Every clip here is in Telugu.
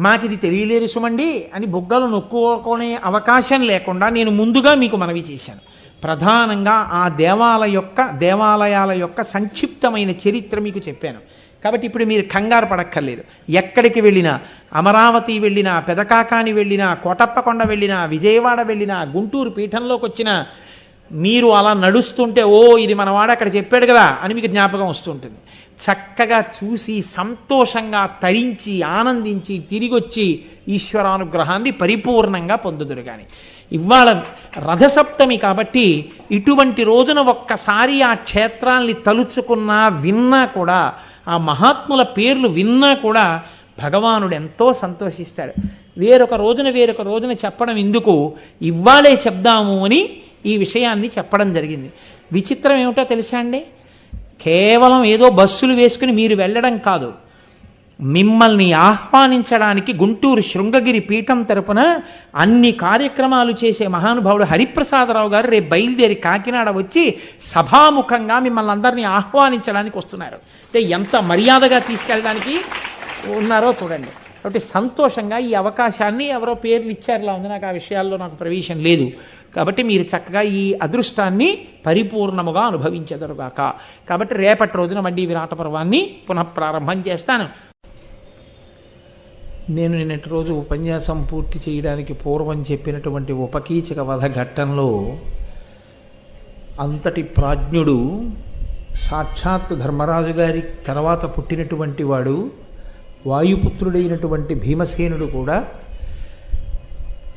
మాకిది తెలియలేరు సుమండి అని బుగ్గలు నొక్కునే అవకాశం లేకుండా నేను ముందుగా మీకు మనవి చేశాను. ప్రధానంగా ఆ దేవాలయాల యొక్క సంక్షిప్తమైన చరిత్ర మీకు చెప్పాను. కాబట్టి ఇప్పుడు మీరు కంగారు పడక్కర్లేదు. ఎక్కడికి వెళ్ళినా, అమరావతి వెళ్ళినా, పెదకాకాని వెళ్ళినా, కోటప్పకొండ వెళ్ళినా, విజయవాడ వెళ్ళినా, గుంటూరు పీఠంలోకి వచ్చినా మీరు అలా నడుస్తుంటే ఓ ఇది మనవాడు అక్కడ చెప్పాడు కదా అని మీకు జ్ఞాపకం వస్తుంటుంది. చక్కగా చూసి సంతోషంగా తరించి ఆనందించి తిరిగొచ్చి ఈశ్వరానుగ్రహాన్ని పరిపూర్ణంగా పొందుదురు. కానీ ఇవాళ రథసప్తమి కాబట్టి ఇటువంటి రోజున ఒక్కసారి ఆ క్షేత్రాల్ని తలుచుకున్నా విన్నా కూడా, ఆ మహాత్ముల పేర్లు విన్నా కూడా భగవానుడు ఎంతో సంతోషిస్తాడు. వేరొక రోజున చెప్పడం ఎందుకు, ఇవ్వాలే చెప్దాము అని ఈ విషయాన్ని చెప్పడం జరిగింది. విచిత్రం ఏమిటో తెలుసా అండి? కేవలం ఏదో బస్సులు వేసుకుని మీరు వెళ్ళడం కాదు, మిమ్మల్ని ఆహ్వానించడానికి గుంటూరు శృంగగిరి పీఠం తరపున అన్ని కార్యక్రమాలు చేసే మహానుభావుడు హరిప్రసాదరావు గారు రేపు బయలుదేరి కాకినాడ వచ్చి సభాముఖంగా మిమ్మల్ని అందరినీ ఆహ్వానించడానికి వస్తున్నారు. అంటే ఎంత మర్యాదగా తీసుకెళ్ళడానికి ఉన్నారో చూడండి. కాబట్టి సంతోషంగా ఈ అవకాశాన్ని ఎవరో పేర్లు ఇచ్చారులా ఉంది, నాకు ఆ విషయాల్లో నాకు ప్రవేశం లేదు. కాబట్టి మీరు చక్కగా ఈ అదృష్టాన్ని పరిపూర్ణముగా అనుభవించెదరుగాక. కాబట్టి రేపటి రోజున మళ్ళీ విరాట పర్వాన్ని పునఃప్రారంభం చేస్తాను. నేను నిన్నటి రోజు ఉపన్యాసం పూర్తి చేయడానికి పూర్వం చెప్పినటువంటి ఉపకీచక వధ ఘట్టంలో అంతటి ప్రాజ్ఞుడు, సాక్షాత్ ధర్మరాజు గారి తర్వాత పుట్టినటువంటి వాడు, వాయుపుత్రుడైనటువంటి భీమసేనుడు కూడా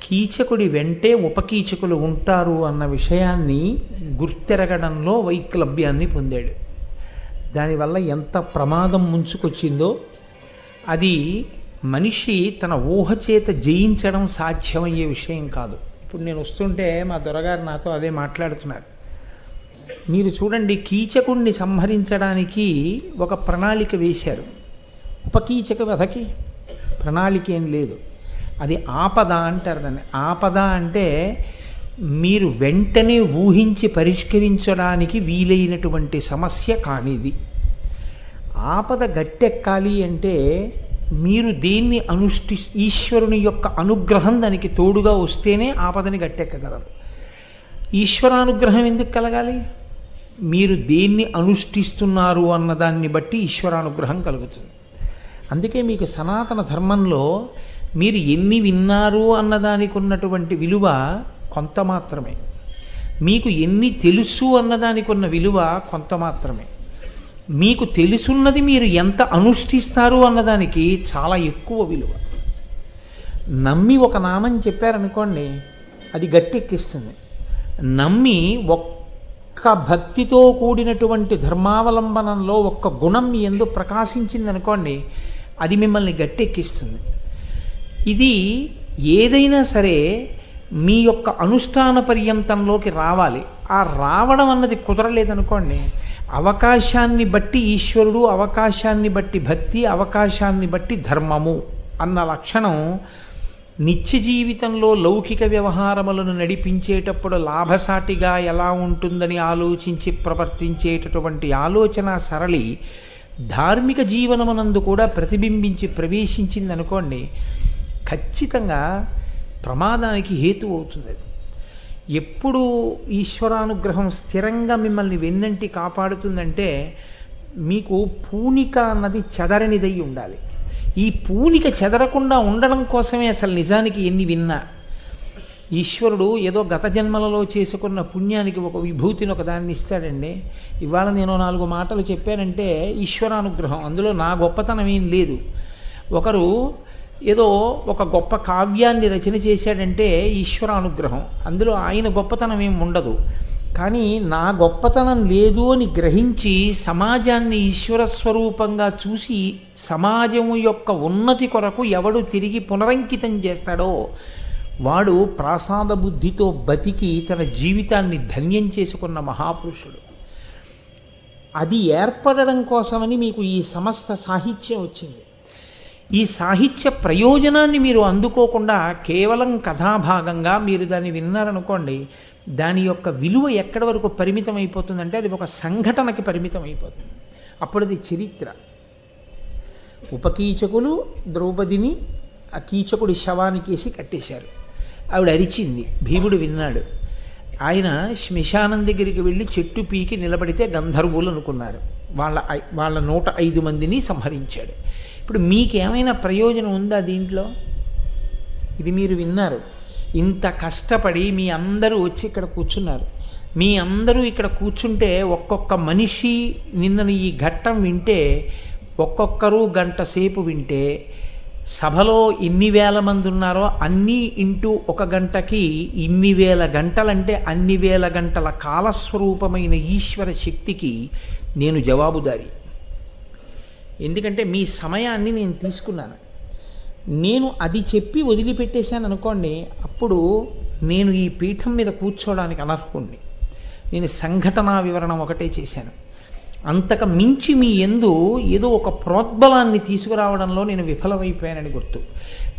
కీచకుడి వెంటే ఉపకీచకులు ఉంటారు అన్న విషయాన్ని గుర్తెరగడంలో వైక్లభ్యాన్ని పొందాడు. దానివల్ల ఎంత ప్రమాదం ముంచుకొచ్చిందో అది మనిషి తన ఊహ చేత జయించడం సాధ్యమయ్యే విషయం కాదు. ఇప్పుడు నేను వస్తుంటే మా దొరగారు నాతో అదే మాట్లాడుతున్నారు. మీరు చూడండి, కీచకుడిని సంహరించడానికి ఒక ప్రణాళిక వేశారు. ఉపకీచక వధకి ప్రణాళిక ఏం లేదు. అది ఆపద అంటారు దాన్ని. ఆపద అంటే మీరు వెంటనే ఊహించి పరిష్కరించడానికి వీలైనటువంటి సమస్య కానిది. ఆపద గట్టెక్కాలి అంటే మీరు దేన్ని ఈశ్వరుని యొక్క అనుగ్రహం దానికి తోడుగా వస్తేనే ఆపదని గట్టెక్కగలరు. ఈశ్వరానుగ్రహం ఎందుకు కలగాలి? మీరు దేన్ని అనుష్ఠిస్తున్నారు అన్నదాన్ని బట్టి ఈశ్వరానుగ్రహం కలుగుతుంది. అందుకే మీకు సనాతన ధర్మంలో మీరు ఎన్ని విన్నారు అన్నదానికి ఉన్నటువంటి విలువ కొంత మాత్రమే, మీకు ఎన్ని తెలుసు అన్నదానికి ఉన్న విలువ కొంత మాత్రమే, మీకు తెలుసున్నది మీరు ఎంత అనుష్ఠిస్తారు అన్నదానికి చాలా ఎక్కువ విలువ. నమ్మి ఒక నామం చెప్పారనుకోండి, అది గట్టెక్కిస్తుంది. నమ్మి ఒక్క భక్తితో కూడినటువంటి ధర్మావలంబనంలో ఒక్క గుణం మీ యందు ప్రకాశించిందనుకోండి, అది మిమ్మల్ని గట్టెక్కిస్తుంది. ఇది ఏదైనా సరే మీ యొక్క అనుష్ఠాన పర్యంతంలోకి రావాలి. ఆ రావడం అన్నది కుదరలేదనుకోండి, అవకాశాన్ని బట్టి ఈశ్వరుడు, అవకాశాన్ని బట్టి భక్తి, అవకాశాన్ని బట్టి ధర్మము అన్న లక్షణం నిత్య జీవితంలో లౌకిక వ్యవహారములను నడిపించేటప్పుడు లాభసాటిగా ఎలా ఉంటుందని ఆలోచించి ప్రవర్తించేటటువంటి ఆలోచన సరళి ధార్మిక జీవనమునందు కూడా ప్రతిబింబించి ప్రవేశించిందనుకోండి, ఖచ్చితంగా ప్రమాదానికి హేతు అవుతుంది. ఎప్పుడు ఈశ్వరానుగ్రహం స్థిరంగా మిమ్మల్ని వెన్నంటి కాపాడుతుందంటే మీకు పూనిక అన్నది చెదరనిదై ఉండాలి. ఈ పూనిక చెదరకుండా ఉండడం కోసమే అసలు నిజానికి ఎన్ని విన్నా ఈశ్వరుడు ఏదో గత జన్మలలో చేసుకున్న పుణ్యానికి ఒక విభూతిని ఒకదాన్ని ఇస్తాడండి. ఇవాళ నేను 4 మాటలు చెప్పానంటే ఈశ్వరానుగ్రహం, అందులో నా గొప్పతనం ఏం లేదు. ఒకరు ఏదో ఒక గొప్ప కావ్యాన్ని రచన చేశాడంటే ఈశ్వరానుగ్రహం, అందులో ఆయన గొప్పతనం ఏం ఉండదు. కానీ నా గొప్పతనం లేదు అని గ్రహించి సమాజాన్ని ఈశ్వర స్వరూపంగా చూసి సమాజము యొక్క ఉన్నతి కొరకు ఎవడు తిరిగి పునరంకితం చేస్తాడో వాడు ప్రాసాద బుద్ధితో బతికి తన జీవితాన్ని ధన్యం చేసుకున్న మహాపురుషుడు. అది ఏర్పడడం కోసమని మీకు ఈ సమస్త సాహిత్యం వచ్చింది. ఈ సాహిత్య ప్రయోజనాన్ని మీరు అందుకోకుండా కేవలం కథాభాగంగా మీరు దాన్ని విన్నారనుకోండి, దాని యొక్క విలువ ఎక్కడి వరకు పరిమితం అయిపోతుందంటే అది ఒక సంఘటనకి పరిమితం అయిపోతుంది. అప్పుడు అది చరిత్ర. ఉపకీచకులు ద్రౌపదిని ఆ కీచకుడి శవానికేసి కట్టేశారు. ఆవిడ అరిచింది, భీముడు విన్నాడు. ఆయన శ్మశానం దగ్గరికి వెళ్ళి చెట్టు పీకి నిలబడితే గంధర్వులు అనుకున్నారు. వాళ్ళ 105 మందిని సంహరించాడు. ఇప్పుడు మీకేమైనా ప్రయోజనం ఉందా దీంట్లో? ఇది మీరు విన్నారు. ఇంత కష్టపడి మీ అందరూ వచ్చి ఇక్కడ కూర్చున్నారు. మీ అందరూ ఇక్కడ కూర్చుంటే ఒక్కొక్క మనిషి నిన్న ఈ ఘట్టం వింటే, ఒక్కొక్కరు గంట సేపు వింటే, సభలో ఎన్ని వేల మంది ఉన్నారో అన్నీ ఇంటూ 1 గంటకి ఇన్ని వేల గంటలంటే అన్ని వేల గంటల కాలస్వరూపమైన ఈశ్వర శక్తికి నేను జవాబుదారి. ఎందుకంటే మీ సమయాన్ని నేను తీసుకున్నాను. నేను అది చెప్పి వదిలిపెట్టేశాను అనుకోండి, అప్పుడు నేను ఈ పీఠం మీద కూర్చోవడానికి అనర్హుణ్ణి. నేను సంఘటనా వివరణం ఒకటే చేశాను. అంతకు మించి మీ యందు ఏదో ఒక ప్రోద్బలాన్ని తీసుకురావడంలో నేను విఫలమైపోయానని గుర్తు.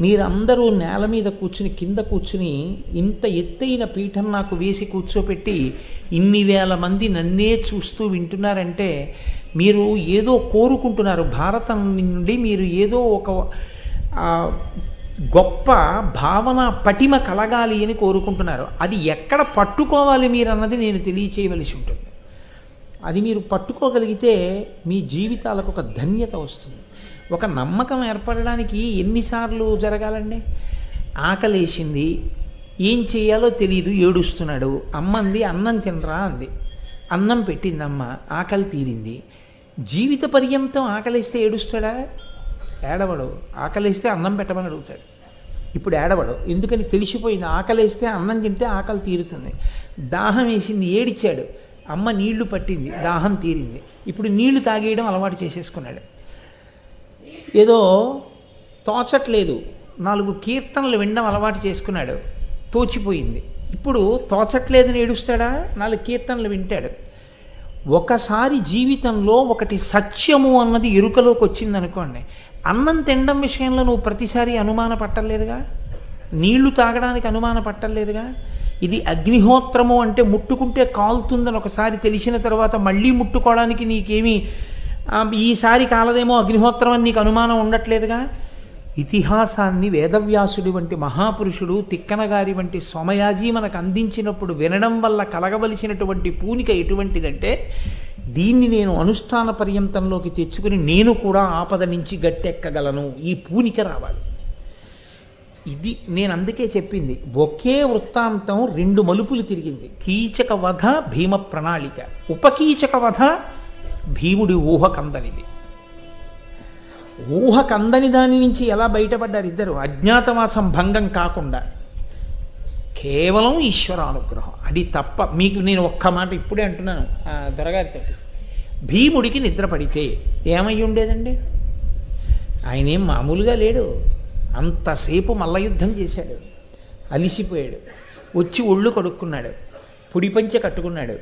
మీరందరూ నేల మీద కూర్చుని, కింద కూర్చుని, ఇంత ఎత్తైన పీఠం నాకు వేసి కూర్చోపెట్టి ఇన్ని వేల మంది నన్నే చూస్తూ వింటున్నారంటే మీరు ఏదో కోరుకుంటున్నారు. భారతం నుండి మీరు ఏదో ఒక గొప్ప భావన పటిమ కలగాలి అని కోరుకుంటున్నారు. అది ఎక్కడ పట్టుకోవాలి మీరు అన్నది నేను తెలియచేయవలసి ఉంటుంది. అది మీరు పట్టుకోగలిగితే మీ జీవితాలకు ఒక ధన్యత వస్తుంది. ఒక నమ్మకం ఏర్పడడానికి ఎన్నిసార్లు జరగాలండి? ఆకలేసింది, ఏం చేయాలో తెలియదు, ఏడుస్తున్నాడు. అమ్మంది అన్నం తినరా అంది, అన్నం పెట్టింది అమ్మ, ఆకలి తీరింది. జీవిత పర్యంతం ఆకలిస్తే ఏడుస్తాడా? ఏడవడు. ఆకలిస్తే అన్నం పెట్టమని అడుగుతాడు. ఇప్పుడు ఏడవడు. ఎందుకని? తెలిసిపోయింది, ఆకలిస్తే అన్నం తింటే ఆకలి తీరుతుంది. దాహం వేసింది, ఏడిచాడు. అమ్మ నీళ్లు పట్టింది, దాహం తీరింది. ఇప్పుడు నీళ్లు తాగేయడం అలవాటు చేసేసుకున్నాడు. ఏదో తోచట్లేదు, 4 కీర్తనలు వినడం అలవాటు చేసుకున్నాడు, తోచిపోయింది. ఇప్పుడు తోచట్లేదని ఏడుస్తాడా? 4 కీర్తనలు వింటాడు. ఒకసారి జీవితంలో ఒకటి సత్యము అన్నది ఎరుకలోకి వచ్చిందనుకోండి, అన్నం తినడం విషయంలో నువ్వు ప్రతిసారి అనుమాన పట్టలేదుగా, నీళ్లు తాగడానికి అనుమాన పట్టలేదుగా. ఇది అగ్నిహోత్రము అంటే ముట్టుకుంటే కాలుతుందని ఒకసారి తెలిసిన తర్వాత మళ్ళీ ముట్టుకోవడానికి నీకేమీ ఈసారి కాలదేమో అగ్నిహోత్రం అని నీకు అనుమానం ఉండట్లేదుగా. ఇతిహాసాన్ని వేదవ్యాసుడి వంటి మహాపురుషుడు, తిక్కనగారి వంటి సోమయాజీ మనకు అందించినప్పుడు వినడం వల్ల కలగవలసినటువంటి పూనిక ఎటువంటిదంటే, దీన్ని నేను అనుష్ఠాన పర్యంతంలోకి తెచ్చుకుని నేను కూడా ఆపద నుంచి గట్టెక్కగలను, ఈ పూనిక రావాలి. ఇది నేను అందుకే చెప్పింది. ఒకే వృత్తాంతం 2 మలుపులు తిరిగింది. కీచక వధ, భీమ ప్రణాళిక. ఉపకీచక వధ భీముడి ఊహ కందనిది. ఊహ కందని దాని నుంచి ఎలా బయటపడ్డారు ఇద్దరు? అజ్ఞాతవాసం భంగం కాకుండా కేవలం ఈశ్వరానుగ్రహం. అది తప్ప మీకు నేను ఒక్క మాట ఇప్పుడే అంటున్నాను దొరగారితో. భీముడికి నిద్ర పడితే ఏమై ఉండేదండి? ఆయనేం మామూలుగా లేడు. అంతసేపు మల్లయుద్ధం చేశాడు, అలిసిపోయాడు. వచ్చి ఒళ్ళు కడుక్కున్నాడు, పుడి పంచె కట్టుకున్నాడు,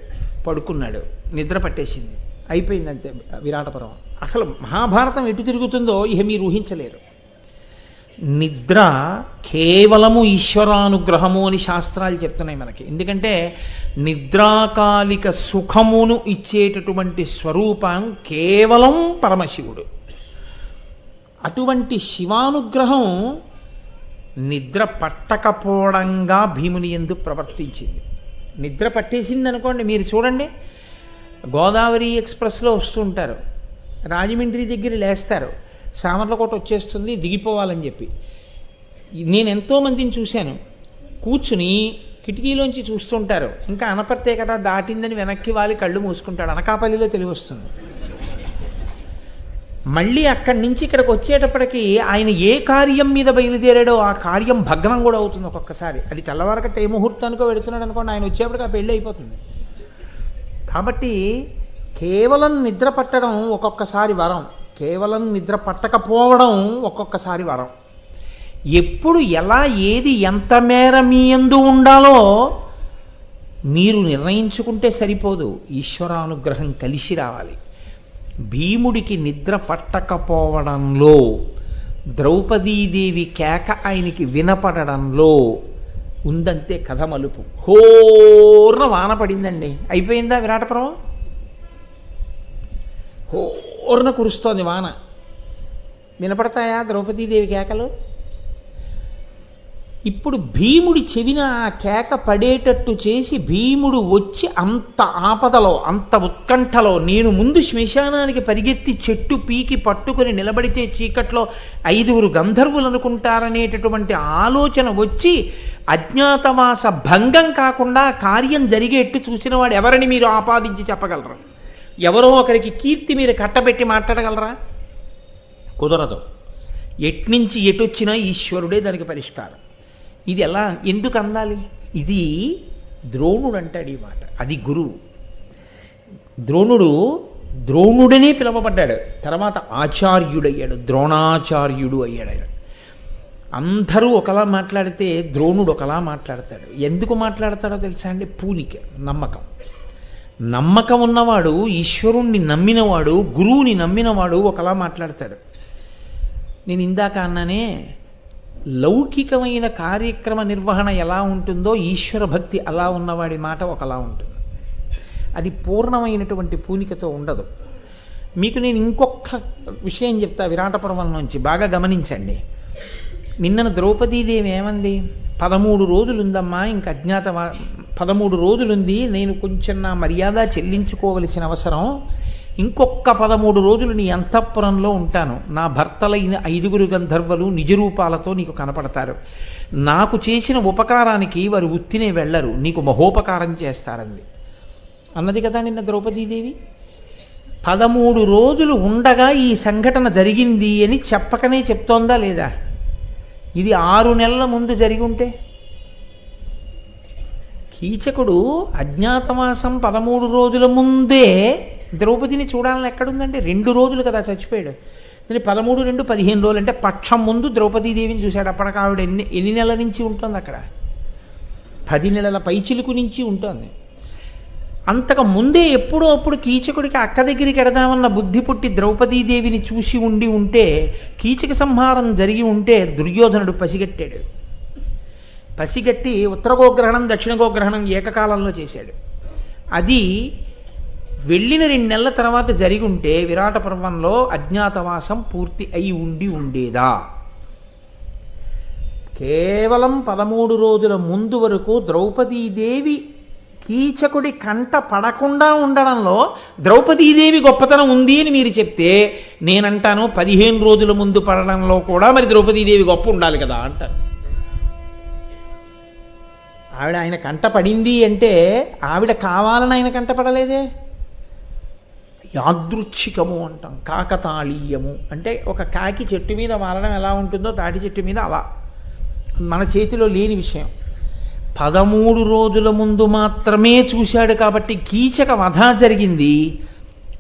పడుకున్నాడు, నిద్ర పట్టేసింది, అయిపోయింది అంతే విరాటపర్వం. అసలు మహాభారతం ఎటు తిరుగుతుందో ఇక మీరు ఊహించలేరు. నిద్ర కేవలము ఈశ్వరానుగ్రహము అని శాస్త్రాలు చెప్తున్నాయి మనకి. ఎందుకంటే నిద్రాకాలిక సుఖమును ఇచ్చేటటువంటి స్వరూపం కేవలం పరమశివుడు. అటువంటి శివానుగ్రహం నిద్ర పట్టకపోవడంగా భీముని యందు ప్రవర్తించింది. నిద్ర పట్టేసింది అనుకోండి, మీరు చూడండి, గోదావరి ఎక్స్ప్రెస్లో వస్తుంటారు, రాజమండ్రి దగ్గర లేస్తారు, సామర్లకోట వచ్చేస్తుంది, దిగిపోవాలని చెప్పి. నేను ఎంతోమందిని చూశాను, కూర్చుని కిటికీలోంచి చూస్తుంటారు, ఇంకా అనపర్తే కదా దాటిందని వెనక్కి వాలి కళ్ళు మూసుకుంటాడు. అనకాపల్లిలో తెలివి వస్తుంది. మళ్ళీ అక్కడి నుంచి ఇక్కడికి వచ్చేటప్పటికి ఆయన ఏ కార్యం మీద బయలుదేరాడో ఆ కార్యం భగ్నం కూడా అవుతుంది ఒక్కొక్కసారి. అది తెల్లవారకట్ట ఏ ముహూర్తానికో వెళుతున్నాడు అనుకోండి, ఆయన వచ్చేప్పటికి ఆ పెళ్ళి అయిపోతుంది. కాబట్టి కేవలం నిద్ర పట్టడం ఒక్కొక్కసారి వరం, కేవలం నిద్ర పట్టకపోవడం ఒక్కొక్కసారి వరం. ఎప్పుడు ఎలా ఏది ఎంత మేర మీ యందు ఉండాలో మీరు నిర్ణయించుకుంటే సరిపోదు, ఈశ్వరానుగ్రహం కలిసి రావాలి. భీముడికి నిద్ర పట్టకపోవడంలో, ద్రౌపదీదేవి కేక ఆయనకి వినపడడంలో ఉందంతే కథ మలుపు. హోర్న వాన పడిందండి, అయిపోయిందా విరాటపర్వం? హోర్న కురుస్తోంది వాన. వినపడతాయా ద్రౌపదీదేవి కేకలు? ఇప్పుడు భీముడి చెవిన ఆ కేక పడేటట్టు చేసి భీముడు వచ్చి అంత ఆపదలో అంత ఉత్కంఠలో నేను ముందు శ్మశానానికి పరిగెత్తి చెట్టు పీకి పట్టుకుని నిలబడితే చీకట్లో 5 గంధర్వులు అనుకుంటారనేటటువంటి ఆలోచన వచ్చి అజ్ఞాతవాస భంగం కాకుండా కార్యం జరిగేట్టు చూసిన వాడు ఎవరిని మీరు ఆపాదించి చెప్పగలరా? ఎవరో ఒకరికి కీర్తి మీరు కట్టబెట్టి మాట్లాడగలరా? కుదరదు. ఎట్నుంచి ఎటొచ్చినా ఈశ్వరుడే దానికి పరిష్కారం. ఇది ఎలా ఎందుకు అందాలి? ఇది ద్రోణుడు అంటాడు ఈ మాట. అది గురువు. ద్రోణుడనే పిలవబడ్డాడు. తర్వాత ఆచార్యుడయ్యాడు, ద్రోణాచార్యుడు అయ్యాడు ఆయన. అందరూ ఒకలా మాట్లాడితే ద్రోణుడు ఒకలా మాట్లాడతాడు. ఎందుకు మాట్లాడతాడో తెలుసా అండి? పూనిక, నమ్మకం ఉన్నవాడు, ఈశ్వరుణ్ణి నమ్మినవాడు, గురువుని నమ్మినవాడు ఒకలా మాట్లాడతాడు. నేను ఇందాక అన్నానే, లౌకికమైన కార్యక్రమ నిర్వహణ ఎలా ఉంటుందో ఈశ్వర భక్తి అలా ఉన్నవాడి మాట ఒకలా ఉంటుంది. అది పూర్ణమైనటువంటి పూనికతో ఉండదు. మీకు నేను ఇంకొక విషయం చెప్తా విరాట పర్వం నుంచి, బాగా గమనించండి. నిన్న ద్రౌపదీదేవి ఏమంది? 13 రోజులుందమ్మా, ఇంక 13 రోజులుంది, నేను కొంచెం నా మర్యాద చెల్లించుకోవలసిన అవసరం, ఇంకొక 13 రోజులు నీ అంతఃపురంలో ఉంటాను. నా భర్తలైన 5 గంధర్వులు నిజరూపాలతో నీకు కనపడతారు. నాకు చేసిన ఉపకారానికి వారు ఉత్తినే వెళ్ళరు, నీకు మహోపకారం చేస్తారంది అన్నది కదా నిన్న ద్రౌపదీదేవి. 13 రోజులు ఉండగా ఈ సంఘటన జరిగింది అని చెప్పకనే చెప్తోందా లేదా? ఇది 6 నెలల ముందు జరిగి ఉంటే, కీచకుడు అజ్ఞాతవాసం 13 రోజుల ముందే ద్రౌపదిని చూడాలని ఎక్కడుందంటే? 2 రోజులు కదా చచ్చిపోయాడు. 13, 2, 15 రోజులు అంటే పక్షం ముందు ద్రౌపదీదేవిని చూశాడు. అప్పటికి ఆవిడ ఎన్ని నెలల నుంచి ఉంటుంది అక్కడ? 10 నెలల పైచిలుకు నుంచి ఉంటుంది. అంతకు ముందే ఎప్పుడో అప్పుడు కీచకుడికి అక్క దగ్గరికి ఎడదామన్న బుద్ధి పుట్టి ద్రౌపదీదేవిని చూసి ఉంటే, కీచక సంహారం జరిగి ఉంటే దుర్యోధనుడు పసిగట్టాడు. పసిగట్టి ఉత్తరగోగ్రహణం దక్షిణగోగ్రహణం ఏకకాలంలో చేశాడు. అది వెళ్ళిన 2 నెలల తర్వాత జరిగి ఉంటే విరాట పర్వంలో అజ్ఞాతవాసం పూర్తి అయి ఉండేదా? కేవలం 13 రోజుల ముందు వరకు ద్రౌపదీదేవి కీచకుడి కంట పడకుండా ఉండడంలో ద్రౌపదీదేవి గొప్పతనం ఉంది అని మీరు చెప్తే, నేనంటాను 15 రోజుల ముందు పడడంలో కూడా మరి ద్రౌపదీదేవి గొప్ప ఉండాలి కదా అంటారు. ఆవిడ ఆయన కంట పడింది అంటే ఆవిడ కావాలని ఆయన కంట పడలేదే. యాదృచ్ఛికము అంటాం, కాకతాళీయము అంటే ఒక కాకి చెట్టు మీద వాలడం ఎలా ఉంటుందో తాటి చెట్టు మీద అలా, మన చేతిలో లేని విషయం. 13 రోజుల ముందు మాత్రమే చూశాడు కాబట్టి కీచక వధ జరిగింది,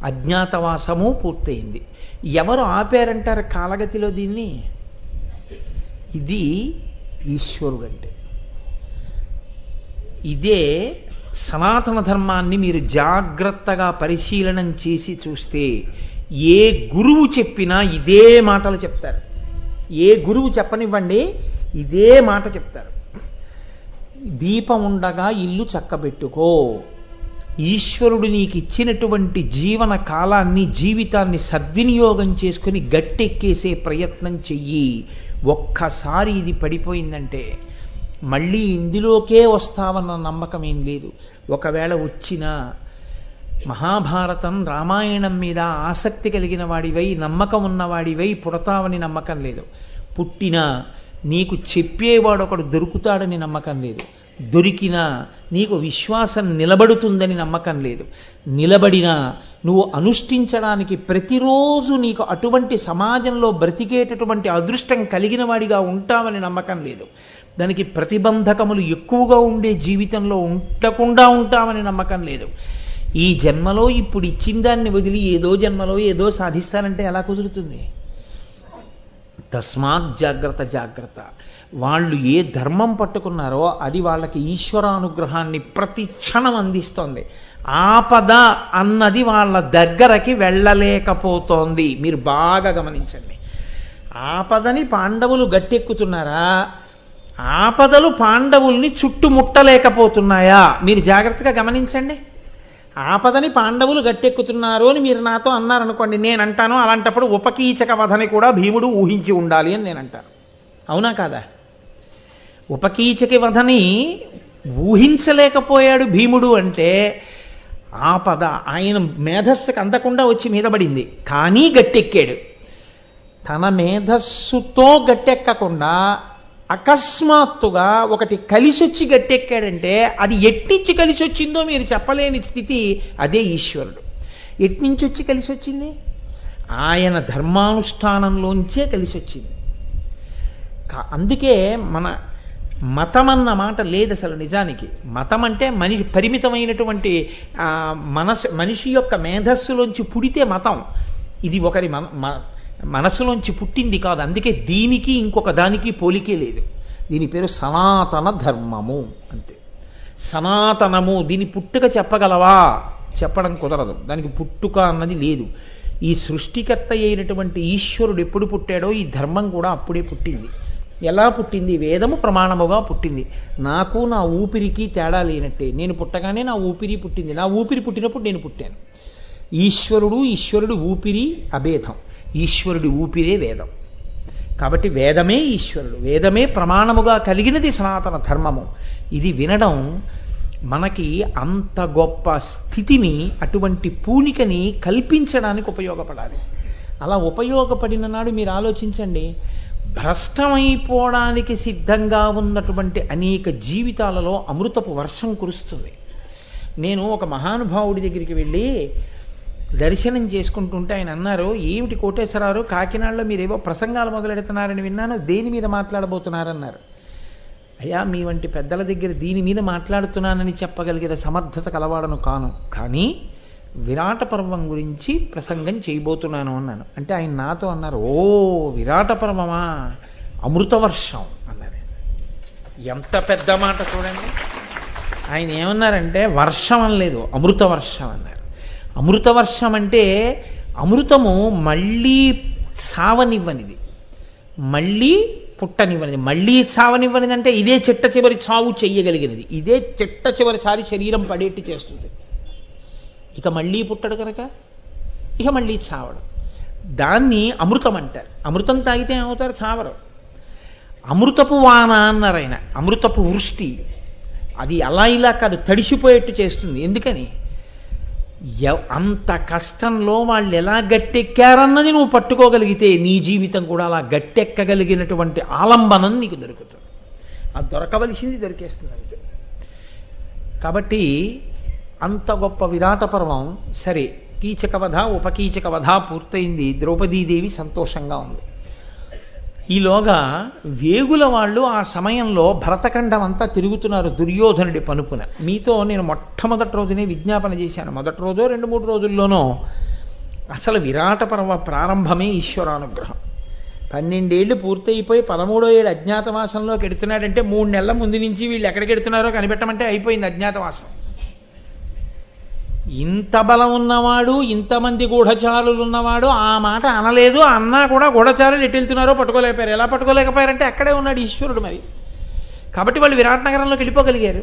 అజ్ఞాతవాసము పూర్తయింది. ఎవరు ఆపారంటారు కాలగతిలో దీన్ని? ఇది ఈశ్వరుడు అంటే. ఇదే సనాతన ధర్మాన్ని మీరు జాగ్రత్తగా పరిశీలనం చేసి చూస్తే ఏ గురువు చెప్పినా ఇదే మాటలు చెప్తారు. ఏ గురువు చెప్పనివ్వండి, ఇదే మాట చెప్తారు. దీపం ఉండగా ఇల్లు చక్కబెట్టుకో, ఈశ్వరుడు నీకు ఇచ్చినటువంటి జీవన కాలాన్ని, జీవితాన్ని సద్వినియోగం చేసుకుని గట్టెక్కేసే ప్రయత్నం చెయ్యి. ఒక్కసారి ఇది పడిపోయిందంటే మళ్ళీ ఇందులోకే వస్తావన్న నమ్మకం ఏం లేదు. ఒకవేళ వచ్చినా మహాభారతం రామాయణం మీద ఆసక్తి కలిగిన వాడివై, నమ్మకం ఉన్నవాడివై పుడతావని నమ్మకం లేదు. పుట్టినా నీకు చెప్పేవాడు ఒకడు దొరుకుతాడని నమ్మకం లేదు. దొరికినా నీకు విశ్వాసం నిలబడుతుందని నమ్మకం లేదు. నిలబడినా నువ్వు అనుష్ఠించడానికి ప్రతిరోజు నీకు అటువంటి సమాజంలో బ్రతికేటటువంటి అదృష్టం కలిగిన వాడిగా ఉంటావని నమ్మకం లేదు. దానికి ప్రతిబంధకములు ఎక్కువగా ఉండే జీవితంలో ఉండకుండా ఉంటామని నమ్మకం లేదు. ఈ జన్మలో ఇప్పుడు ఇచ్చిన దాన్ని వదిలి ఏదో జన్మలో ఏదో సాధిస్తానంటే ఎలా కుదురుతుంది? తస్మాత్ జాగ్రత్త. వాళ్ళు ఏ ధర్మం పట్టుకున్నారో అది వాళ్ళకి ఈశ్వరానుగ్రహాన్ని ప్రతి క్షణం అందిస్తోంది. ఆపద అన్నది వాళ్ళ దగ్గరకి వెళ్ళలేకపోతోంది. మీరు బాగా గమనించండి. ఆపదని పాండవులు గట్టెక్కుతున్నారా? ఆపదలు పాండవుల్ని చుట్టుముట్టలేకపోతున్నాయా? మీరు జాగ్రత్తగా గమనించండి. ఆపదని పాండవులు గట్టెక్కుతున్నారు అని మీరు నాతో అన్నారనుకోండి, నేనంటాను అలాంటప్పుడు ఉపకీచక వధని కూడా భీముడు ఊహించి ఉండాలి అని నేనంటాను. అవునా కాదా? ఉపకీచకి వధని ఊహించలేకపోయాడు భీముడు అంటే ఆపద ఆయన మేధస్సుకు అందకుండా వచ్చి మీద పడింది. కానీ గట్టెక్కాడు. తన మేధస్సుతో గట్టెక్కకుండా అకస్మాత్తుగా ఒకటి కలిసొచ్చి గట్టెక్కాడంటే అది ఎట్నుంచి కలిసి వచ్చిందో మీరు చెప్పలేని స్థితి. అదే ఈశ్వరుడు. ఎట్నుంచి వచ్చి కలిసి వచ్చింది? ఆయన ధర్మానుష్ఠానంలోంచే కలిసి వచ్చింది. అందుకే మన మతం అన్న మాట లేదు అసలు. నిజానికి మతం అంటే మనిషి పరిమితమైనటువంటి మనిషి యొక్క మేధస్సులోంచి పుడితే మతం. ఇది ఒకరి మనసులోంచి పుట్టింది కాదు. అందుకే దీనికి ఇంకొక దానికి పోలికే లేదు. దీని పేరు సనాతన ధర్మము అంతే. సనాతనము. దీని పుట్టుక చెప్పగలవా? చెప్పడం కుదరదు. దానికి పుట్టుక అన్నది లేదు. ఈ సృష్టికర్త అయినటువంటి ఈశ్వరుడు ఎప్పుడు పుట్టాడో ఈ ధర్మం కూడా అప్పుడే పుట్టింది. ఎలా పుట్టింది? వేదము ప్రమాణముగా పుట్టింది. నాకు నా ఊపిరికి తేడా లేనట్టే. నేను పుట్టగానే నా ఊపిరి పుట్టింది. నా ఊపిరి పుట్టినప్పుడు నేను పుట్టాను. ఈశ్వరుడు ఊపిరి అభేదం. ఈశ్వరుడి ఊపిరే వేదం. కాబట్టి వేదమే ఈశ్వరుడు. వేదమే ప్రమాణముగా కలిగినది సనాతన ధర్మము. ఇది వినడం మనకి అంత గొప్ప స్థితిని, అటువంటి పూనికని కల్పించడానికి ఉపయోగపడాలి. అలా ఉపయోగపడిన నాడు మీరు ఆలోచించండి, భ్రష్టమైపోవడానికి సిద్ధంగా ఉన్నటువంటి అనేక జీవితాలలో అమృతపు వర్షం కురుస్తుంది. నేను ఒక మహానుభావుడి దగ్గరికి వెళ్ళి దర్శనం చేసుకుంటుంటే ఆయన అన్నారు, ఏమిటి కోటేశ్వరరావు, కాకినాడలో మీరేవో ప్రసంగాలు మొదలెడుతున్నారని విన్నాను, దేని మీద మాట్లాడబోతున్నారన్నారు. అయ్యా, మీ వంటి పెద్దల దగ్గర దీని మీద మాట్లాడుతున్నానని చెప్పగలిగిన సమర్థత కలవాడను కాను, కానీ విరాట పర్వం గురించి ప్రసంగం చేయబోతున్నాను అన్నాను. అంటే ఆయన నాతో అన్నారు, ఓ విరాట పర్వమా, అమృతవర్షం అన్నారు. ఎంత పెద్ద మాట చూడండి. ఆయన ఏమన్నారంటే వర్షం అనలేదు, అమృత వర్షం అన్నారు. అమృత వర్షం అంటే అమృతము మళ్ళీ సావనివ్వనిది, మళ్ళీ పుట్టనివ్వనిది. మళ్ళీ చావనివ్వనిది అంటే ఇదే చిట్ట చివరి చావు చెయ్యగలిగినది. ఇదే చిట్ట చివరిసారి శరీరం పడేట్టు చేస్తుంది. ఇక మళ్ళీ పుట్టడు కనుక ఇక మళ్ళీ చావడు. దాన్ని అమృతం అంటారు. అమృతం తాగితే ఏమవుతారు? చావరు. అమృతపు వాన అన్నారు ఆయన. అమృతపు వృష్టి. అది అలా ఇలా కాదు, తడిసిపోయేట్టు చేస్తుంది. ఎందుకని? అంత కష్టంలో వాళ్ళు ఎలా గట్టెక్కారన్నది నువ్వు పట్టుకోగలిగితే నీ జీవితం కూడా అలా గట్టెక్కగలిగినటువంటి ఆలంబనం నీకు దొరుకుతుంది. అది దొరకవలసింది దొరికేస్తుంది అంతే. కాబట్టి అంత గొప్ప విరాట పర్వం. సరే, కీచకవధ ఉపకీచకవధ పూర్తయింది. ద్రౌపదీదేవి సంతోషంగా ఉంది. ఈలోగా వేగుల వాళ్ళు ఆ సమయంలో భరతఖండం అంతా తిరుగుతున్నారు దుర్యోధనుడి పనుపున. మీతో నేను మొట్టమొదటి రోజునే విజ్ఞాపన చేశాను. మొదటి రోజో 2-3 రోజుల్లోనో అసలు విరాట పర్వ ప్రారంభమే ఈశ్వరానుగ్రహం. 12 ఏళ్ళు పూర్తయిపోయి 13వ ఏడు అజ్ఞాతవాసంలోకి ఎడుతున్నాడంటే 3 నెలల ముందు నుంచి వీళ్ళు ఎక్కడికి ఎడుతున్నారో కనిపెట్టమంటే అయిపోయింది అజ్ఞాతవాసం. ఇంత బలం ఉన్నవాడు, ఇంతమంది గూఢచారులు ఉన్నవాడు ఆ మాట అనలేదు. అన్నా కూడా గూఢచారులు ఎటు వెళ్తున్నారో పట్టుకోలేకపోయారు. ఎలా పట్టుకోలేకపోయారంటే అక్కడే ఉన్నాడు ఈశ్వరుడు మరి. కాబట్టి వాళ్ళు విరాట్ నగరంలోకి వెళ్ళిపోగలిగారు.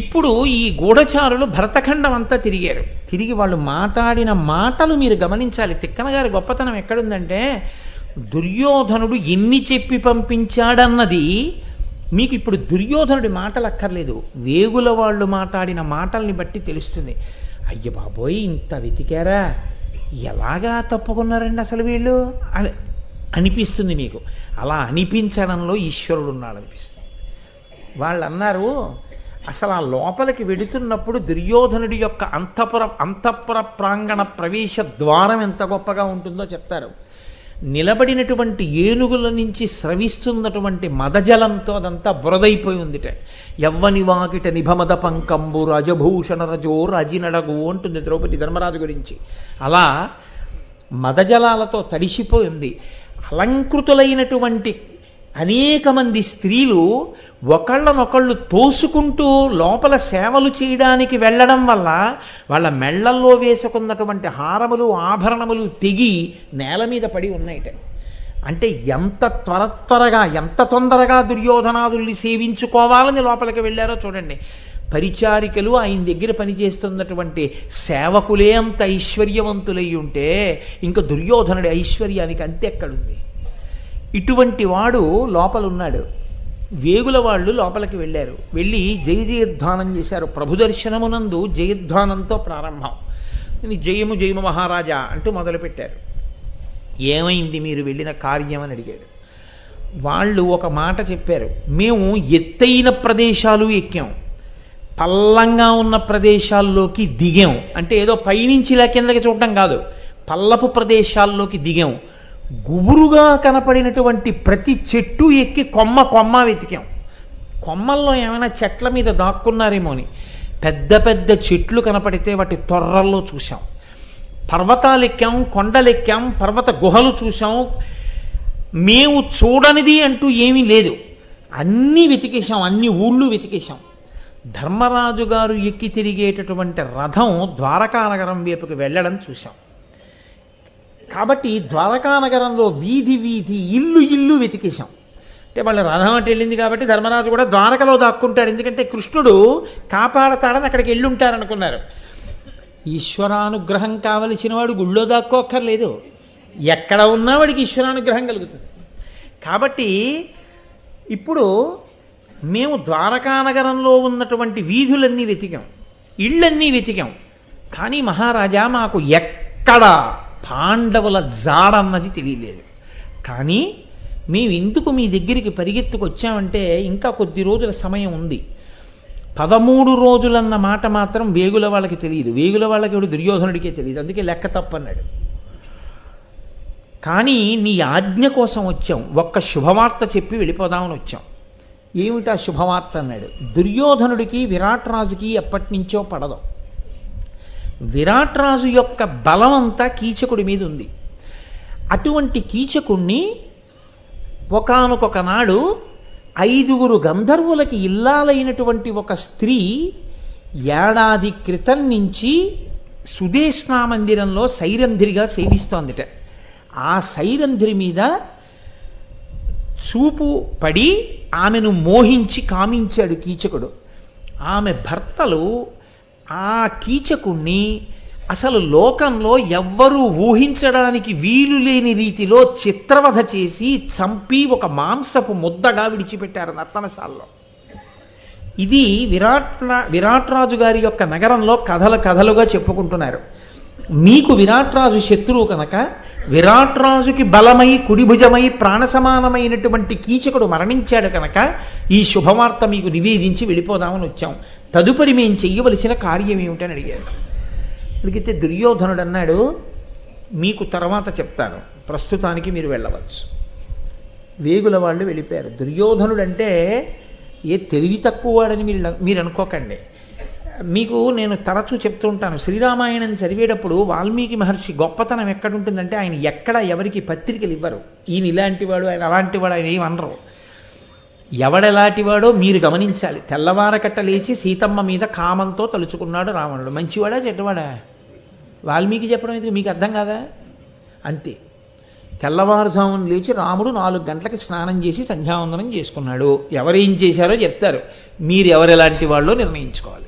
ఇప్పుడు ఈ గూఢచారులు భరతఖండం అంతా తిరిగారు. తిరిగి వాళ్ళు మాట్లాడిన మాటలు మీరు గమనించాలి. తిక్కన గారి గొప్పతనం ఎక్కడుందంటే, దుర్యోధనుడు ఎన్ని చెప్పి పంపించాడన్నది మీకు ఇప్పుడు దుర్యోధనుడి మాటలు అక్కర్లేదు, వేగుల వాళ్ళు మాట్లాడిన మాటల్ని బట్టి తెలుస్తుంది. అయ్య బాబోయ్, ఇంత వెతికారా, ఎలాగా తప్పుకున్నారండి అసలు వీళ్ళు అని అనిపిస్తుంది మీకు. అలా అనిపించడంలో ఈశ్వరుడు ఉన్నాడు అనిపిస్తుంది. వాళ్ళు అన్నారు, అసలు ఆ లోపలికి వెడుతున్నప్పుడు దుర్యోధనుడి యొక్క అంతఃపుర ప్రాంగణ ప్రవేశ ద్వారం ఎంత గొప్పగా ఉంటుందో చెప్తారు. నిలబడినటువంటి ఏనుగుల నుంచి స్రవిస్తున్నటువంటి మదజలంతో అదంతా బురదైపోయి ఉందిట. యవ్వని వాకిట నిభమద పంకంబు రాజభూషణ రజో రాజినడగు అంటుంది ద్రౌపది ధర్మరాజు గురించి. అలా మదజలాలతో తడిసిపోయి ఉంది. అలంకృతులైనటువంటి అనేక మంది స్త్రీలు ఒకళ్ళనొకళ్ళు తోసుకుంటూ లోపల సేవలు చేయడానికి వెళ్ళడం వల్ల వాళ్ళ మెళ్ళల్లో వేసుకున్నటువంటి హారములు ఆభరణములు తెగి నేల మీద పడి ఉన్నాయిట. అంటే ఎంత త్వరగా ఎంత తొందరగా దుర్యోధనాదుల్ని సేవించుకోవాలని లోపలికి వెళ్ళారో చూడండి. పరిచారికలు ఆయన దగ్గర పనిచేస్తున్నటువంటి సేవకులే అంత ఐశ్వర్యవంతులై ఉంటే ఇంకా దుర్యోధనుడి ఐశ్వర్యానికి అంతెక్కడుంది? ఇటువంటి వాడు లోపలున్నాడు. వేగుల వాళ్ళు లోపలికి వెళ్ళారు. వెళ్ళి జయధ్వానం చేశారు. ప్రభు దర్శనమునందు జయధ్వానంతో ప్రారంభం. జయము జయము మహారాజా అంటూ మొదలుపెట్టారు. ఏమైంది మీరు వెళ్ళిన కార్యం అని అడిగాడు. వాళ్ళు ఒక మాట చెప్పారు, మేము ఎత్తైన ప్రదేశాలు ఎక్కాం, పల్లంగా ఉన్న ప్రదేశాల్లోకి దిగాం. అంటే ఏదో పైనుంచి ఇలా కిందకి చూడటం కాదు, పల్లపు ప్రదేశాల్లోకి దిగాం. గుబురుగా కనపడినటువంటి ప్రతి చెట్టు ఎక్కి కొమ్మ కొమ్మ వెతికాం. కొమ్మల్లో ఏమైనా చెట్ల మీద దాక్కున్నారేమో అని. పెద్ద పెద్ద చెట్లు కనపడితే వాటి తొర్రల్లో చూసాం. పర్వతాలు ఎక్కాం, కొండలెక్కాం, పర్వత గుహలు చూసాం. మేము చూడనిది అంటూ ఏమీ లేదు, అన్నీ వెతికేశాం, అన్ని ఊళ్ళు వెతికేశాం. ధర్మరాజు గారు ఎక్కి తిరిగేటటువంటి రథం ద్వారకానగరం వైపుకి వెళ్ళడం చూశాం. కాబట్టి ద్వారకానగరంలో వీధి వీధి ఇల్లు ఇల్లు వెతికేశాం. అంటే వాళ్ళ రథం అంటే వెళ్ళింది కాబట్టి ధర్మరాజు కూడా ద్వారకలో దాక్కుంటాడు, ఎందుకంటే కృష్ణుడు కాపాడతాడని అక్కడికి వెళ్ళుంటారనుకున్నారు. ఈశ్వరానుగ్రహం కావలసిన వాడు గుళ్ళో దాక్కోక్కర్లేదు, ఎక్కడ ఉన్నా వాడికి ఈశ్వరానుగ్రహం కలుగుతుంది. కాబట్టి ఇప్పుడు మేము ద్వారకానగరంలో ఉన్నటువంటి వీధులన్నీ వెతికాం, ఇళ్ళన్నీ వెతికాం. కానీ మహారాజా మాకు ఎక్కడ పాండవుల జాడన్నది తెలియలేదు. కానీ మేము ఎందుకు మీ దగ్గరికి పరిగెత్తుకొచ్చామంటే ఇంకా కొద్ది రోజుల సమయం ఉంది. 13 రోజులన్న మాట మాత్రం వేగుల వాళ్ళకి తెలియదు, వేగుల వాళ్ళకి ఎవడు దుర్యోధనుడికే తెలియదు. అందుకే లెక్క తప్పన్నాడు. కానీ నీ ఆజ్ఞ కోసం వచ్చాం, ఒక్క శుభవార్త చెప్పి వెళ్ళిపోదామని వచ్చాం. ఏమిటా శుభవార్త అన్నాడు. దుర్యోధనుడికి విరాట్ రాజుకి ఎప్పటి నుంచో పడదు. విరాట్ రాజు యొక్క బలం అంతా కీచకుడి మీద ఉంది. అటువంటి కీచకుణ్ణి ఒకానొక నాడు 5 గంధర్వులకి ఇల్లాలైనటువంటి ఒక స్త్రీ ఏడాది క్రితం నుంచి సుదేష్ణా మందిరంలో సైరంధ్రిగా సేవిస్తోందిట. ఆ సైరంధ్రి మీద చూపు పడి ఆమెను మోహించి కామించాడు కీచకుడు. ఆమె భర్తలు ఆ కీచకుణ్ణి అసలు లోకంలో ఎవ్వరూ ఊహించడానికి వీలు లేని రీతిలో చిత్రవధ చేసి చంపి ఒక మాంసపు ముద్దగా విడిచిపెట్టారు నర్తనశాలలో. ఇది విరాట్ రాజు గారి యొక్క నగరంలో కథలుగా చెప్పుకుంటున్నారు. మీకు విరాట్ రాజు శత్రువు కనుక విరాట్ రాజుకి బలమై కుడిభుజమై ప్రాణసమానమైనటువంటి కీచకుడు మరణించాడు కనుక ఈ శుభవార్త మీకు నివేదించి వెళ్ళిపోదామని వచ్చాం. తదుపరి మేము చెయ్యవలసిన కార్యం ఏమిటని అడిగారు. అడిగితే దుర్యోధనుడు అన్నాడు, మీకు తర్వాత చెప్తాను, ప్రస్తుతానికి మీరు వెళ్ళవచ్చు. వేగుల వాళ్ళు వెళ్ళిపోయారు. దుర్యోధనుడు అంటే ఏ తెలివి తక్కువ వాడని మీరు అనుకోకండి. మీకు నేను తరచూ చెప్తూ ఉంటాను, శ్రీరామాయణం చదివేటప్పుడు వాల్మీకి మహర్షి గొప్పతనం ఎక్కడుంటుందంటే ఆయన ఎక్కడ ఎవరికి పత్రికలు ఇవ్వరు. ఈయన ఇలాంటివాడు, ఆయన అలాంటివాడు, ఆయన ఏమనరు. ఎవడెలాంటివాడో మీరు గమనించాలి. తెల్లవారకట్ట లేచి సీతమ్మ మీద కామంతో తలుచుకున్నాడు రావణుడు. మంచివాడా చెడ్డవాడా? వాల్మీకి చెప్పడం ఎందుకు, మీకు అర్థం కాదా? అంతే. తెల్లవారుజామున లేచి రాముడు 4 గంటలకి స్నానం చేసి సంధ్యావందనం చేసుకున్నాడు. ఎవరేం చేశారో చెప్తారు, మీరు ఎవరెలాంటి వాళ్ళో నిర్ణయించుకోవాలి.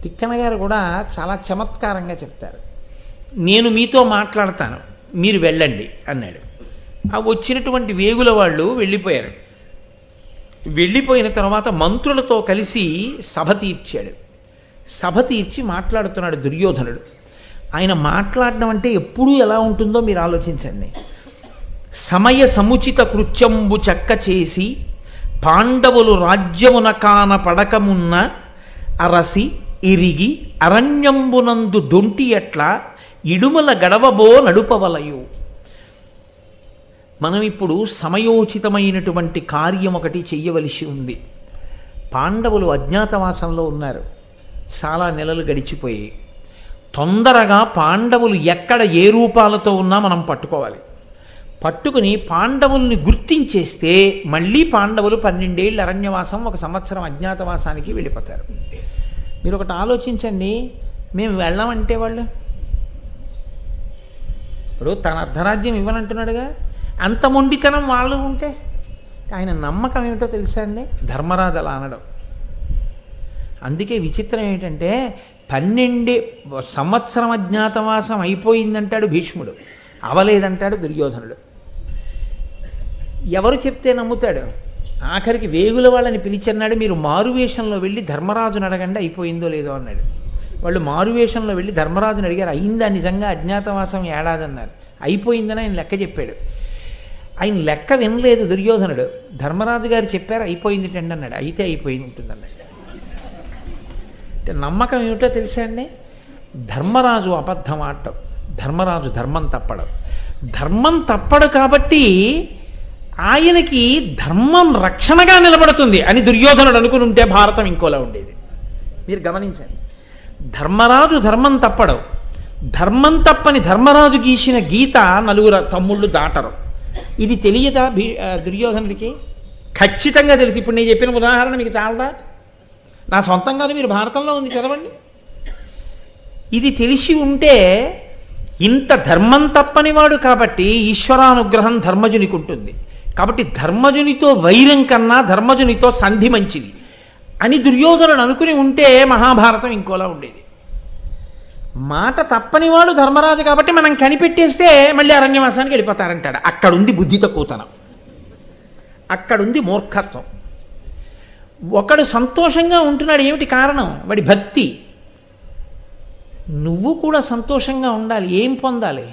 తిక్కన గారు కూడా చాలా చమత్కారంగా చెప్తారు. నేను మీతో మాట్లాడతాను, మీరు వెళ్ళండి అన్నాడు. ఆ వచ్చినటువంటి వేగుల వాళ్ళు వెళ్ళిపోయారు. వెళ్ళిపోయిన తర్వాత మంత్రులతో కలిసి సభ తీర్చాడు. సభ తీర్చి మాట్లాడుతున్నాడు దుర్యోధనుడు. ఆయన మాట్లాడడం అంటే ఎప్పుడూ ఎలా ఉంటుందో మీరు ఆలోచించండి. సమయ సముచిత కృత్యంబు చక్క చేసి పాండవులు రాజ్యమున కాన పడకమున్న అరసి ఇరిగి అరణ్యంబునందు దొంటి ఎట్లా ఇడుమల గడవబో నడుపవలయు. మనం ఇప్పుడు సమయోచితమైనటువంటి కార్యం ఒకటి చెయ్యవలసి ఉంది. పాండవులు అజ్ఞాతవాసంలో ఉన్నారు, చాలా నెలలు గడిచిపోయి. తొందరగా పాండవులు ఎక్కడ ఏ రూపాలతో ఉన్నా మనం పట్టుకోవాలి. పట్టుకుని పాండవుల్ని గుర్తించేస్తే మళ్ళీ పాండవులు 12 ఏళ్ళు అరణ్యవాసం, 1 సంవత్సరం అజ్ఞాతవాసానికి వెళ్ళిపోతారు. మీరు ఒకటి ఆలోచించండి, మేము వెళ్ళామంటే వాళ్ళు ఇప్పుడు తన అర్ధరాజ్యం ఇవ్వనంటున్నాడుగా, అంత మొండితనం వాళ్ళు ఉంటే ఆయన నమ్మకం ఏమిటో తెలుసా అండి? ధర్మరాజు అలా అనడం. అందుకే విచిత్రం ఏమిటంటే 12 సంవత్సరం అజ్ఞాతవాసం అయిపోయిందంటాడు భీష్ముడు, అవలేదంటాడు దుర్యోధనుడు. ఎవరు చెప్తే నమ్ముతాడు? ఆఖరికి వేగుల వాళ్ళని పిలిచన్నాడు, మీరు మారువేషంలో వెళ్ళి ధర్మరాజుని అడగండి అయిపోయిందో లేదో అన్నాడు. వాళ్ళు మారువేషంలో వెళ్ళి ధర్మరాజుని అడిగారు, అయిందా నిజంగా అజ్ఞాతవాసం ఏడాది అన్నారు. అయిపోయిందని ఆయన లెక్క చెప్పాడు. ఆయన లెక్క వినలేదు దుర్యోధనుడు. ధర్మరాజు గారు చెప్పారు అయిపోయింది టండి అన్నాడు. అయితే అయిపోయింది ఉంటుందన్నాడు. అంటే నమ్మకం ఏమిటో తెలుసా అండి? ధర్మరాజు అబద్ధం ఆడటం, ధర్మరాజు ధర్మం తప్పడం. ధర్మం తప్పడు కాబట్టి ఆయనకి ధర్మం రక్షణగా నిలబడుతుంది అని దుర్యోధనుడు అనుకుని ఉంటే భారతం ఇంకోలా ఉండేది. మీరు గమనించండి, ధర్మరాజు ధర్మం తప్పడు. ధర్మం తప్పని ధర్మరాజు గీసిన గీత నలుగురు తమ్ముళ్ళు దాటరు. ఇది తెలియదా దుర్యోధనుడికి? ఖచ్చితంగా తెలిసి. ఇప్పుడు నేను చెప్పిన ఉదాహరణ మీకు చాలదా? నా సొంతంగానే మీరు భారతంలో ఉంది చదవండి. ఇది తెలిసి ఉంటే, ఇంత ధర్మం తప్పనివాడు కాబట్టి ఈశ్వరానుగ్రహం ధర్మజునికి ఉంటుంది. కాబట్టి ధర్మజునితో వైరం కన్నా ధర్మజునితో సంధి మంచిది అని దుర్యోధనుడు అనుకుని ఉంటే మహాభారతం ఇంకోలా ఉండేది. మాట తప్పనివాడు ధర్మరాజు కాబట్టి మనం కనిపెట్టేస్తే మళ్ళీ అరణ్యవాసానికి వెళ్ళిపోతారంటాడు. అక్కడుంది బుద్ధి తక్కువతనం, అక్కడుంది మూర్ఖత్వం. ఒకడు సంతోషంగా ఉంటున్నాడు, ఏమిటి కారణం? వాడి భక్తి. నువ్వు కూడా సంతోషంగా ఉండాలి. ఏం పొందాలి?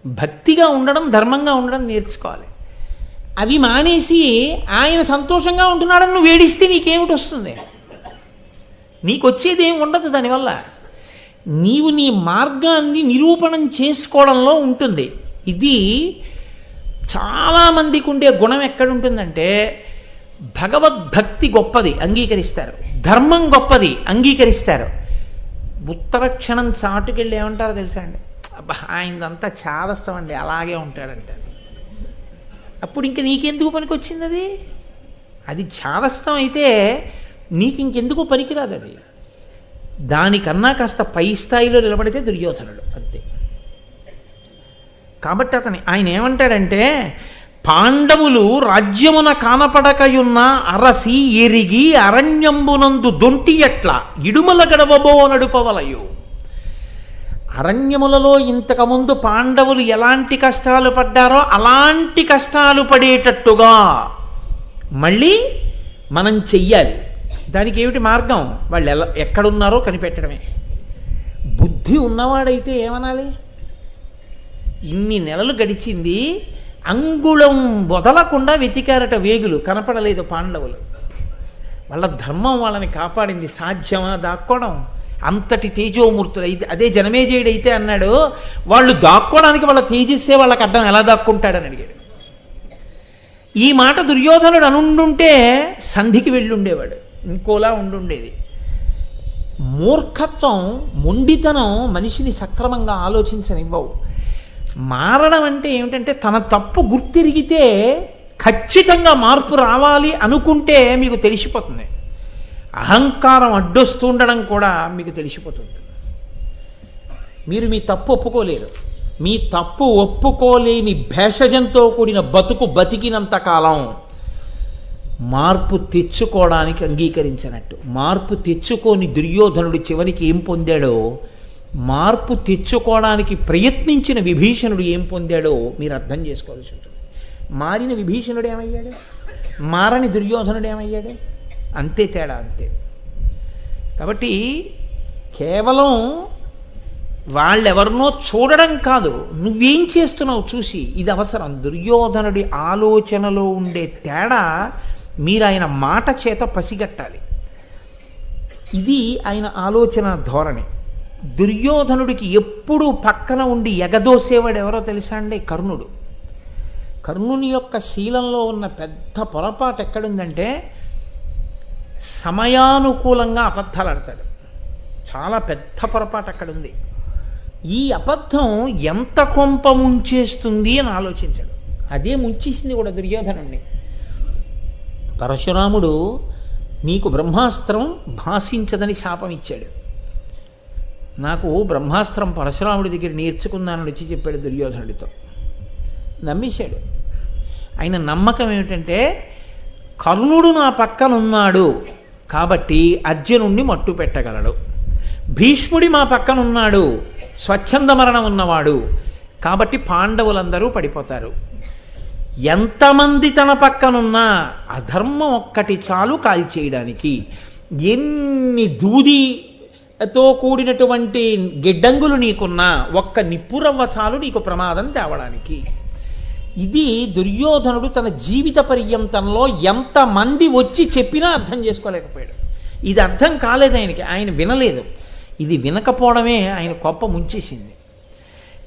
భక్తిగా ఉండడం, ధర్మంగా ఉండడం నేర్చుకోవాలి. అవి మానేసి ఆయన సంతోషంగా ఉంటున్నాడని నువ్వు వేడిస్తే నీకేమిటి వస్తుంది? నీకు వచ్చేది ఏం ఉండదు దానివల్ల. నీవు నీ మార్గాన్ని నిరూపణం చేసుకోవడంలో ఉంటుంది. ఇది చాలామందికి ఉండే గుణం ఎక్కడుంటుందంటే, భగవద్భక్తి గొప్పది అంగీకరిస్తారు, ధర్మం గొప్పది అంగీకరిస్తారు. ఉత్తర క్షణం చాటుకెళ్ళి ఏమంటారో తెలుసా అండి? అబ్బా ఆయనదంతా చాదస్తం అండి, అలాగే ఉంటాడంటారు. అప్పుడు ఇంక నీకెందుకు పనికొచ్చింది అది? అది చాదస్తం అయితే నీకు ఇంకెందుకు పనికిరాదు అది. దానికన్నా కాస్త పై స్థాయిలో నిలబడితే దుర్యోధనుడు అంతే. కాబట్టి ఆయన ఏమంటాడంటే, పాండవులు రాజ్యమున కానపడకయున్న అరసి ఎరిగి అరణ్యంబునందు దొంటి ఎట్ల ఇడుమల గడవబో నడుపవలయు. అరణ్యములలో ఇంతకుముందు పాండవులు ఎలాంటి కష్టాలు పడ్డారో అలాంటి కష్టాలు పడేటట్టుగా మళ్ళీ మనం చెయ్యాలి. దానికి ఏమిటి మార్గం? వాళ్ళు ఎక్కడున్నారో కనిపెట్టడమే. బుద్ధి ఉన్నవాడైతే ఏమనాలి? ఇన్ని నెలలు గడిచింది, అంగుళం వదలకుండా వెతికారట వేగులు, కనపడలేదు పాండవులు. వాళ్ళ ధర్మం వాళ్ళని కాపాడింది. సాధ్యమా దాక్కోవడం? అంతటి తేజోమూర్తులు అయితే, అదే జనమేజయుడైతే అన్నాడు, వాళ్ళు దాక్కోవడానికి వాళ్ళ తేజస్సే వాళ్ళకి అడ్డం, ఎలా దాక్కుంటాడని అడిగాడు. ఈ మాట దుర్యోధనుడు అనుండుంటే సంధికి వెళ్ళుండేవాడు, ఇంకోలా ఉండుండేది. మూర్ఖత్వం, మొండితనం మనిషిని సక్రమంగా ఆలోచించనివ్వవు. మారడం అంటే ఏమిటంటే, తన తప్పు గుర్తిరిగితే ఖచ్చితంగా మార్పు రావాలి అనుకుంటే మీకు తెలిసిపోతుంది. అహంకారం అడ్డొస్తుండడం కూడా మీకు తెలిసిపోతుంది. మీరు మీ తప్పు ఒప్పుకోలేరు. మీ తప్పు ఒప్పుకోలేని భేషజంతో కూడిన బతుకు బతికినంత కాలం మార్పు తెచ్చుకోవడానికి అంగీకరించినట్టు. మార్పు తెచ్చుకోని దుర్యోధనుడు చివరికి ఏం పొందాడో, మార్పు తెచ్చుకోవడానికి ప్రయత్నించిన విభీషణుడు ఏం పొందాడో మీరు అర్థం చేసుకోవాల్సి ఉంటుంది. మారిన విభీషణుడు ఏమయ్యాడు? మారని దుర్యోధనుడు ఏమయ్యాడు? అంతే తేడా, అంతే. కాబట్టి కేవలం వాళ్ళెవరినో చూడడం కాదు, నువ్వేం చేస్తున్నావు చూసి ఇది అవసరం. దుర్యోధనుడి ఆలోచనలో ఉండే తేడా మీరు ఆయన మాట చేత పసిగట్టాలి. ఇది ఆయన ఆలోచన ధోరణి. దుర్యోధనుడికి ఎప్పుడూ పక్కన ఉండి ఎగదోసేవాడు ఎవరో తెలుసా అండి? కర్ణుడు. కర్ణుని యొక్క శీలంలో ఉన్న పెద్ద పొరపాటు ఎక్కడుందంటే, సమయానుకూలంగా అబద్ధాలు ఆడతాడు. చాలా పెద్ద పొరపాటు అక్కడ ఉంది. ఈ అబద్ధం ఎంత కొంప ముంచేస్తుంది అని ఆలోచించాడు. అదే ముంచేసింది కూడా దుర్యోధనుడిని. పరశురాముడు నీకు బ్రహ్మాస్త్రం భాషించదని శాపం ఇచ్చాడు. నాకు బ్రహ్మాస్త్రం పరశురాముడి దగ్గర నేర్చుకున్నానని వచ్చి చెప్పాడు దుర్యోధనుడితో. నమ్మేశాడు. ఆయన నమ్మకం ఏమిటంటే, కర్ణుడు నా పక్కనున్నాడు కాబట్టి అర్జునుణ్ణి మట్టు పెట్టగలడు, భీష్ముడి మా పక్కనున్నాడు స్వచ్ఛంద మరణం ఉన్నవాడు కాబట్టి పాండవులందరూ పడిపోతారు, ఎంతమంది తన పక్కనున్నా అధర్మం ఒక్కటి చాలు కాల్చేయడానికి. ఎన్ని దూదితో కూడినటువంటి గిడ్డంగులు నీకున్నా ఒక్క నిప్పురవ్వ చాలు నీకు ప్రమాదం తేవడానికి. ఇది దుర్యోధనుడు తన జీవిత పర్యంతంలో ఎంతమంది వచ్చి చెప్పినా అర్థం చేసుకోలేకపోయాడు. ఇది అర్థం కాలేదు ఆయనకి, ఆయన వినలేదు. ఇది వినకపోవడమే ఆయన కొంప ముంచేసింది.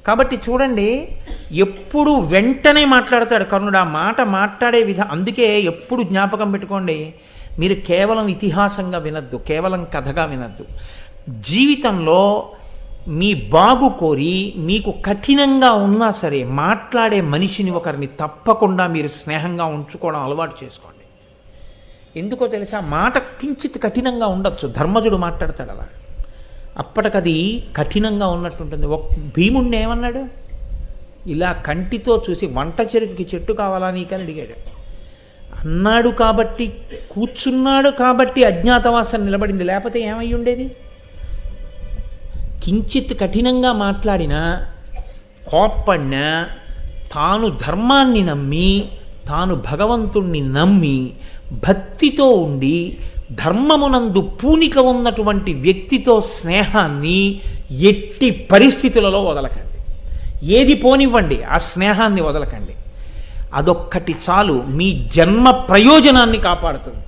కాబట్టి చూడండి, ఎప్పుడు వెంటనే మాట్లాడతాడు కర్ణుడు. ఆ మాట మాట్లాడే అందుకే ఎప్పుడు జ్ఞాపకం పెట్టుకోండి, మీరు కేవలం ఇతిహాసంగా వినద్దు, కేవలం కథగా వినద్దు. జీవితంలో మీ బాగు కోరి మీకు కఠినంగా ఉన్నా సరే మాట్లాడే మనిషిని ఒకరిని తప్పకుండా మీరు స్నేహంగా ఉంచుకోవడం అలవాటు చేసుకోండి. ఎందుకో తెలుసా, మాట కించిత్ కఠినంగా ఉండొచ్చు. ధర్మజుడు మాట్లాడతాడు అలా, అప్పటికది కఠినంగా ఉన్నట్టుంటుంది. భీముణ్ణి ఏమన్నాడు? ఇలా కంటితో చూసి వంట చెరుకుకి చెట్టు కావాలా నీకని అడిగాడు. అన్నాడు కాబట్టి, కూర్చున్నాడు కాబట్టి అజ్ఞాతవాసం నిలబడింది, లేకపోతే ఏమై ఉండేది? కించిత్ కఠినంగా మాట్లాడినా, కోప్పడినా, తాను ధర్మాన్ని నమ్మి, తాను భగవంతుణ్ణి నమ్మి భక్తితో ఉండి ధర్మమునందు పూనిక ఉన్నటువంటి వ్యక్తితో స్నేహాన్ని ఎట్టి పరిస్థితులలో వదలకండి. ఏది పోనివ్వండి, ఆ స్నేహాన్ని వదలకండి. అదొక్కటి చాలు మీ జన్మ ప్రయోజనాన్ని కాపాడుతుంది.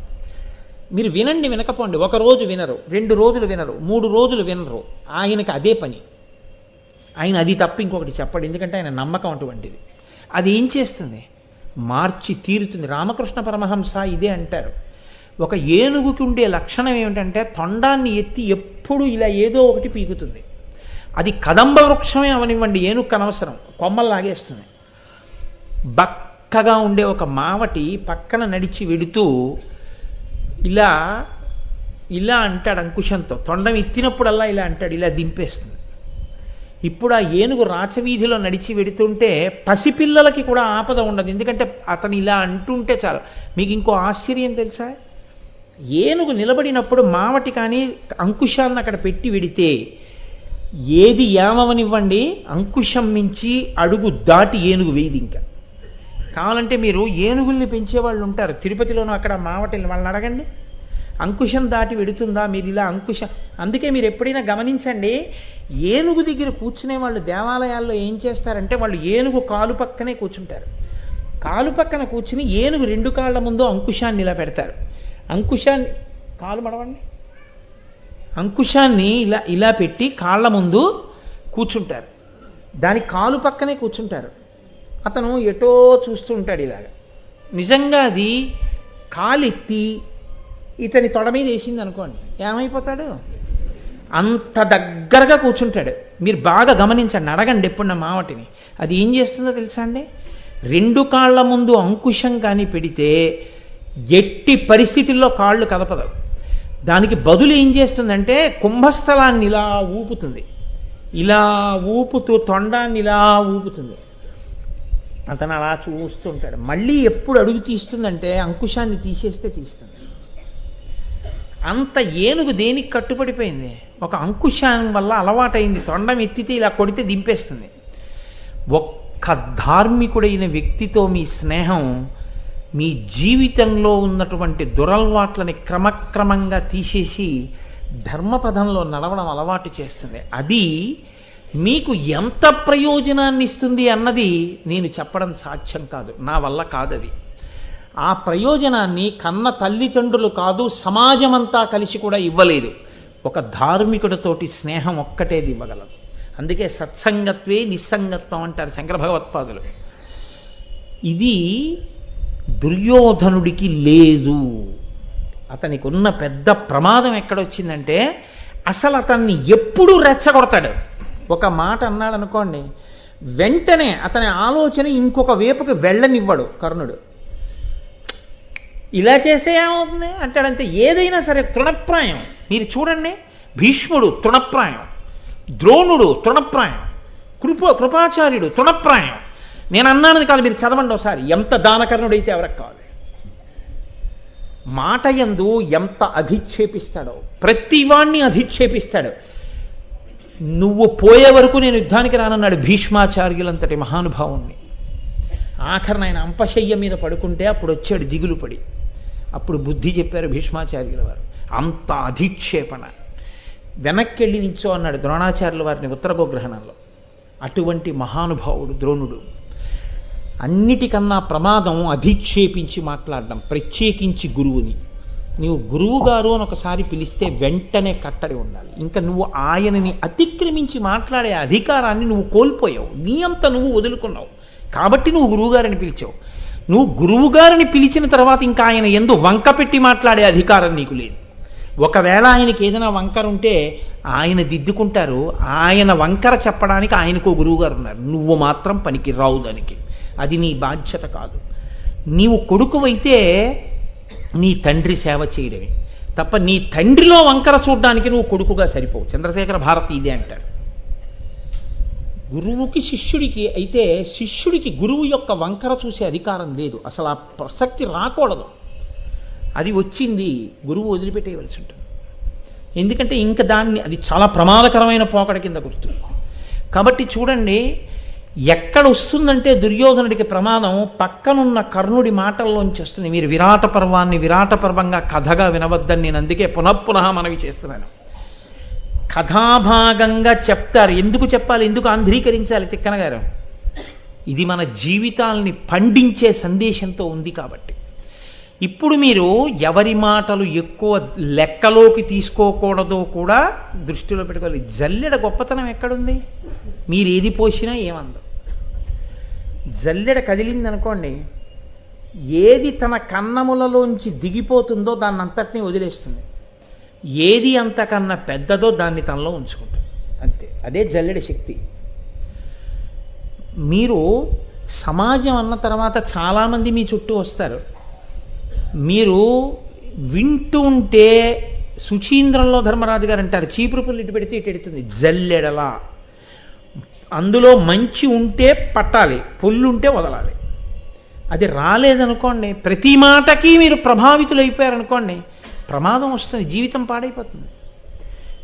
మీరు వినండి, వినకపోండి. 1 రోజు వినరు, 2 రోజులు వినరు, 3 రోజులు వినరు. ఆయనకి అదే పని. ఆయన అది తప్ప ఇంకొకటి చెప్పడు. ఎందుకంటే ఆయన నమ్మకం అటువంటిది. అది ఏం చేస్తుంది? మార్చి తీరుతుంది. రామకృష్ణ పరమహంస ఇదే అంటారు. ఒక ఏనుగుకి ఉండే లక్షణం ఏమిటంటే తొండాన్ని ఎత్తి ఎప్పుడు ఇలా ఏదో ఒకటి పీకుతుంది. అది కదంబ వృక్షమే అవనివ్వండి, ఏనుగు అనవసరం, కొమ్మలు లాగేస్తుంది. బక్కగా ఉండే ఒక మావటి పక్కన నడిచి వెడుతూ ఇలా ఇలా అంటాడు అంకుశంతో. తొండం ఎత్తినప్పుడల్లా ఇలా అంటాడు, ఇలా దింపేస్తుంది. ఇప్పుడు ఆ ఏనుగు రాచవీధిలో నడిచి వెడుతుంటే పసిపిల్లలకి కూడా ఆపద ఉండదు. ఎందుకంటే అతను ఇలా అంటుంటే చాలు. మీకు ఇంకో ఆశ్చర్యం తెలుసా? ఏనుగు నిలబడినప్పుడు మావటి కానీ అంకుశాలను అక్కడ పెట్టి వెడితే ఏది ఏమవనివ్వండి, అంకుశం మించి అడుగు దాటి ఏనుగు వేయదు. ఇంకా కావాలంటే మీరు ఏనుగుల్ని పెంచేవాళ్ళు ఉంటారు తిరుపతిలోనూ, అక్కడ మావటిని వాళ్ళని అడగండి, అంకుశం దాటి వెడుతుందా? మీరు ఇలా అంకుశం. అందుకే మీరు ఎప్పుడైనా గమనించండి, ఏనుగు దగ్గర కూర్చునే వాళ్ళు దేవాలయాల్లో ఏం చేస్తారంటే వాళ్ళు ఏనుగు కాలు పక్కనే కూర్చుంటారు. కాలు పక్కన కూర్చుని ఏనుగు 2 కాళ్ళ ముందు అంకుశాన్ని ఇలా పెడతారు. అంకుశాన్ని కాలు మడవండి, అంకుశాన్ని ఇలా ఇలా పెట్టి కాళ్ళ ముందు కూర్చుంటారు. దాని కాలు పక్కనే కూర్చుంటారు. అతను ఎటో చూస్తూ ఉంటాడు ఇలాగా. నిజంగా అది కాలెత్తి ఇతని తొడ మీద వేసింది అనుకోండి, ఏమైపోతాడు? అంత దగ్గరగా కూర్చుంటాడు. మీరు బాగా గమనించండి, అడగండి ఎప్పుడు నా మావటిని. అది ఏం చేస్తుందో తెలుసా అండి? 2 కాళ్ళ ముందు అంకుశం కానీ పెడితే ఎట్టి పరిస్థితుల్లో కాళ్ళు కదపదు. దానికి బదులు ఏం చేస్తుందంటే కుంభస్థలాన్ని ఇలా ఊపుతుంది, ఇలా ఊపుతూ తొండాన్ని ఇలా ఊపుతుంది. అతను అలా చూస్తుంటాడు. మళ్ళీ ఎప్పుడు అడుగు తీస్తుందంటే అంకుశాన్ని తీసేస్తే తీస్తుంది. అంత ఏనుగు దేనికి కట్టుబడిపోయింది? ఒక అంకుశం వల్ల అలవాటైంది. తొండం ఎత్తితే ఇలా కొడితే దింపేస్తుంది. ఒక్క ధార్మికుడైన వ్యక్తితో మీ స్నేహం మీ జీవితంలో ఉన్నటువంటి దురలవాట్లని క్రమక్రమంగా తీసేసి ధర్మపథంలో నడవడం అలవాటు చేస్తుంది. అది మీకు ఎంత ప్రయోజనాన్ని ఇస్తుంది అన్నది నేను చెప్పడం సాధ్యం కాదు, నా వల్ల కాదది. ఆ ప్రయోజనాన్ని కన్న తల్లిదండ్రులు కాదు, సమాజమంతా కలిసి కూడా ఇవ్వలేదు. ఒక ధార్మికుడితోటి స్నేహం ఒక్కటేది ఇవ్వగలదు. అందుకే సత్సంగత్వే నిస్సంగత్వం అంటారు శంకర భగవత్పాదులు. ఇది దుర్యోధనుడికి లేదు. అతనికి ఉన్న పెద్ద ప్రమాదం ఎక్కడొచ్చిందంటే అసలు అతన్ని ఎప్పుడూ రెచ్చగొడతాడు. ఒక మాట అన్నాడు అనుకోండి, వెంటనే అతని ఆలోచన ఇంకొక వైపుకి వెళ్ళనివ్వడు కర్ణుడు. ఇలా చేస్తే ఏమవుతుంది అంటాడంతే. ఏదైనా సరే తృణప్రాయం. మీరు చూడండి, భీష్ముడు తృణప్రాయం, ద్రోణుడు తృణప్రాయం, కృపాచార్యుడు తృణప్రాయం. నేను అన్నానది కాదు, మీరు చదవండి ఒకసారి. ఎంత దానకర్ణుడైతే ఎవరికి కావాలి. మాట యందు ఎంత అధిక్షేపిస్తాడో, ప్రతివాణ్ణి అధిక్షేపిస్తాడు. నువ్వు పోయే వరకు నేను యుద్ధానికి రానన్నాడు భీష్మాచార్యులంతటి మహానుభావుణ్ణి. ఆఖరణ ఆయన అంపశయ్య మీద పడుకుంటే అప్పుడు వచ్చాడు దిగులు పడి. అప్పుడు బుద్ధి చెప్పారు భీష్మాచార్యుల వారు. అంత అధిక్షేపణ. వెనక్కి వెళ్ళి నించో అన్నాడు ద్రోణాచార్యుల వారిని ఉత్తర గోగ్రహణంలో. అటువంటి మహానుభావుడు ద్రోణుడు. అన్నిటికన్నా ప్రమాదం అధిక్షేపించి మాట్లాడడం, ప్రత్యేకించి గురువుని. నువ్వు గురువు గారు అని ఒకసారి పిలిస్తే వెంటనే కట్టడి ఉండాలి. ఇంకా నువ్వు ఆయనని అతిక్రమించి మాట్లాడే అధికారాన్ని నువ్వు కోల్పోయావు, నీ అంత నువ్వు వదులుకున్నావు. కాబట్టి నువ్వు గురువుగారిని పిలిచావు. నువ్వు గురువుగారిని పిలిచిన తర్వాత ఇంకా ఆయన ఎందు వంక పెట్టి మాట్లాడే అధికారం నీకు లేదు. ఒకవేళ ఆయనకి ఏదైనా వంకర ఉంటే ఆయన దిద్దుకుంటారు. ఆయన వంకర చెప్పడానికి ఆయనకు గురువుగారు ఉన్నారు. నువ్వు మాత్రం పనికి రావు దానికి. అది నీ బాధ్యత కాదు. నీవు కొడుకువైతే నీ తండ్రి సేవ చేయడమే తప్ప నీ తండ్రిలో వంకర చూడడానికి నువ్వు కొడుకుగా సరిపోవు. చంద్రశేఖర భారతి ఇదే అంటారు. గురువుకి శిష్యుడికి అయితే శిష్యుడికి గురువు యొక్క వంకర చూసే అధికారం లేదు. అసలు ఆ ప్రసక్తి రాకూడదు. అది వచ్చింది గురువు వదిలిపెట్టేయవలసి ఉంటుంది. ఎందుకంటే ఇంకా అది చాలా ప్రమాదకరమైన పోకడ కింద గుర్తు. కాబట్టి చూడండి, ఎక్కడ వస్తుందంటే దుర్యోధనుడికి ప్రమాదం పక్కనున్న కర్ణుడి మాటల్లోంచి వస్తుంది. మీరు విరాట పర్వాన్ని విరాట పర్వంగా కథగా వినవద్దని నేను అందుకే పునఃపునః మనవి చేస్తున్నాను. కథాభాగంగా చెప్తారు. ఎందుకు చెప్పాలి, ఎందుకు ఆంధ్రీకరించాలి తిక్కన గారు? ఇది మన జీవితాల్ని పండించే సందేశంతో ఉంది కాబట్టి. ఇప్పుడు మీరు ఎవరి మాటలు ఎక్కువ లెక్కలోకి తీసుకోకూడదో కూడా దృష్టిలో పెట్టుకోవాలి. జల్లెడ గొప్పతనం ఎక్కడుంది? మీరు ఏది పోసినా ఏమందో. జల్లెడ కదిలింది అనుకోండి, ఏది తన కన్నములలోంచి దిగిపోతుందో దాన్ని అంతటినీ వదిలేస్తుంది. ఏది అంతకన్నా పెద్దదో దాన్ని తనలో ఉంచుకుంటుంది. అంతే. అదే జల్లెడ శక్తి. మీరు సమాజం అన్న తర్వాత చాలామంది మీ చుట్టూ వస్తారు. మీరు వింటూ ఉంటే సుచీంద్రంలో ధర్మరాజు గారు అంటారు, చీపురు పుల్లు ఇటు పెడితే ఇటు ఎడుతుంది జల్లెడలా. అందులో మంచి ఉంటే పట్టాలి, పుల్లుంటే వదలాలి. అది రాలేదనుకోండి, ప్రతి మాటకి మీరు ప్రభావితులు అయిపోయారనుకోండి, ప్రమాదం వస్తుంది, జీవితం పాడైపోతుంది.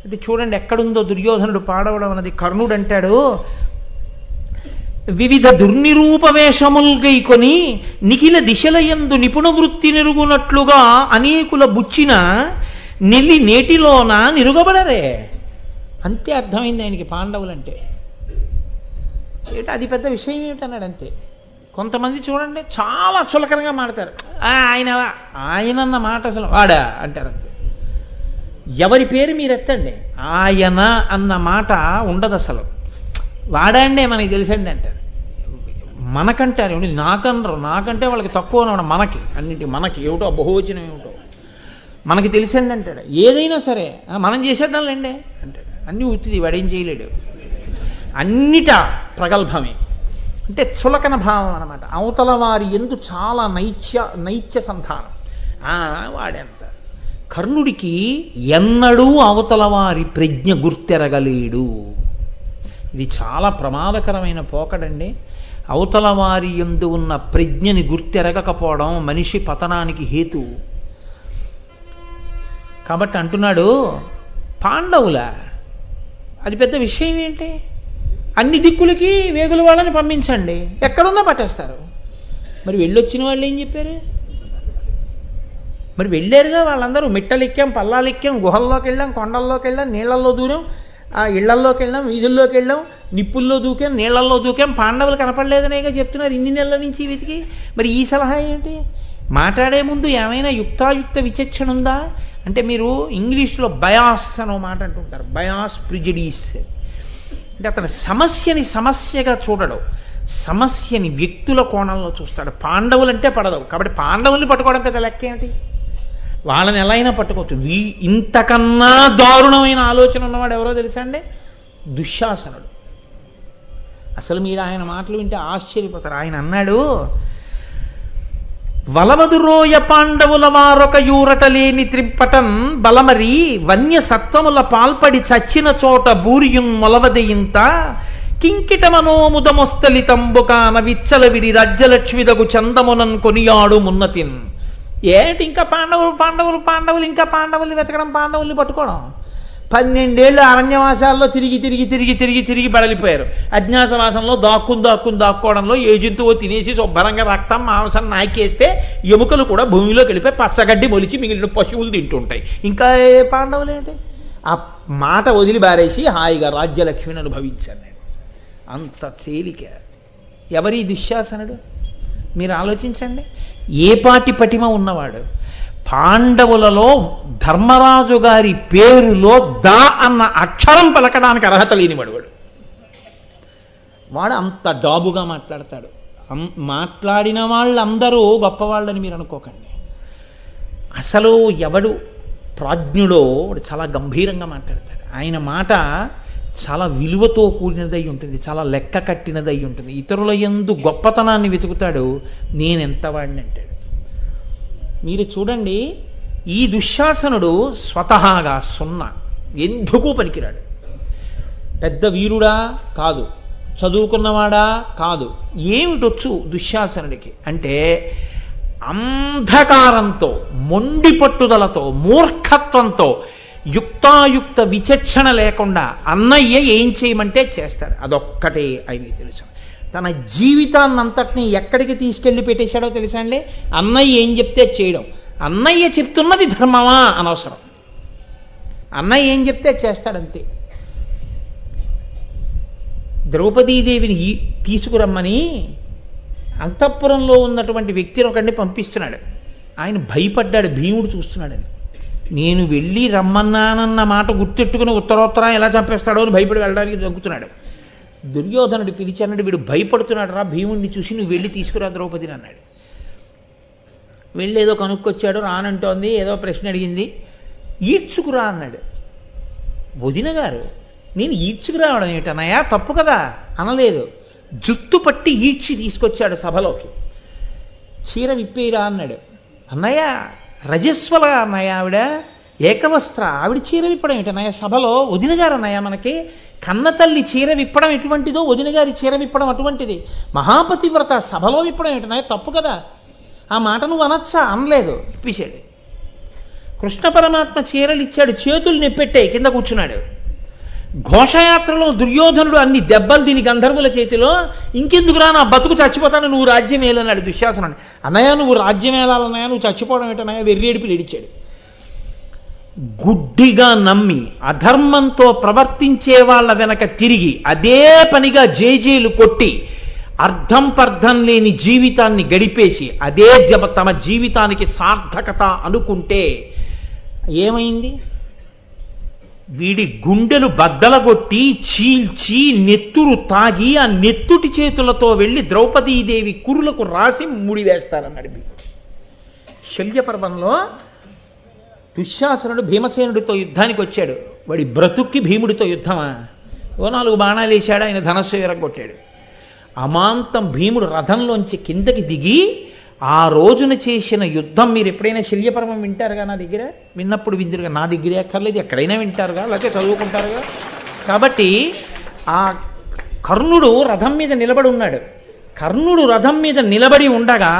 అంటే చూడండి ఎక్కడుందో దుర్యోధనుడు పాడవడం అన్నది. కర్ణుడు అంటాడు, వివిధ దుర్నిరూపవేషముల్గైకొని నిఖిల దిశలయందు నిపుణ వృత్తి నిరుగునట్లుగా అనేకుల బుచ్చిన నెల్లి నేటిలోన నిరుగబడరే. అంతే అర్థమైంది ఆయనకి పాండవులంటే. అది పెద్ద విషయం ఏమిటన్నాడు. అంతే. కొంతమంది చూడండి చాలా చులకనగా మాడతారు. ఆయనన్న మాట అసలు వాడా అంటారు. అంతే. ఎవరి పేరు మీరు ఎత్తండి, ఆయన అన్న మాట ఉండదు అసలు. వాడండే మనకి తెలుసండి అంటారు. మనకంటారు నాకనరు. నాకంటే వాళ్ళకి తక్కువ మనకి అన్నింటి మనకి ఏమిటో బహువచనం ఏమిటో మనకి తెలిసండి అంటాడు. ఏదైనా సరే మనం చేసేద్దాంలేండి అంటాడు. అన్నీ ఉత్తిది, వాడేం చేయలేడు. అన్నిట ప్రగల్భమే. అంటే చులకన భావం అన్నమాట. అవతల వారి ఎందు చాలా నైత్య సంధానం. వాడెంత. కర్ణుడికి ఎన్నడూ అవతల వారి ప్రజ్ఞ గుర్తెరగలేడు. ఇది చాలా ప్రమాదకరమైన పోకడండి. అవతల వారి యందు ఉన్న ప్రజ్ఞని గుర్తెరగకపోవడం మనిషి పతనానికి హేతు. కాబట్టి అంటున్నాడు, పాండవుల అది పెద్ద విషయం ఏంటి? అన్ని దిక్కులకి వేగుల వాళ్ళని పంపించండి, ఎక్కడున్నా పట్టేస్తారు. మరి వెళ్ళొచ్చిన వాళ్ళు ఏం చెప్పారు? మరి వెళ్ళారుగా వాళ్ళందరూ. మిట్టలెక్కాం, పల్లాలెక్కాం, గుహల్లోకి వెళ్ళాం, కొండల్లోకి వెళ్ళాం, నీళ్లల్లో దూరం, ఇళ్లల్లోకి వెళ్ళాం, వీధుల్లోకి వెళ్ళాం, నిప్పుల్లో దూకాం, నీళ్లల్లో దూకాం. పాండవులు కనపడలేదనేగా చెప్తున్నారు ఇన్ని నెలల నుంచి వెతికి. మరి ఈ సలహా ఏంటి? మాట్లాడే ముందు ఏమైనా యుక్తాయుక్త విచక్షణ ఉందా అంటే, మీరు ఇంగ్లీష్లో బయాస్ అనో మాట అంటుంటారు. Bias, prejudice. అంటే అతను సమస్యని సమస్యగా చూడడు, సమస్యని వ్యక్తుల కోణంలో చూస్తాడు. పాండవులంటే పడదు కాబట్టి పాండవుల్ని పట్టుకోవడం పెద్ద లెక్క ఏమిటి? వాళ్ళని ఎలా అయినా పట్టుకోవచ్చు. ఇంతకన్నా దారుణమైన ఆలోచన ఉన్నవాడు ఎవరో తెలుసా అండి? దుశ్శాసనుడు. అసలు మీరు ఆయన మాటలు వింటే ఆశ్చర్యపోతారు. ఆయన అన్నాడు, వలవదురోయ పాండవుల వారొక యూరటలేని త్రిప్పటన్ బలమరి వన్య సత్వముల పాల్పడి చచ్చిన చోట బూరియున్ మొలవదయింత కింకిట మనోముదమొస్తలితంబుకాన విచ్చల విడి రాజ్యలక్ష్మిదగు చందమునన్ కొనియాడు మున్నతిన్. ఏంటి ఇంకా పాండవులు పాండవులు పాండవులు, ఇంకా పాండవుల్ని వెతకడం, పాండవుల్ని పట్టుకోవడం. 12 అరణ్యవాసాల్లో తిరిగి బడలిపోయారు. అజ్ఞాతవాసంలో దాక్కోవడంలో ఏ జంతువు తినేసి శుభ్రంగా రక్తం మాంసం నాకేస్తే ఎముకలు కూడా భూమిలోకి వెళ్ళిపోయి పచ్చగడ్డి మొలిచి మిగిలిన పశువులు తింటుంటాయి. ఇంకా ఏ పాండవులు ఏంటి? ఆ మాట వదిలి బారేసి హాయిగా రాజ్యలక్ష్మిని అనుభవించాను నేను. అంత తేలిక. ఎవరి దుశ్శాసనుడు? మీరు ఆలోచించండి. ఏ పాటి పటిమ ఉన్నవాడు. పాండవులలో ధర్మరాజు గారి పేరులో దా అన్న అక్షరం పలకడానికి అర్హత లేనివాడు వాడు అంత డాబుగా మాట్లాడతాడు. మాట్లాడిన వాళ్ళందరూ గొప్పవాళ్ళని మీరు అనుకోకండి. అసలు ఎవడు ప్రాజ్ఞుడో వాడు చాలా గంభీరంగా మాట్లాడతాడు. ఆయన మాట చాలా విలువతో కూడినదై ఉంటుంది, చాలా లెక్క కట్టినదై ఉంటుంది. ఇతరుల యందు గొప్పతనాన్ని వెతుకుతాడు. నేనెంత వాడిని అంటాడు. మీరు చూడండి, ఈ దుశ్శాసనుడు స్వతహాగా ఎందుకు పనికిరాడు. పెద్ద వీరుడా కాదు, చదువుకున్నవాడా కాదు. ఏమిటొచ్చు దుశ్శాసనుడికి అంటే అంధకారంతో, మొండి పట్టుదలతో, మూర్ఖత్వంతో, యుక్తాయుక్త విచక్షణ లేకుండా అన్నయ్య ఏం చేయమంటే చేస్తాడు. అదొక్కటే ఆయనకి తెలుసు. తన జీవితాన్నంతటినీ ఎక్కడికి తీసుకెళ్ళి పెట్టేశాడో తెలుసా అండి? అన్నయ్య ఏం చెప్తే చేయడం. అన్నయ్య చెప్తున్నది ధర్మమా అనవసరం. అన్నయ్య ఏం చెప్తే చేస్తాడంతే. ద్రౌపదీదేవిని తీసుకురమ్మని అంతఃపురంలో ఉన్నటువంటి వ్యక్తిని ఒకడిని పంపిస్తున్నాడు. ఆయన భయపడ్డాడు, భీముడు చూస్తున్నాడని. నేను వెళ్ళి రమ్మన్నానన్న మాట గుర్తెట్టుకుని ఉత్తరోత్తరం ఎలా చంపేస్తాడో అని భయపడి వెళ్ళడానికి జంకుతున్నాడు. దుర్యోధనుడు పిలిచాడు. వీడు భయపడుతున్నాడు. రా భీముడిని చూసి నువ్వు వెళ్ళి తీసుకురా ద్రౌపదిని అన్నాడు. వెళ్ళి ఏదో కనుక్కొచ్చాడు. రానంటోంది, ఏదో ప్రశ్న అడిగింది. ఈడ్చుకురా అన్నాడు. వదిన గారు, నేను ఈడ్చుకురావడం ఏమిటన్నయ్యా, తప్పు కదా అనలేదు. జుట్టు పట్టి ఈడ్చి తీసుకొచ్చాడు సభలోకి. చీర విప్పేరా అన్నాడు. అన్నయ్య రజస్వల అన్నయ్య, ఆవిడ ఏకవస్త్ర, ఆవిడ చీర విప్పడం ఏంటన్నయ్య సభలో? వదిన గారు అన్నయ్య, మనకి కన్న తల్లి చీర విప్పడం ఎటువంటిదో వదిన గారి చీర విప్పడం అటువంటిది. మహాపతివ్రత సభలో విప్పడం ఏంటన్నయ్య, తప్పు కదా. ఆ మాట నువ్వు అనొచ్చా? అనలేదు, ఇప్పించాడు. కృష్ణ పరమాత్మ చీరలు ఇచ్చాడు, చేతులు నెప్పెట్టాయి, కింద కూర్చున్నాడు. ఘోషయాత్రలో దుర్యోధనుడు అన్ని దెబ్బలు దీని గంధర్వుల చేతిలో, ఇంకెందుకురా నా బతుకు చచ్చిపోతాను, నువ్వు రాజ్యం ఏలన్నాడు దుశ్శాసనుడు. అన్నయ్య నువ్వు రాజ్యం ఏలాలన్నయ్య, నువ్వు చచ్చిపోవడం ఏంటన్నయ్య, వెర్రేడిపి ఏడిచాడు. గుడ్డిగా నమ్మి అధర్మంతో ప్రవర్తించే వాళ్ళ వెనక తిరిగి అదే పనిగా జేజేలు కొట్టి అర్థం పర్థం లేని జీవితాన్ని గడిపేసి అదే తమ జీవితానికి సార్థకత అనుకుంటే ఏమైంది? వీడి గుండెలు బద్దలగొట్టి చీల్చి నెత్తురు తాగి ఆ నెత్తుటి చేతులతో వెళ్ళి ద్రౌపదీదేవి కురులకు రాసి ముడివేస్తారన్నాడు. శల్యపర్వంలో దుశ్శాసనుడు భీమసేనుడితో యుద్ధానికి వచ్చాడు. వాడి బ్రతుక్కి భీముడితో యుద్ధమా? ఓ 4 బాణాలు వేశాడు, ఆయన ధనస్సు విరగొట్టాడు. అమాంతం భీముడు రథంలోంచి కిందకి దిగి ఆ రోజున చేసిన యుద్ధం మీరు ఎప్పుడైనా శల్యపర్వం వింటారుగా? నా దగ్గర విన్నప్పుడు విందురుగా, నా దగ్గరే అక్కర్లేదు, ఎక్కడైనా వింటారుగా, లేకపోతే చదువుకుంటారుగా. కాబట్టి ఆ కర్ణుడు రథం మీద నిలబడి ఉన్నాడు. కర్ణుడు రథం మీద నిలబడి ఉండగా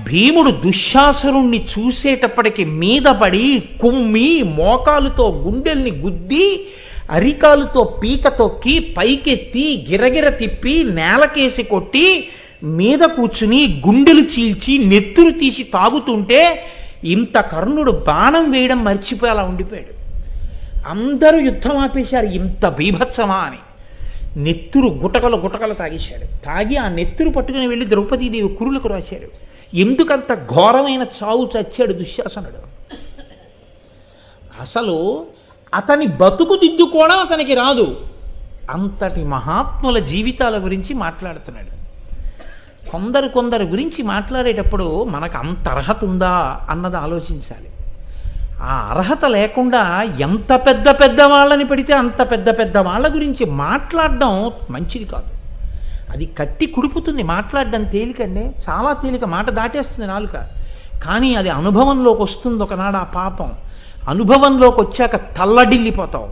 భీముడు దుశ్శాసనుణ్ణి చూసేటప్పటికి మీద పడి కుమ్మి మోకాలుతో గుండెల్ని గుద్ది అరికాలుతో పీక తొక్కి పైకెత్తి గిరగిర తిప్పి నేలకేసి కొట్టి మీద కూర్చుని గుండెలు చీల్చి నెత్తురు తీసి తాగుతుంటే ఇంత కర్ణుడు బాణం వేయడం మర్చిపోయి అలా ఉండిపోయాడు. అందరూ యుద్ధం ఆపేశారు. ఇంత బీభత్సమా అని నెత్తురు గుటకలు తాగేశాడు. తాగి ఆ నెత్తురు పట్టుకుని వెళ్ళి ద్రౌపదీదేవి కురులకు రాశాడు. ఎందుకంత ఘోరమైన చావు చచ్చాడు దుశ్శాసనుడు? అసలు అతని బతుకు దిద్దుకోవడం అతనికి రాదు. అంతటి మహాత్ముల జీవితాల గురించి మాట్లాడుతున్నాడు. కొందరు గురించి మాట్లాడేటప్పుడు మనకు అంత అర్హత ఉందా అన్నది ఆలోచించాలి. ఆ అర్హత లేకుండా ఎంత పెద్ద వాళ్ళని పెడితే అంత పెద్ద వాళ్ళ గురించి మాట్లాడడం మంచిది కాదు. అది కట్టి కుడుపుతుంది. మాట్లాడడం తేలికండి, చాలా తేలిక, మాట దాటేస్తుంది నాలుక. కానీ అది అనుభవంలోకి వస్తుంది ఒకనాడు. ఆ పాపం అనుభవంలోకి వచ్చాక తల్లడిల్లిపోతావు.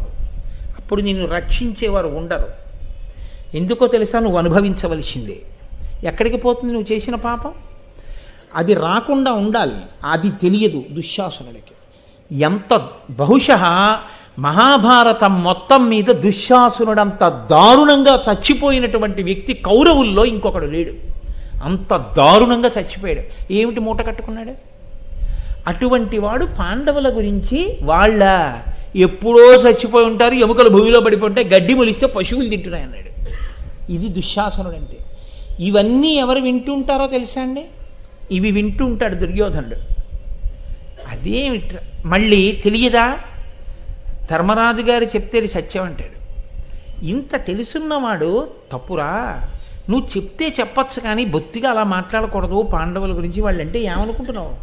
అప్పుడు నిన్ను రక్షించేవారు ఉండరు. ఎందుకో తెలుసా? నువ్వు అనుభవించవలసిందే. ఎక్కడికి పోతుంది నువ్వు చేసిన పాపం? అది రాకుండా ఉండాలి. అది తెలియదు దుశ్శాసనుడికి. ఎంత బహుశः మహాభారతం మొత్తం మీద దుశ్శాసనుడంత దారుణంగా చచ్చిపోయినటువంటి వ్యక్తి కౌరవుల్లో ఇంకొకడు లేడు. అంత దారుణంగా చచ్చిపోయాడు. ఏమిటి మూట కట్టుకున్నాడు? అటువంటి వాడు పాండవుల గురించి వాళ్ళ ఎప్పుడో చచ్చిపోయి ఉంటారు, ఎముకలు భూమిలో పడిపోతే గడ్డి మొలిస్తే పశువులు తింటున్నాయి అన్నాడు. ఇది దుశ్శాసనుడు అంటే. ఇవన్నీ ఎవరు వింటుంటారో తెలుసా అండి? ఇవి వింటూ ఉంటాడు దుర్యోధనుడు. అదేమిట మళ్ళీ తెలియదా? ధర్మరాజు గారు చెప్తే సత్యం అంటాడు. ఇంత తెలుసున్నవాడు తప్పురా, నువ్వు చెప్తే చెప్పచ్చు కానీ బొత్తిగా అలా మాట్లాడకూడదు పాండవుల గురించి. వాళ్ళంటే ఏమనుకుంటున్నావు?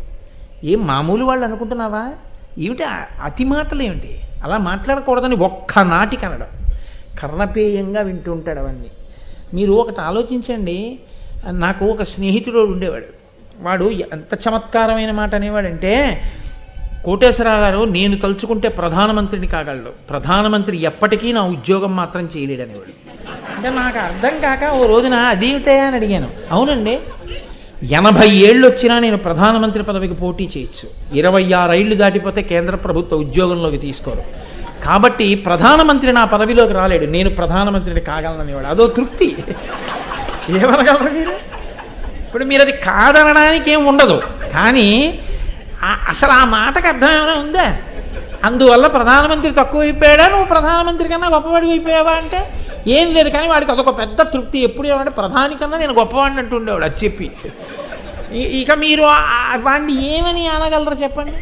ఏం మామూలు వాళ్ళు అనుకుంటున్నావా? ఏమిటి అతి మాటలు ఏమిటి? అలా మాట్లాడకూడదని ఒక్కనాటి కనడం. కర్ణపేయంగా వింటూ ఉంటాడు అవన్నీ. మీరు ఒకటి ఆలోచించండి. నాకు ఒక స్నేహితుడు ఉండేవాడు. వాడు ఎంత చమత్కారమైన మాట అనేవాడంటే, కోటేశ్వరరావు గారు నేను తలుచుకుంటే ప్రధానమంత్రిని కాగలడు, ప్రధానమంత్రి ఎప్పటికీ నా ఉద్యోగం మాత్రం చేయలేడు అనేవాడు. అంటే నాకు అర్థం కాక ఓ రోజున అదేమిటయా అని అడిగాను. అవునండి, 80 ఏళ్ళు వచ్చినా నేను ప్రధానమంత్రి పదవికి పోటీ చేయొచ్చు, 26 ఏళ్ళు దాటిపోతే కేంద్ర ప్రభుత్వ ఉద్యోగంలోకి తీసుకోరు, కాబట్టి ప్రధానమంత్రి నా పదవిలోకి రాలేడు, నేను ప్రధానమంత్రిని కాగలననేవాడు. అదో తృప్తి. ఏమనగలరు మీరు? ఇప్పుడు మీరు అది కాదనడానికి ఏం ఉండదు, కానీ అసలు ఆ మాటకు అర్థం ఏమైనా ఉందా? అందువల్ల ప్రధానమంత్రి తక్కువైపోయాడా, నువ్వు ప్రధానమంత్రి కన్నా గొప్పవాడి అయిపోయావా అంటే ఏం లేదు. కానీ వాడికి అదొక పెద్ద తృప్తి. ఎప్పుడు ఏమంటే ప్రధాని కన్నా నేను గొప్పవాడిని అంటూ ఉండేవాడు అది చెప్పి. ఇక మీరు వాడిని ఏమని అనగలరు చెప్పండి?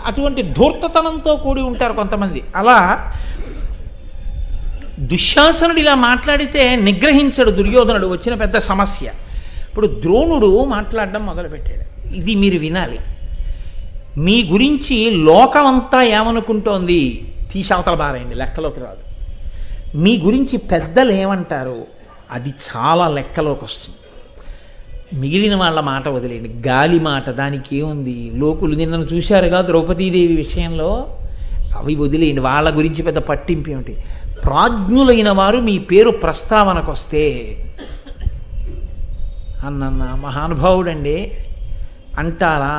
అటువంటి ధూర్తతనంతో కూడి ఉంటారు కొంతమంది. అలా దుశ్శాసనుడు ఇలా మాట్లాడితే నిగ్రహించడు దుర్యోధనుడు. వచ్చిన పెద్ద సమస్య. ఇప్పుడు ద్రోణుడు మాట్లాడడం మొదలుపెట్టాడు. ఇది మీరు వినాలి. మీ గురించి లోకమంతా ఏమనుకుంటోంది తీసవతల బారేయండి, లెక్కలోకి రాదు. మీ గురించి పెద్దలు ఏమంటారు అది చాలా లెక్కలోకి వస్తుంది. మిగిలిన వాళ్ళ మాట వదిలేయండి, గాలి మాట, దానికి ఏముంది? లోకులు నిన్నను చూశారుగా ద్రౌపదీదేవి విషయంలో, అవి వదిలేయండి. వాళ్ళ గురించి పెద్ద పట్టింపు ఏమిటి? ప్రాజ్ఞులైన వారు మీ పేరు ప్రస్తావనకు వస్తే, అన్న మహానుభావుడండి అంటారా?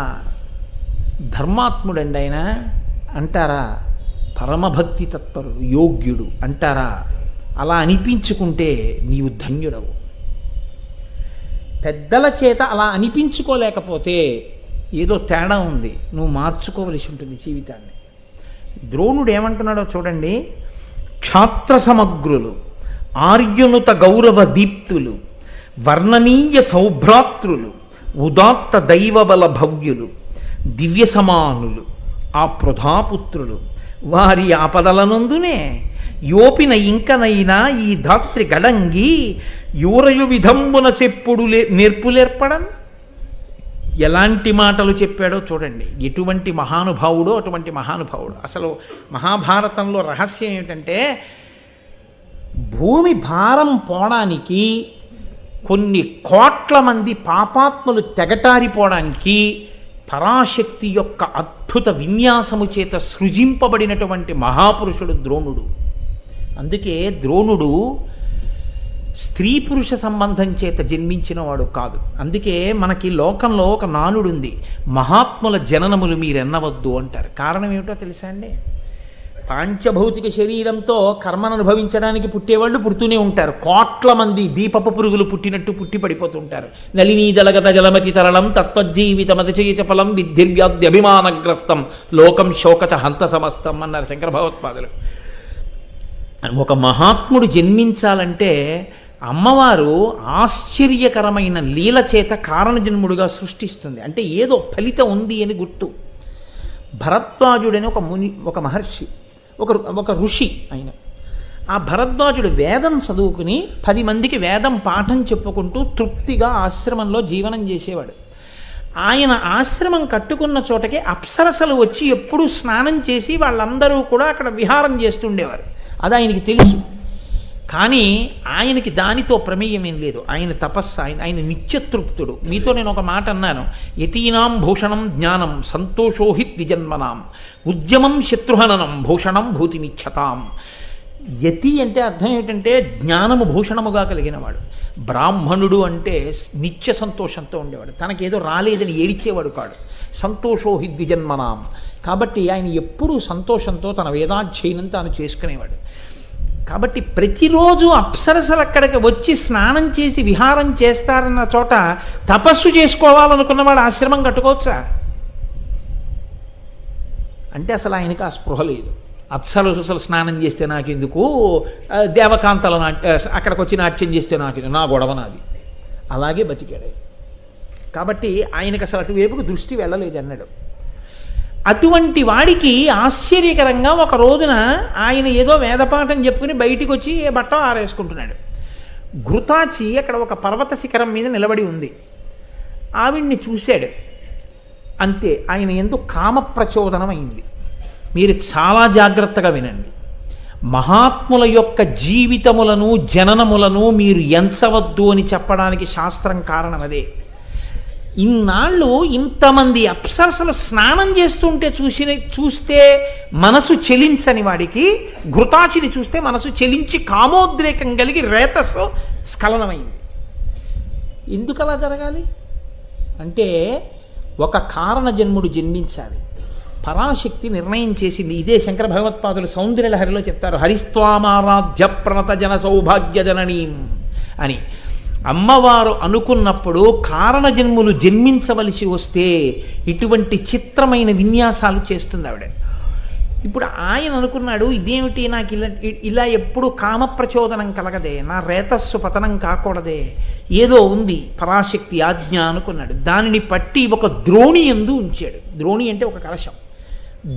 ధర్మాత్ముడండి ఆయన అంటారా? పరమభక్తి తత్పరుడు, యోగ్యుడు అంటారా? అలా అనిపించుకుంటే నీవు ధన్యుడవు. పెద్దల చేత అలా అనిపించుకోలేకపోతే ఏదో తేడా ఉంది, నువ్వు మార్చుకోవలసి ఉంటుంది జీవితాన్ని. ద్రోణుడు ఏమంటున్నాడో చూడండి. క్షాత్ర సమగ్రులు, ఆర్యునుత గౌరవ దీప్తులు, వర్ణనీయ సౌభ్రాతృలు, ఉదాత్త దైవబల భవ్యులు, దివ్య సమానులు, ఆ పృథాపుత్రులు, వారి ఆపదలనందునే యోపిన ఇంకనైనా ఈ ధాత్రి గడంగి యూరయు విధంబున చెప్పుడు నేర్పులేర్పడం. ఎలాంటి మాటలు చెప్పాడో చూడండి. ఎటువంటి మహానుభావుడో అటువంటి మహానుభావుడు. అసలు మహాభారతంలో రహస్యం ఏమిటంటే, భూమి భారం పోవడానికి, కొన్ని కోట్ల మంది పాపాత్ములు తెగటారిపోవడానికి పరాశక్తి యొక్క అద్భుత విన్యాసము చేత సృజింపబడినటువంటి మహాపురుషుడు ద్రోణుడు. అందుకే ద్రోణుడు స్త్రీ పురుష సంబంధం చేత జన్మించినవాడు కాదు. అందుకే మనకి లోకంలో ఒక నానుడుంది, మహాత్ముల జననములు మీరెన్నవద్దు అంటారు. కారణం ఏమిటో తెలుసా అండి? పాంచభౌతిక శరీరంతో కర్మను అనుభవించడానికి పుట్టేవాళ్ళు పుడుతూనే ఉంటారు. కోట్ల మంది దీపపు పురుగులు పుట్టినట్టు పుట్టి పడిపోతుంటారు. నలినీ జలగత జలమతి తరళం తత్వజీవితమతిచయిత ఫలం విద్ధిర్వ్యాధ్యభిమానగ్రస్తం లోకం శోకచ హంత సమస్తం అన్నారు శంకర భగవత్పాదులు. ఒక మహాత్ముడు జన్మించాలంటే అమ్మవారు ఆశ్చర్యకరమైన లీల చేత కారణజన్ముడుగా సృష్టిస్తుంది. అంటే ఏదో ఫలితం ఉంది అని గుర్తు. భరద్వాజుడని ఒక ముని, ఒక మహర్షి, ఒక ఋషి ఆయన. ఆ భరద్వాజుడు వేదం చదువుకుని 10 మందికి వేదం పాఠం చెప్పుకుంటూ తృప్తిగా ఆశ్రమంలో జీవనం చేసేవాడు. ఆయన ఆశ్రమం కట్టుకున్న చోటకి అప్సరసలు వచ్చి ఎప్పుడూ స్నానం చేసి వాళ్ళందరూ కూడా అక్కడ విహారం చేస్తుండేవారు. అది ఆయనకి తెలుసు. కానీ ఆయనకి దానితో ప్రమేయం ఏం లేదు. ఆయన తపస్సు, ఆయన నిత్యతృప్తుడు. మీతో నేను ఒక మాట అన్నాను, యతీనాం భూషణం జ్ఞానం సంతోషోహిత్ ద్విజన్మనాం ఉద్యమం శత్రుహననం భూషణం భూతిమిచ్చతాం. యతి అంటే అర్థం ఏమిటంటే జ్ఞానము భూషణముగా కలిగినవాడు. బ్రాహ్మణుడు అంటే నిత్య సంతోషంతో ఉండేవాడు, తనకేదో రాలేదని ఏడిచేవాడు కాడు. సంతోషో హి ద్విజన్మనాం. కాబట్టి ఆయన ఎప్పుడూ సంతోషంతో తన వేదాధ్యయనం తాను చేసుకునేవాడు. కాబట్టి ప్రతిరోజు అప్సరసలు అక్కడికి వచ్చి స్నానం చేసి విహారం చేస్తారన్న చోట తపస్సు చేసుకోవాలనుకున్నవాడు ఆశ్రమం కట్టుకోవచ్చా అంటే అసలు ఆయనకి ఆ స్పృహ లేదు. అప్సరసలు స్నానం చేస్తే నాకెందుకు, దేవకాంతల అక్కడికి వచ్చి నాట్యం చేస్తే నాకెందుకు, నా గొడవ నాది. అలాగే బతికాడు. కాబట్టి ఆయనకు అసలు అటువైపుకు దృష్టి వెళ్ళలేదు అన్నాడు. అటువంటి వాడికి ఆశ్చర్యకరంగా ఒక రోజున ఆయన ఏదో వేదపాఠం చెప్పుకుని బయటికి వచ్చి ఏ బట్ట ఆరేసుకుంటున్నాడు. ఘృతాచి అక్కడ ఒక పర్వత శిఖరం మీద నిలబడి ఉంది. ఆవిడ్ని చూశాడు. అంతే, ఆయన ఎందు కామ ప్రచోదనం అయింది. మీరు చాలా జాగ్రత్తగా వినండి. మహాత్ముల యొక్క జీవితములను జననములను మీరు ఎంచవద్దు అని చెప్పడానికి శాస్త్రం కారణం అదే. ఇన్నాళ్ళు ఇంతమంది అప్సరసలు స్నానం చేస్తుంటే చూస్తే మనసు చెలించని వాడికి ఘృతాచిని చూస్తే మనసు చెలించి కామోద్రేకం కలిగి రేతస్సు స్ఖలనమైంది. ఎందుకు అలా జరగాలి అంటే ఒక కారణ జన్ముడు జన్మించాలి. పరాశక్తి నిర్ణయం చేసింది. ఇదే శంకర భగవత్పాదులు సౌందర్యలహరిలో చెప్తారు, హరిస్వామారాధ్య ప్రణత జన సౌభాగ్య జననీం అని. అమ్మవారు అనుకున్నప్పుడు కారణ జన్ములు జన్మించవలసి వస్తే ఇటువంటి చిత్రమైన విన్యాసాలు చేస్తుంది ఆవిడ. ఇప్పుడు ఆయన అనుకున్నాడు, ఇదేమిటి నాకు ఇలా ఎప్పుడు కామ ప్రచోదనం కలగదే, నా రేతస్సు పతనం కాకూడదే, ఏదో ఉంది పరాశక్తి ఆజ్ఞ అనుకున్నాడు. దానిని పట్టి ఒక ద్రోణి యందు ఉంచాడు. ద్రోణి అంటే ఒక కలశం.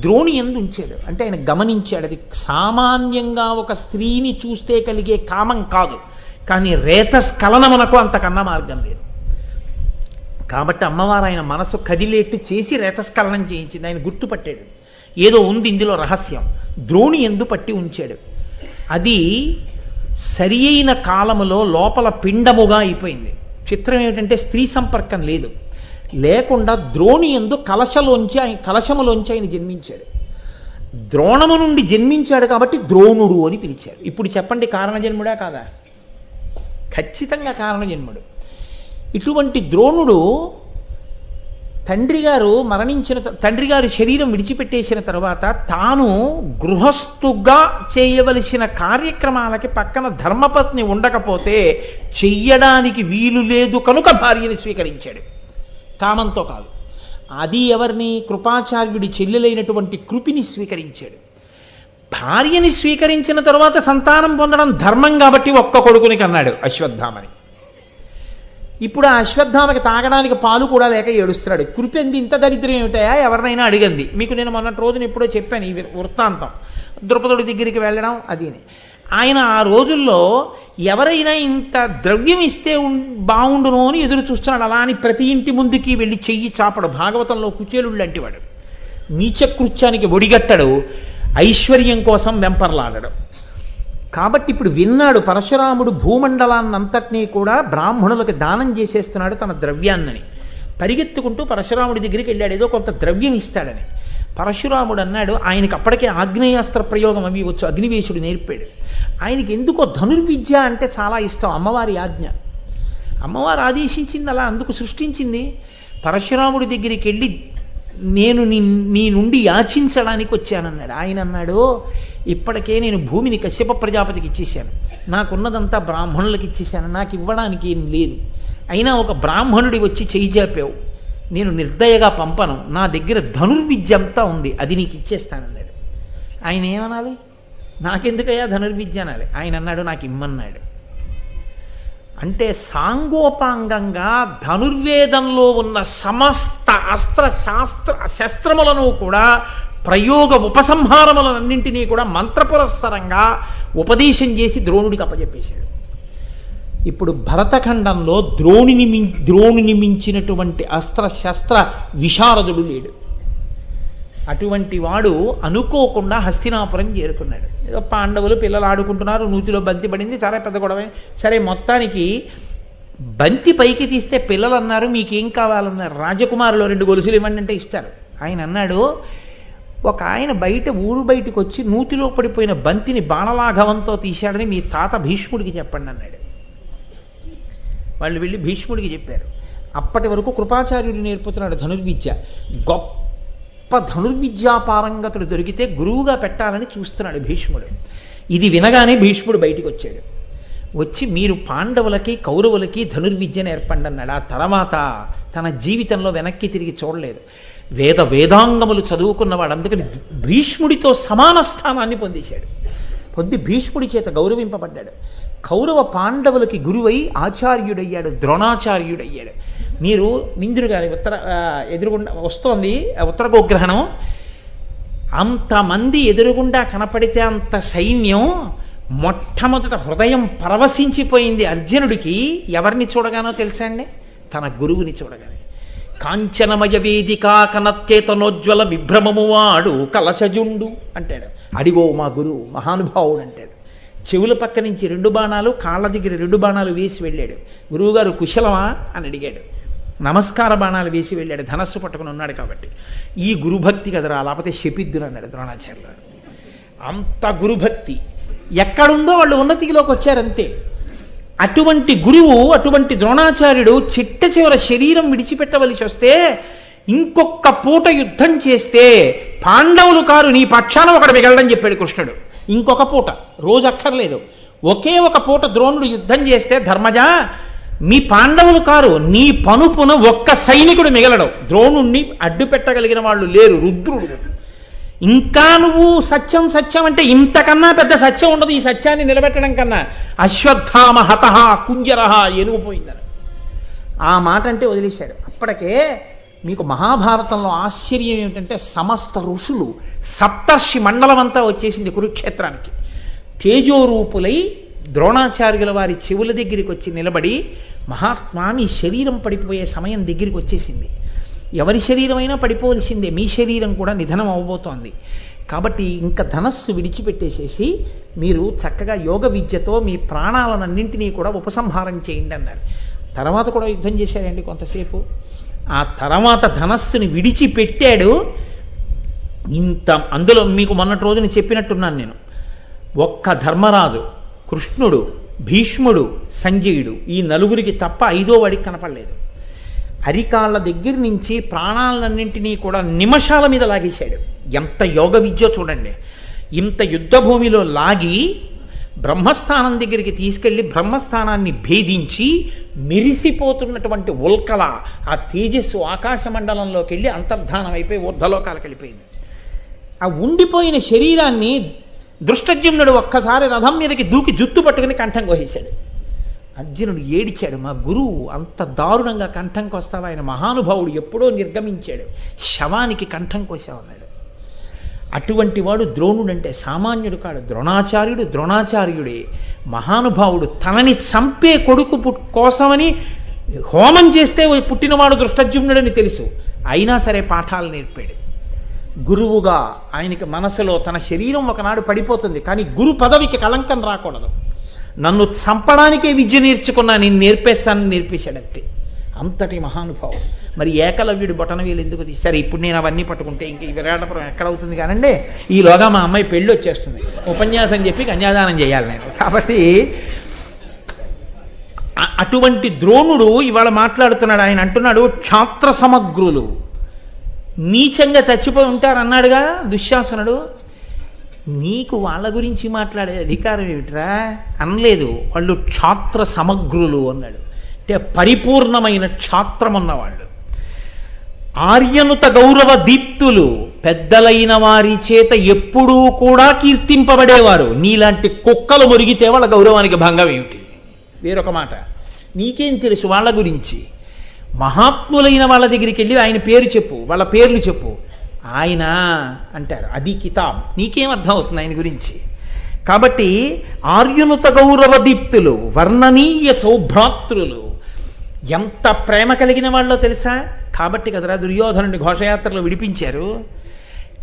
ద్రోణి యందు ఉంచాడు అంటే ఆయన గమనించాడు, అది సామాన్యంగా ఒక స్త్రీని చూస్తే కలిగే కామం కాదు, కానీ రేతస్ఖలనమునకు అంతకన్నా మార్గం లేదు. కాబట్టి అమ్మవారు ఆయన మనసు కదిలేట్టు చేసి రేతస్ఖలనం చేయించింది. ఆయన గుర్తుపట్టాడు, ఏదో ఉంది ఇందులో రహస్యం. ద్రోణి యందు పట్టి ఉంచాడు. అది సరి అయిన కాలములో లోపల పిండముగా అయిపోయింది. చిత్రం ఏమిటంటే స్త్రీ సంపర్కం లేదు. లేకుండా ద్రోణి యందు కలశములోంచి ఆయన జన్మించాడు. ద్రోణము నుండి జన్మించాడు కాబట్టి ద్రోణుడు అని పిలిచారు. ఇప్పుడు చెప్పండి, కారణజన్ముడా కాదా? ఖచ్చితంగా కారణజన్ముడు. ఇటువంటి ద్రోణుడు తండ్రి గారు శరీరం విడిచిపెట్టేసిన తర్వాత తాను గృహస్థుగా చేయవలసిన కార్యక్రమాలకి పక్కన ధర్మపత్ని ఉండకపోతే చెయ్యడానికి వీలు లేదు కనుక భార్యని స్వీకరించాడు, కామంతో కాదు. అది ఎవరిని? కృపాచార్యుడి చెల్లెలైనటువంటి కృపిని స్వీకరించాడు. భార్యని స్వీకరించిన తర్వాత సంతానం పొందడం ధర్మం కాబట్టి ఒక్క కొడుకుని కన్నాడు, అశ్వత్థామని. ఇప్పుడు ఆ అశ్వత్థామకి తాగడానికి పాలు కూడా లేక ఏడుస్తున్నాడు. కృపెంది ఇంత దరిద్రం ఏమిటాయా ఎవరినైనా అడిగింది. మీకు నేను మొన్నటి రోజున ఎప్పుడో చెప్పాను ఈ వృత్తాంతం. ద్రుపదుడి దగ్గరికి వెళ్ళడం అదిని. ఆయన ఆ రోజుల్లో ఎవరైనా ఇంత ద్రవ్యం ఇస్తే బాగుండును అని ఎదురు చూస్తున్నాడు. అలా అని ప్రతి ఇంటి ముందుకి వెళ్ళి చెయ్యి చాపడు. భాగవతంలో కుచేలుడు లాంటి వాడు. నీచకృత్యానికి ఒడిగట్టడు, ఐశ్వర్యం కోసం వెంపర్లాడడు. కాబట్టి ఇప్పుడు విన్నాడు, పరశురాముడు భూమండలాన్నంతటినీ కూడా బ్రాహ్మణులకు దానం చేసేస్తున్నాడు తన ద్రవ్యాన్నని. పరిగెత్తుకుంటూ పరశురాముడి దగ్గరికి వెళ్ళాడు, ఏదో కొంత ద్రవ్యం ఇస్తాడని. పరశురాముడు అన్నాడు, ఆయనకి అప్పటికే ఆగ్నేయాస్త్ర ప్రయోగం అవి వచ్చు, అగ్నివేశుడు నేర్పాడు. ఆయనకి ఎందుకో ధనుర్విద్య అంటే చాలా ఇష్టం. అమ్మవారి ఆజ్ఞ, అమ్మవారు ఆదేశించింది, అలా అందుకు సృష్టించింది. పరశురాముడి దగ్గరికి వెళ్ళి నేను నీ నుండి యాచించడానికి వచ్చానన్నాడు. ఆయన అన్నాడు, ఇప్పటికే నేను భూమిని కశ్యప ప్రజాపతికి ఇచ్చేశాను, నాకున్నదంతా బ్రాహ్మణులకు ఇచ్చేశాను, నాకు ఇవ్వడానికి ఏం లేదు. అయినా ఒక బ్రాహ్మణుడి వచ్చి చెయ్యి చాపావు, నేను నిర్దయగా పంపను, నా దగ్గర ధనుర్విద్య అంతా ఉంది, అది నీకు ఇచ్చేస్తానన్నాడు. ఆయన ఏమనాలి? నాకెందుకయ్యా ధనుర్విద్య అనాలి. ఆయన అన్నాడు, నాకు ఇమ్మన్నాడు. అంటే సాంగోపాంగంగా ధనుర్వేదంలో ఉన్న సమస్త శస్త్రములను కూడా ప్రయోగ ఉపసంహారములన్నింటినీ కూడా మంత్రపురస్సరంగా ఉపదేశం చేసి ద్రోణుడికి అప్పచెప్పేశాడు. ఇప్పుడు భరతఖండంలో ద్రోణుని మించినటువంటి శస్త్ర విశారదుడు లేడు. అటువంటి వాడు అనుకోకుండా హస్తినాపురం చేరుకున్నాడు. ఏదో పాండవులు పిల్లలు ఆడుకుంటున్నారు, నూతిలో బంతి పడింది, చాలా పెద్ద గొడవ. సరే, మొత్తానికి బంతి పైకి తీస్తే పిల్లలు అన్నారు, మీకేం కావాలన్నారు. రాజకుమారులు 2 గొలుసులు ఇవ్వండి అంటే ఇస్తారు. ఆయన అన్నాడు, ఒక ఆయన బయట ఊరు బయటకు వచ్చి నూతిలో పడిపోయిన బంతిని బాణలాఘవంతో తీశాడని మీ తాత భీష్ముడికి చెప్పండి అన్నాడు. వాళ్ళు వెళ్ళి భీష్ముడికి చెప్పారు. అప్పటి వరకు కృపాచార్యుడు నేర్పుతున్నాడు ధనుర్విద్య. గొప్ప ధనుర్విద్యా పారంగతుడు దొరికితే గురువుగా పెట్టాలని చూస్తున్నాడు భీష్ముడు. ఇది వినగానే భీష్ముడు బయటికి వచ్చాడు. వచ్చి మీరు పాండవులకి కౌరవులకి ధనుర్విద్య నేర్పండి అన్నాడు. ఆ తర్వాత తన జీవితంలో వెనక్కి తిరిగి చూడలేదు. వేదాంగములు చదువుకున్నవాడు, అందుకని భీష్ముడితో సమాన స్థానాన్ని పొందేశాడు. పొంది భీష్ముడి చేత గౌరవింపబడ్డాడు. కౌరవ పాండవులకి గురువై ఆచార్యుడయ్యాడు, ద్రోణాచార్యుడయ్యాడు. మీరు ఇంద్రుడు గారి ఎదురుగుండా వస్తోంది ఉత్తర గోగ్రహణం. అంతమంది ఎదురుగుండా కనపడితే అంత సైన్యం మొట్టమొదట హృదయం పరవశించిపోయింది అర్జునుడికి. ఎవరిని చూడగానో తెలుసా అండి? తన గురువుని చూడగానే. కాంచనమయ వేదిక కనత్యేతనోజ్వల విభ్రమము వాడు కలశజుండు అంటాడు. అడిగో మా గురువు మహానుభావుడు అంటాడు. చెవుల పక్క నుంచి 2 బాణాలు, కాళ్ళ దగ్గర 2 బాణాలు వేసి వెళ్ళాడు. గురువుగారు కుశలమా అని అడిగాడు. నమస్కార బాణాలు వేసి వెళ్ళాడు. ధనస్సు పట్టుకుని ఉన్నాడు కాబట్టి. ఈ గురుభక్తి కదరా, లేకపోతే శపిద్దును అన్నాడు ద్రోణాచార్యులు. అంత గురుభక్తి ఎక్కడుందో వాళ్ళు ఉన్నతిలోకి వచ్చారంతే. అటువంటి గురువు, అటువంటి ద్రోణాచార్యుడు చిట్ట చివర శరీరం విడిచిపెట్టవలసి వస్తే ఇంకొక పూట యుద్ధం చేస్తే పాండవులు కారు నీ పక్షాన ఒకడు మిగలడని చెప్పాడు కృష్ణుడు. ఇంకొక పూట, రోజు అక్కర్లేదు, ఒకే ఒక పూట ద్రోణుడు యుద్ధం చేస్తే ధర్మజ మీ పాండవులు కారు, నీ పనుపున ఒక్క సైనికుడు మిగలడు. ద్రోణుణ్ణి అడ్డు పెట్టగలిగిన వాళ్ళు లేరు. రుద్రుడు. ఇంకా నువ్వు సత్యం సత్యం అంటే ఇంతకన్నా పెద్ద సత్యం ఉండదు ఈ సత్యాన్ని నిలబెట్టడం కన్నా. అశ్వత్థామ హతః కుంజరః ఎనుగుపోయిందని ఆ మాట అంటే వదిలేశాడు. అప్పటికే మీకు మహాభారతంలో ఆశ్చర్యం ఏమిటంటే సమస్త ఋషులు సప్తర్షి మండలం అంతా వచ్చేసింది కురుక్షేత్రానికి. తేజోరూపులై ద్రోణాచార్యుల వారి చెవుల దగ్గరికి వచ్చి నిలబడి, మహాత్మామి శరీరం పడిపోయే సమయం దగ్గరికి వచ్చేసింది. ఎవరి శరీరమైనా పడిపోవలసిందే, మీ శరీరం కూడా నిధనం అవ్వబోతోంది. కాబట్టి ఇంకా ధనస్సు విడిచిపెట్టేసేసి మీరు చక్కగా యోగ విద్యతో మీ ప్రాణాలన్నింటినీ కూడా ఉపసంహారం చేయండి అన్నారు. తర్వాత కూడా యుద్ధం చేశాడండి కొంతసేపు. ఆ తర్వాత ధనస్సుని విడిచిపెట్టాడు. ఇంత అందులో మీకు మొన్నటి రోజున చెప్పినట్టున్నాను నేను. ఒక్క ధర్మరాజు, కృష్ణుడు, భీష్ముడు, సంజయుడు, ఈ నలుగురికి తప్ప 5వ వాడికి కనపడలేదు. అరికాళ్ళ దగ్గర నుంచి ప్రాణాలన్నింటినీ కూడా నిమిషాల మీద లాగేశాడు. ఎంత యోగ విద్యో చూడండి. ఇంత యుద్ధభూమిలో లాగి బ్రహ్మస్థానం దగ్గరికి తీసుకెళ్లి బ్రహ్మస్థానాన్ని భేదించి మెరిసిపోతున్నటువంటి ఉల్కల ఆ తేజస్సు ఆకాశ మండలంలోకి వెళ్ళి అంతర్ధానం అయిపోయి ఊర్ధ్వలోకాలకు వెళ్ళిపోయింది. ఆ ఉండిపోయిన శరీరాన్ని దృష్టజ్యుమ్నుడు ఒక్కసారి రథం మీదకి దూకి జుత్తు పట్టుకుని కంఠం కోసేశాడు. అర్జునుడు ఏడిచాడు, మా గురువు అంత దారుణంగా కంఠం కోస్తావా, ఆయన మహానుభావుడు ఎప్పుడో నిర్గమించాడు, శవానికి కంఠం కోసావన్నాడు. అటువంటి వాడు ద్రోణుడు అంటే సామాన్యుడు కాడు. ద్రోణాచార్యుడు ద్రోణాచార్యుడే, మహానుభావుడు. తనని చంపే కొడుకు కోసమని హోమం చేస్తే పుట్టినవాడు దృష్టజ్యుమ్నుడని తెలుసు, అయినా సరే పాఠాలు నేర్పాడు. గురువుగా ఆయనకి మనసులో తన శరీరం ఒకనాడు పడిపోతుంది, కానీ గురు పదవికి కళంకం రాకూడదు. నన్ను చంపడానికే విద్య నేర్చుకున్నా, నేను నేర్పేస్తానని నేర్పేశాడంతే. అంతటి మహానుభావుడు. మరి ఏకలవ్యుడు బొటనవేలు ఎందుకు తీశారు? ఇప్పుడు నేను అవన్నీ పట్టుకుంటే ఇంక ఈ విరాటపురం ఎక్కడవుతుంది కానండి, ఈలోగా మా అమ్మాయి పెళ్ళి వచ్చేస్తుంది, ఉపన్యాసం చెప్పి కన్యాదానం చేయాలి నేను. కాబట్టి అటువంటి ద్రోణుడు ఇవాళ మాట్లాడుతున్నాడు. ఆయన అంటున్నాడు, క్షాత్ర సమగ్రులు నీచంగా చచ్చిపోయి ఉంటారన్నాడుగా దుశ్శాసనుడు. నీకు వాళ్ళ గురించి మాట్లాడే అధికారం ఏమిట్రా అనలేదు. వాళ్ళు క్షాత్ర సమగ్రులు అన్నాడు. అంటే పరిపూర్ణమైన క్షాత్రం ఉన్నవాళ్ళు. ఆర్యనుత గౌరవ దీప్తులు, పెద్దలైన వారి చేత ఎప్పుడూ కూడా కీర్తింపబడేవారు. నీలాంటి కుక్కలు మురిగితే వాళ్ళ గౌరవానికి భంగం ఏమిటి? వేరొక మాట, నీకేం తెలుసు వాళ్ళ గురించి? మహాత్ములైన వాళ్ళ దగ్గరికి వెళ్ళి ఆయన పేరు చెప్పు, వాళ్ళ పేర్లు చెప్పు. ఆయన అంటారు అది కితాబ్, నీకేం అర్థం అవుతుంది ఆయన గురించి? కాబట్టి ఆర్యునుత గౌరవ దీప్తులు, వర్ణనీయ సౌభ్రాతృలు, ఎంత ప్రేమ కలిగిన వాళ్ళో తెలుసా? కాబట్టి కదరా దుర్యోధనుడి ఘోషయాత్రలో విడిపించారు.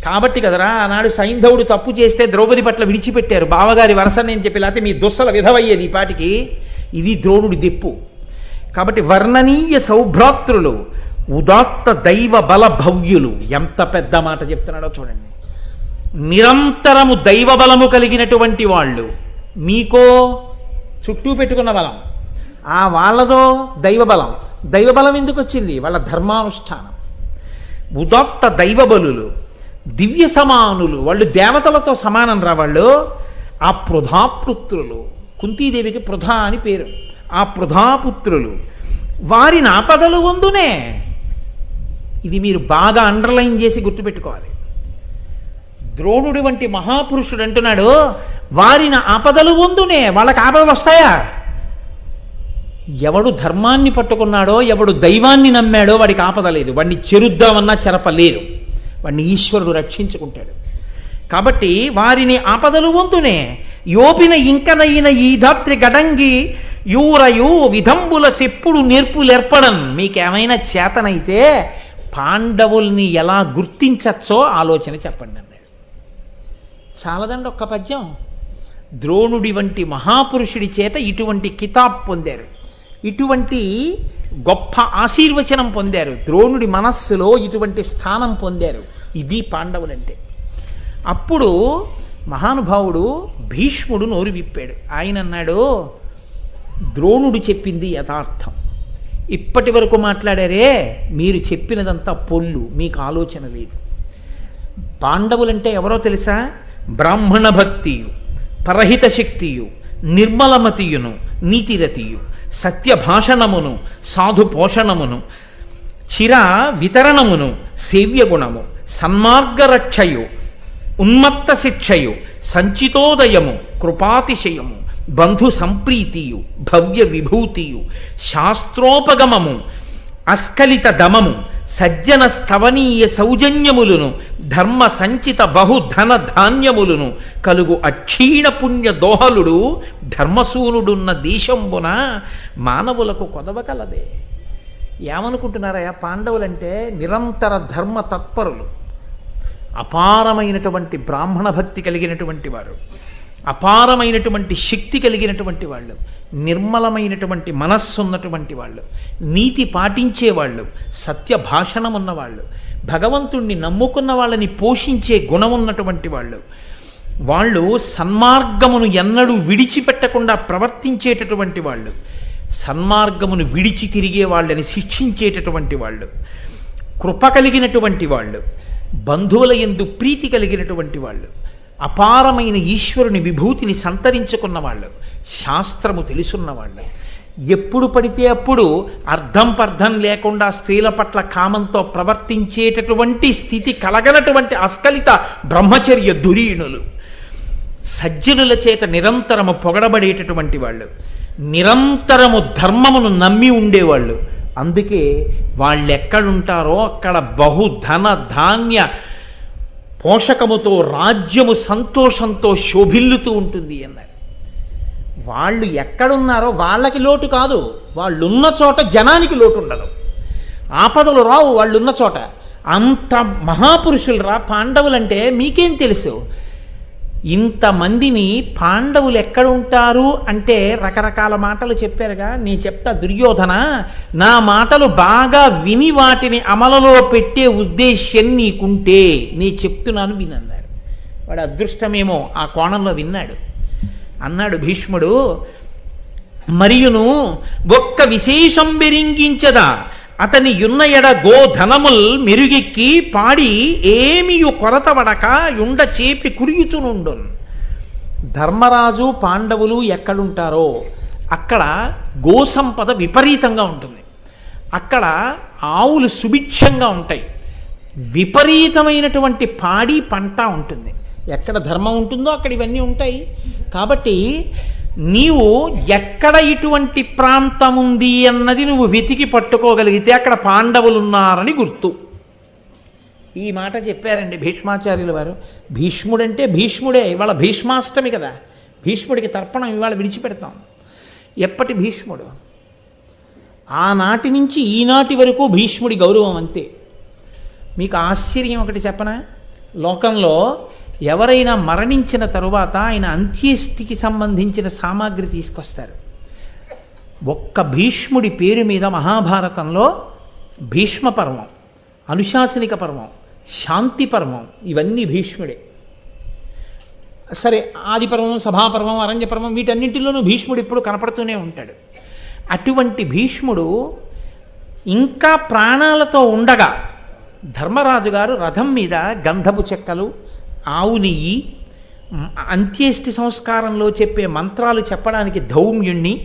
కాబట్టి కదరా ఆనాడు సైంధవుడు తప్పు చేస్తే ద్రౌపది పట్ల విడిచిపెట్టారు. బావగారి వరసని అని చెప్పి, లేకపోతే మీ దుస్సల విధవయ్యేది ఈ పాటికి. ఇది ద్రోణుడి దెప్పు. కాబట్టి వర్ణనీయ సౌభ్రాతృలు, ఉదాత్త దైవ బల భవ్యులు. ఎంత పెద్ద మాట చెప్తున్నాడో చూడండి. నిరంతరము దైవబలము కలిగినటువంటి వాళ్ళు, మీకో చుట్టూ పెట్టుకున్న బలం, ఆ వాళ్ళదో దైవబలం. దైవబలం ఎందుకు వచ్చింది? వాళ్ళ ధర్మానుష్ఠానం. ఉదాత్త దైవబలులు, దివ్య సమానులు, వాళ్ళు దేవతలతో సమానం రా వాళ్ళు. ఆ పృథాపుత్రులు, కుంతీదేవికి పృథ అని పేరు, ఆ పృథాపుత్రులు వారిని ఆపదలు వందునే. ఇది మీరు బాగా అండర్లైన్ చేసి గుర్తుపెట్టుకోవాలి. ద్రోణుడి వంటి మహాపురుషుడు అంటున్నాడు, వారిని ఆపదలు వందునే. వాళ్ళకి ఆపదలు వస్తాయా? ఎవడు ధర్మాన్ని పట్టుకున్నాడో, ఎవడు దైవాన్ని నమ్మాడో వాడికి ఆపద లేదు. వాడిని చెరుద్దామన్నా చెరపలేరు, వాడిని ఈశ్వరుడు రక్షించుకుంటాడు. కాబట్టి వారిని ఆపదలు వంతునే. యోపిన ఇంకనైన ఈ ధాత్రి గడంగి యూరయు విధంబుల చెప్పుడు నేర్పులేర్పడం. మీకేమైనా చేతనైతే పాండవుల్ని ఎలా గుర్తించచ్చో ఆలోచన చెప్పండి అన్నాడు. చాలదండి ఒక్క పద్యం. ద్రోణుడి వంటి మహాపురుషుడి చేత ఇటువంటి కితాబ్ పొందారు, ఇటువంటి గొప్ప ఆశీర్వచనం పొందారు, ద్రోణుడి మనస్సులో ఇటువంటి స్థానం పొందారు. ఇది పాండవులంటే. అప్పుడు మహానుభావుడు భీష్ముడు నోరు విప్పాడు. ఆయన అన్నాడు, ద్రోణుడు చెప్పింది యథార్థం. ఇప్పటి వరకు మాట్లాడారే, మీరు చెప్పినదంతా పొల్లు, మీకు ఆలోచన లేదు. పాండవులంటే ఎవరో తెలుసా? బ్రాహ్మణ భక్తియు, పరహిత శక్తియు, నిర్మలమతియును, నీతిరతియు, సత్యభాషణమును, సాధు పోషణమును, చిర వితరణమును, సేవ్యగుణము, సన్మార్గరక్షయు, ఉన్మత్త శిక్షయు, సంచితోదయము, కృపాతిశయము, బంధు సంప్రీతియు, భవ్య విభూతియు, శాస్త్రోపగమము, అస్కలిత దమము, సజ్జన స్థవనీయ సౌజన్యములను, ధర్మ సంచిత బహుధన ధాన్యములను కలుగు అక్షీణ పుణ్య దోహలుడు ధర్మసూనుడున్న దేశంబున మానవులకు కొదవకలదే. ఏమనుకుంటున్నారయ్యా? పాండవులంటే నిరంతర ధర్మ తత్పరులు, అపారమైనటువంటి బ్రాహ్మణ భక్తి కలిగినటువంటి వారు, అపారమైనటువంటి శక్తి కలిగినటువంటి వాళ్ళు, నిర్మలమైనటువంటి మనస్సు ఉన్నటువంటి వాళ్ళు, నీతి పాటించేవాళ్ళు, సత్య భాషణం ఉన్నవాళ్ళు, భగవంతుణ్ణి నమ్ముకున్న వాళ్ళని పోషించే గుణం ఉన్నటువంటి వాళ్ళు, వాళ్ళు సన్మార్గమును ఎన్నడూ విడిచిపెట్టకుండా ప్రవర్తించేటటువంటి వాళ్ళు, సన్మార్గమును విడిచి తిరిగే వాళ్ళని శిక్షించేటటువంటి వాళ్ళు, కృప కలిగినటువంటి వాళ్ళు, బంధువుల యందు ప్రీతి కలిగినటువంటి వాళ్ళు, అపారమైన ఈశ్వరుని విభూతిని సంతరించుకున్న వాళ్ళు, శాస్త్రము తెలుసున్నవాళ్ళు, ఎప్పుడు పడితే అప్పుడు అర్థం పర్థం లేకుండా స్త్రీల పట్ల కామంతో ప్రవర్తించేటటువంటి స్థితి కలగనటువంటి అస్కలిత బ్రహ్మచర్య ధురీణులు, సజ్జనుల చేత నిరంతరము పొగడబడేటటువంటి వాళ్ళు, నిరంతరము ధర్మమును నమ్మి ఉండేవాళ్ళు. అందుకే వాళ్ళెక్కడుంటారో అక్కడ బహుధన ధాన్య పోషకముతో రాజ్యము సంతోషంతో శోభిల్లుతూ ఉంటుంది అన్నారు. వాళ్ళు ఎక్కడున్నారో వాళ్ళకి లోటు కాదు, వాళ్ళున్న చోట జనానికి లోటు ఉండదు, ఆపదలు రావు వాళ్ళున్న చోట. అంత మహాపురుషులు రా పాండవులంటే. మీకేం తెలుసు? ఇంతమందిని పాండవులు ఎక్కడుంటారు అంటే రకరకాల మాటలు చెప్పారుగా. నేను చెప్తా, దుర్యోధన, నా మాటలు బాగా విని వాటిని అమలులో పెట్టే ఉద్దేశ్యం నీకుంటే నీ చెప్తున్నాను వినన్నాడు. వాడు అదృష్టమేమో ఆ కోణంలో విన్నాడు. అన్నాడు భీష్ముడు, మరియును ఒక్క విశేషం బెరింగించదా అతని యున్న ఎడ గోధనముల్ మెరుగెక్కి పాడి ఏమియు కొరతవడక యుండ చేపి కురియుచునుండు. ధర్మరాజు పాండవులు ఎక్కడుంటారో అక్కడ గోసంపద విపరీతంగా ఉంటుంది, అక్కడ ఆవులు సుభిక్షంగా ఉంటాయి, విపరీతమైనటువంటి పాడి పంట ఉంటుంది. ఎక్కడ ధర్మం ఉంటుందో అక్కడ ఇవన్నీ ఉంటాయి. కాబట్టి నీవు ఎక్కడ ఇటువంటి ప్రాంతం ఉంది అన్నది నువ్వు వెతికి పట్టుకోగలిగితే అక్కడ పాండవులు ఉన్నారని గుర్తు. ఈ మాట చెప్పారండి భీష్మాచార్యుల వారు. భీష్ముడంటే భీష్ముడే. ఇవాళ భీష్మాష్టమి కదా, భీష్ముడికి తర్పణం ఇవాళ విడిచిపెడతాం. ఎప్పటి భీష్ముడు? ఆనాటి నుంచి ఈనాటి వరకు భీష్ముడి గౌరవం అంతే. మీకు ఆశ్చర్యం ఒకటి చెప్పనా? లోకంలో ఎవరైనా మరణించిన తరువాత ఆయన అంత్యేష్టికి సంబంధించిన సామాగ్రి తీసుకొస్తారు. ఒక్క భీష్ముడి పేరు మీద మహాభారతంలో భీష్మ పర్వం, అనుశాసనిక పర్వం, శాంతి పర్వం, ఇవన్నీ భీష్ముడే. సరే ఆదిపర్వం, సభాపర్వం, అరణ్యపర్వం వీటన్నింటిలోనూ భీష్ముడు ఎప్పుడు కనపడుతూనే ఉంటాడు. అటువంటి భీష్ముడు ఇంకా ప్రాణాలతో ఉండగా ధర్మరాజు గారు రథం మీద గంధపు చెక్కలు, ఆవు నెయ్యి, అంత్యేష్టి సంస్కారంలో చెప్పే మంత్రాలు చెప్పడానికి ధౌమ్యుణ్ణి,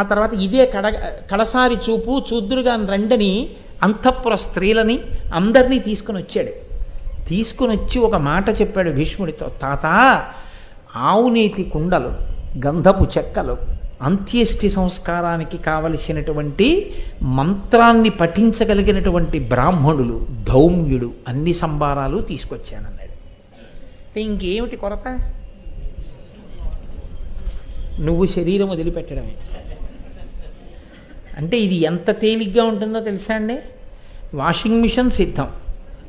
ఆ తర్వాత ఇదే కడసారి చూపు చూద్దురుగా రండని అంతఃపుర స్త్రీలని అందరినీ తీసుకుని వచ్చాడు. తీసుకుని వచ్చి ఒక మాట చెప్పాడు భీష్ముడితో, తాత ఆవునేతి కుండలు, గంధపు చెక్కలు, అంత్యేష్టి సంస్కారానికి కావలసినటువంటి మంత్రాన్ని పఠించగలిగినటువంటి బ్రాహ్మణులు, ధౌమ్యుడు, అన్ని సంభారాలు తీసుకొచ్చానన్నాడు. ఇంకేమిటి కొరత? నువ్వు శరీరం వదిలిపెట్టడమే. అంటే ఇది ఎంత తేలిగ్గా ఉంటుందో తెలుసా అండి? వాషింగ్ మిషన్ సిద్ధం,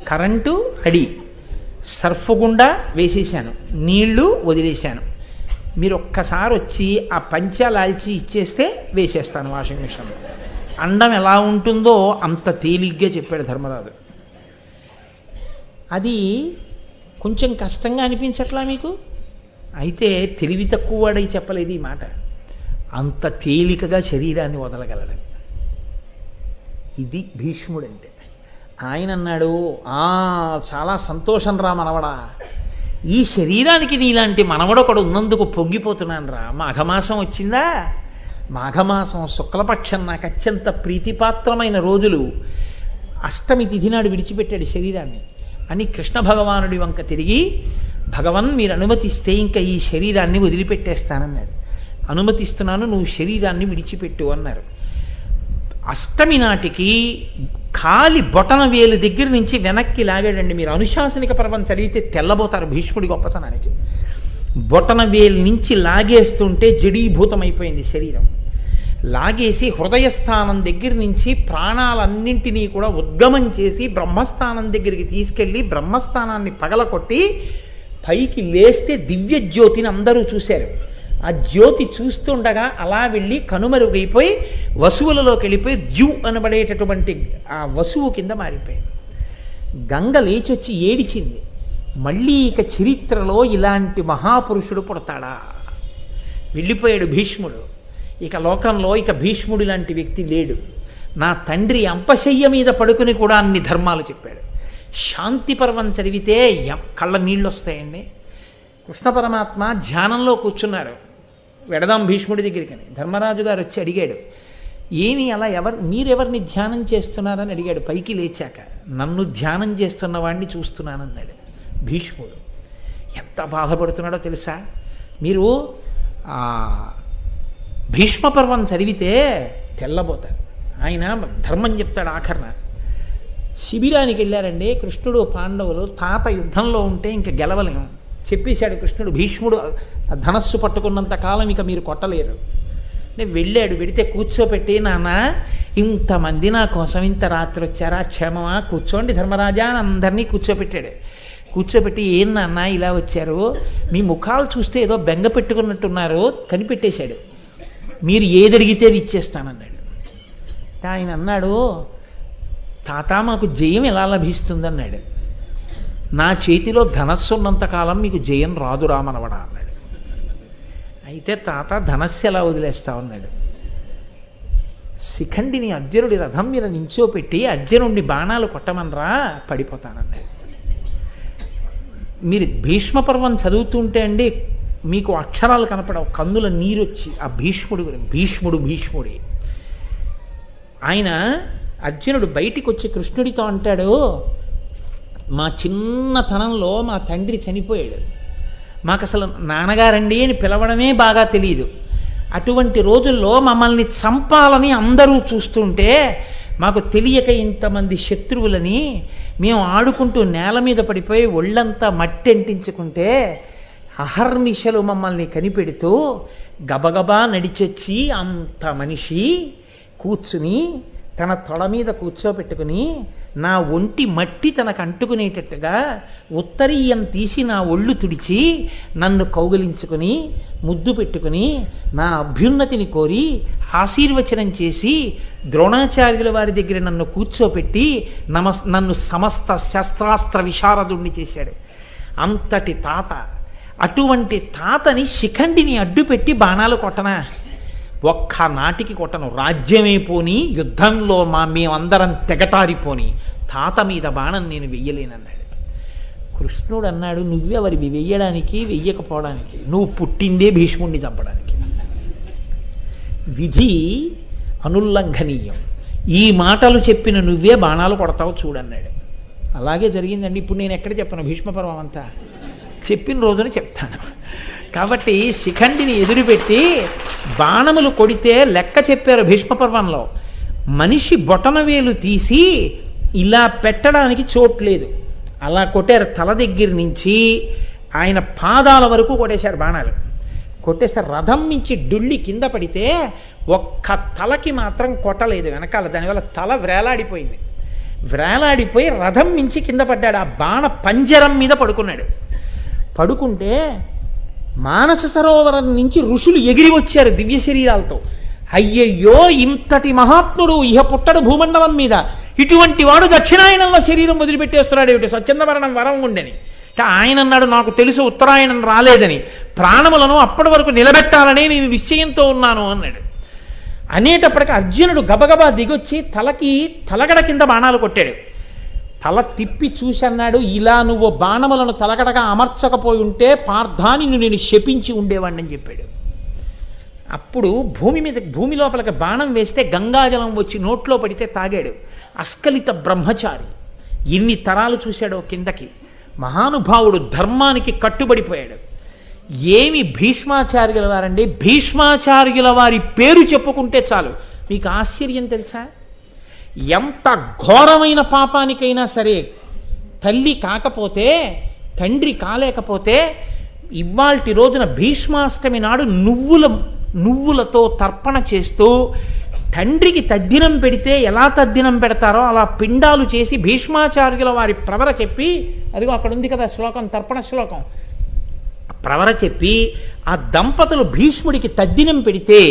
కరెంటు రెడీ, సర్ఫ్ గుండా వేసేసాను, నీళ్లు వదిలేశాను, మీరు ఒక్కసారి వచ్చి ఆ పంచాలాల్చి ఇచ్చేస్తే వేసేస్తాను వాషింగ్ మిషన్. అండం ఎలా ఉంటుందో అంత తేలిగ్గా చెప్పాడు ధర్మరాజు. అది కొంచెం కష్టంగా అనిపించట్లా మీకు? అయితే తెలివి తక్కువ వాడై చెప్పలేదు ఈ మాట. అంత తేలికగా శరీరాన్ని వదలగలడు. ఇది భీష్ముడంటే. ఆయన అన్నాడు, చాలా సంతోషం రా మనవడా, ఈ శరీరానికి నీలాంటి మనవడొకడు ఉన్నందుకు పొంగిపోతున్నాను రా. మాఘమాసం వచ్చిందా, మాఘమాసం శుక్లపక్షం నాకు అత్యంత ప్రీతిపాత్రమైన రోజులు, అష్టమి తిథి నాడు విడిచిపెట్టాడు శరీరాన్ని అని కృష్ణ భగవానుడి వంక తిరిగి, భగవన్ మీరు అనుమతిస్తే ఇంకా ఈ శరీరాన్ని వదిలిపెట్టేస్తానన్నాడు. అనుమతిస్తున్నాను, నువ్వు శరీరాన్ని విడిచిపెట్టు అన్నారు. అష్టమి నాటికి కాలి బొటన వేలు దగ్గర నుంచి వెనక్కి లాగాడండి. మీరు అనుశాసనిక పర్వం చదివితే తెల్లబోతారు భీష్ముడి గొప్పతనానికి. బొటన వేలు నుంచి లాగేస్తుంటే జడీభూతమైపోయింది శరీరం. లాగేసి హృదయస్థానం దగ్గర నుంచి ప్రాణాలన్నింటినీ కూడా ఉద్గమం చేసి బ్రహ్మస్థానం దగ్గరికి తీసుకెళ్ళి బ్రహ్మస్థానాన్ని పగలకొట్టి పైకి లేస్తే దివ్య జ్యోతిని అందరూ చూశారు. ఆ జ్యోతి చూస్తుండగా అలా వెళ్ళి కనుమరుగైపోయి వసువులలోకి వెళ్ళిపోయి ద్యు అనబడేటటువంటి ఆ వసువు కింద మారిపోయింది. గంగ లేచొచ్చి ఏడిచింది, మళ్ళీ ఇక చరిత్రలో ఇలాంటి మహాపురుషుడు పుడతాడా? వెళ్ళిపోయాడు భీష్ముడు. ఇక లోకంలో ఇక భీష్ముడు లాంటి వ్యక్తి లేడు. నా తండ్రి అంపశయ్య మీద పడుకుని కూడా అన్ని ధర్మాలు చెప్పాడు. శాంతి పర్వం చదివితే కళ్ళ నీళ్ళు వస్తాయండి. కృష్ణ పరమాత్మ ధ్యానంలో కూర్చున్నారు. వెడదాం భీష్ముడి దగ్గరికని ధర్మరాజు గారు వచ్చి అడిగాడు, ఏమి అలా మీరెవరిని ధ్యానం చేస్తున్నారని అడిగాడు. పైకి లేచాక నన్ను ధ్యానం చేస్తున్న వాడిని చూస్తున్నానన్నాడు భీష్ముడు. ఎంత బాధపడుతున్నాడో తెలుసా? మీరు భీష్మ పర్వం చదివితే తెల్లబోతారు. ఆయన ధర్మం చెప్తాడు ఆఖరణ. శిబిరానికి వెళ్ళారండి కృష్ణుడు పాండవులు. తాత యుద్ధంలో ఉంటే ఇంక గెలవలేము చెప్పేశాడు కృష్ణుడు. భీష్ముడు ధనస్సు పట్టుకున్నంత కాలం ఇక మీరు కొట్టలేరు. నేను వెళ్ళాడు. వెడితే కూర్చోపెట్టి, నాన్న ఇంతమంది నా కోసం ఇంత రాత్రి వచ్చారా, క్షేమమా, కూర్చోండి ధర్మరాజా అని అందరినీ కూర్చోపెట్టాడు. కూర్చోబెట్టి, ఏం నాన్న ఇలా వచ్చారు, మీ ముఖాలు చూస్తే ఏదో బెంగ పెట్టుకున్నట్టున్నారు, కనిపెట్టేశాడు. మీరు ఏది అడిగితే అది ఇచ్చేస్తానన్నాడు. ఆయన అన్నాడు, తాత మాకు జయం ఎలా లభిస్తుందన్నాడు. నా చేతిలో ధనస్సు ఉన్నంతకాలం మీకు జయం రాదు రామనవడా అన్నాడు. అయితే తాత ధనస్సు ఎలా వదిలేస్తామన్నాడు. శిఖండిని అర్జునుడి రథం మీద నించోపెట్టి అర్జునుడిని బాణాలు కొట్టమనరా, పడిపోతానన్నాడు. మీరు భీష్మ పర్వం చదువుతుంటే అండి మీకు అక్షరాలు కనపడవు, కన్నుల నీరొచ్చి ఆ భీష్ముడే. ఆయన అర్జునుడు బయటికి వచ్చి కృష్ణుడితో అంటాడు, మా చిన్నతనంలో మా తండ్రి చనిపోయాడు, మాకు అసలు నాన్నగారండి అని పిలవడమే బాగా తెలియదు. అటువంటి రోజుల్లో మమ్మల్ని చంపాలని అందరూ చూస్తుంటే మాకు తెలియక ఇంతమంది శత్రువులని మేము ఆడుకుంటూ నేల మీద పడిపోయి ఒళ్ళంతా మట్టి అంటించుకుంటే అహర్నిశలు మమ్మల్ని కనిపెడుతూ గబగబా నడిచొచ్చి అంత మనిషి కూర్చుని తన తొడ మీద కూర్చోబెట్టుకుని నా ఒంటి మట్టి తనకు అంటుకునేటట్టుగా ఉత్తరీయం తీసి నా ఒళ్ళు తుడిచి నన్ను కౌగిలించుకుని ముద్దు పెట్టుకుని నా అభ్యున్నతిని కోరి ఆశీర్వచనం చేసి ద్రోణాచార్యుల వారి దగ్గర నన్ను కూర్చోపెట్టి నన్ను సమస్త శస్త్రాస్త్ర విశారదుణ్ణి చేశాడు. అంతటి తాత అటువంటి తాతని శిఖండిని అడ్డుపెట్టి బాణాలు కొట్టనా? ఒక్క నాటికి కొట్టను. రాజ్యమే పోని, యుద్ధంలో మేమందరం తెగటారిపోని, తాత మీద బాణం నేను వెయ్యలేనన్నాడు. కృష్ణుడు అన్నాడు, నువ్వెవరివి వెయ్యడానికి, వెయ్యకపోవడానికి? నువ్వు పుట్టిందే భీష్ముడిని చంపడానికి. విధి అనుల్లంఘనీయం. ఈ మాటలు చెప్పిన నువ్వే బాణాలు కొడతావు చూడన్నాడు. అలాగే జరిగిందండి. ఇప్పుడు నేను ఎక్కడ చెప్పను భీష్మ పర్వం అంతా, చెప్పిన రోజున చెప్తాను. కాబట్టి శిఖండిని ఎదురుపెట్టి బాణములు కొడితే లెక్క చెప్పారు భీష్మ పర్వంలో. మనిషి బొటనవేలు తీసి ఇలా పెట్టడానికి చోట్లేదు, అలా కొట్టారు. తల దగ్గర నుంచి ఆయన పాదాల వరకు కొట్టేశారు బాణాలు. కొట్టేస్తే రథం నుంచి డుళ్ళి కింద పడితే ఒక్క తలకి మాత్రం కొట్టలేదు వెనకాల. దానివల్ల తల వ్రేలాడిపోయింది. వ్రేలాడిపోయి రథం మించి కింద పడ్డాడు. ఆ బాణ పంజరం మీద పడుకున్నాడు. పడుకుంటే మానస సరోవరం నుంచి ఋషులు ఎగిరి వచ్చారు దివ్య శరీరాలతో. అయ్యయ్యో, ఇంతటి మహాత్ముడు ఇహ పుట్టడు భూమండలం మీద, ఇటువంటి వాడు దక్షిణాయనంలో శరీరం వదిలిపెట్టేస్తున్నాడు ఏమిటి, స్వచ్ఛంద మరణం వరం ఉండని. ఆయన అన్నాడు, నాకు తెలుసు ఉత్తరాయణం రాలేదని, ప్రాణములను అప్పటి వరకు నిలబెట్టాలని నేను నిశ్చయంతో ఉన్నాను అన్నాడు. అనేటప్పటికీ అర్జునుడు గబగబా దిగొచ్చి తలగడ కింద బాణాలు కొట్టాడు. తల తిప్పి చూసి అన్నాడు, ఇలా నువ్వు బాణములను తలగడగా అమర్చకపోయి ఉంటే పార్థాని నేను శపించి ఉండేవాడిని అని చెప్పాడు. అప్పుడు భూమి లోపలికి బాణం వేస్తే గంగాజలం వచ్చి నోట్లో పడితే తాగాడు. అస్కలిత బ్రహ్మచారి. ఎన్ని తరాలు చూశాడో కిందకి. మహానుభావుడు, ధర్మానికి కట్టుబడిపోయాడు. ఏమి భీష్మాచార్యుల వారండి, భీష్మాచార్యుల వారి పేరు చెప్పుకుంటే చాలు మీకు ఆశ్చర్యం తెలుసా? ఎంత ఘోరమైన పాపానికైనా సరే తల్లి కాకపోతే, తండ్రి కాలేకపోతే, ఇవాల్టి రోజున భీష్మాష్టమి నాడు నువ్వులతో తర్పణ చేస్తూ తండ్రికి తద్దినం పెడితే ఎలా తద్దినం పెడతారో అలా పిండాలు చేసి భీష్మాచార్యుల వారి ప్రవర చెప్పి, అదిగో అక్కడ ఉంది కదా శ్లోకం, తర్పణ శ్లోకం, ప్రవర చెప్పి ఆ దంపతులు భీష్ముడికి తద్దినం పెడితే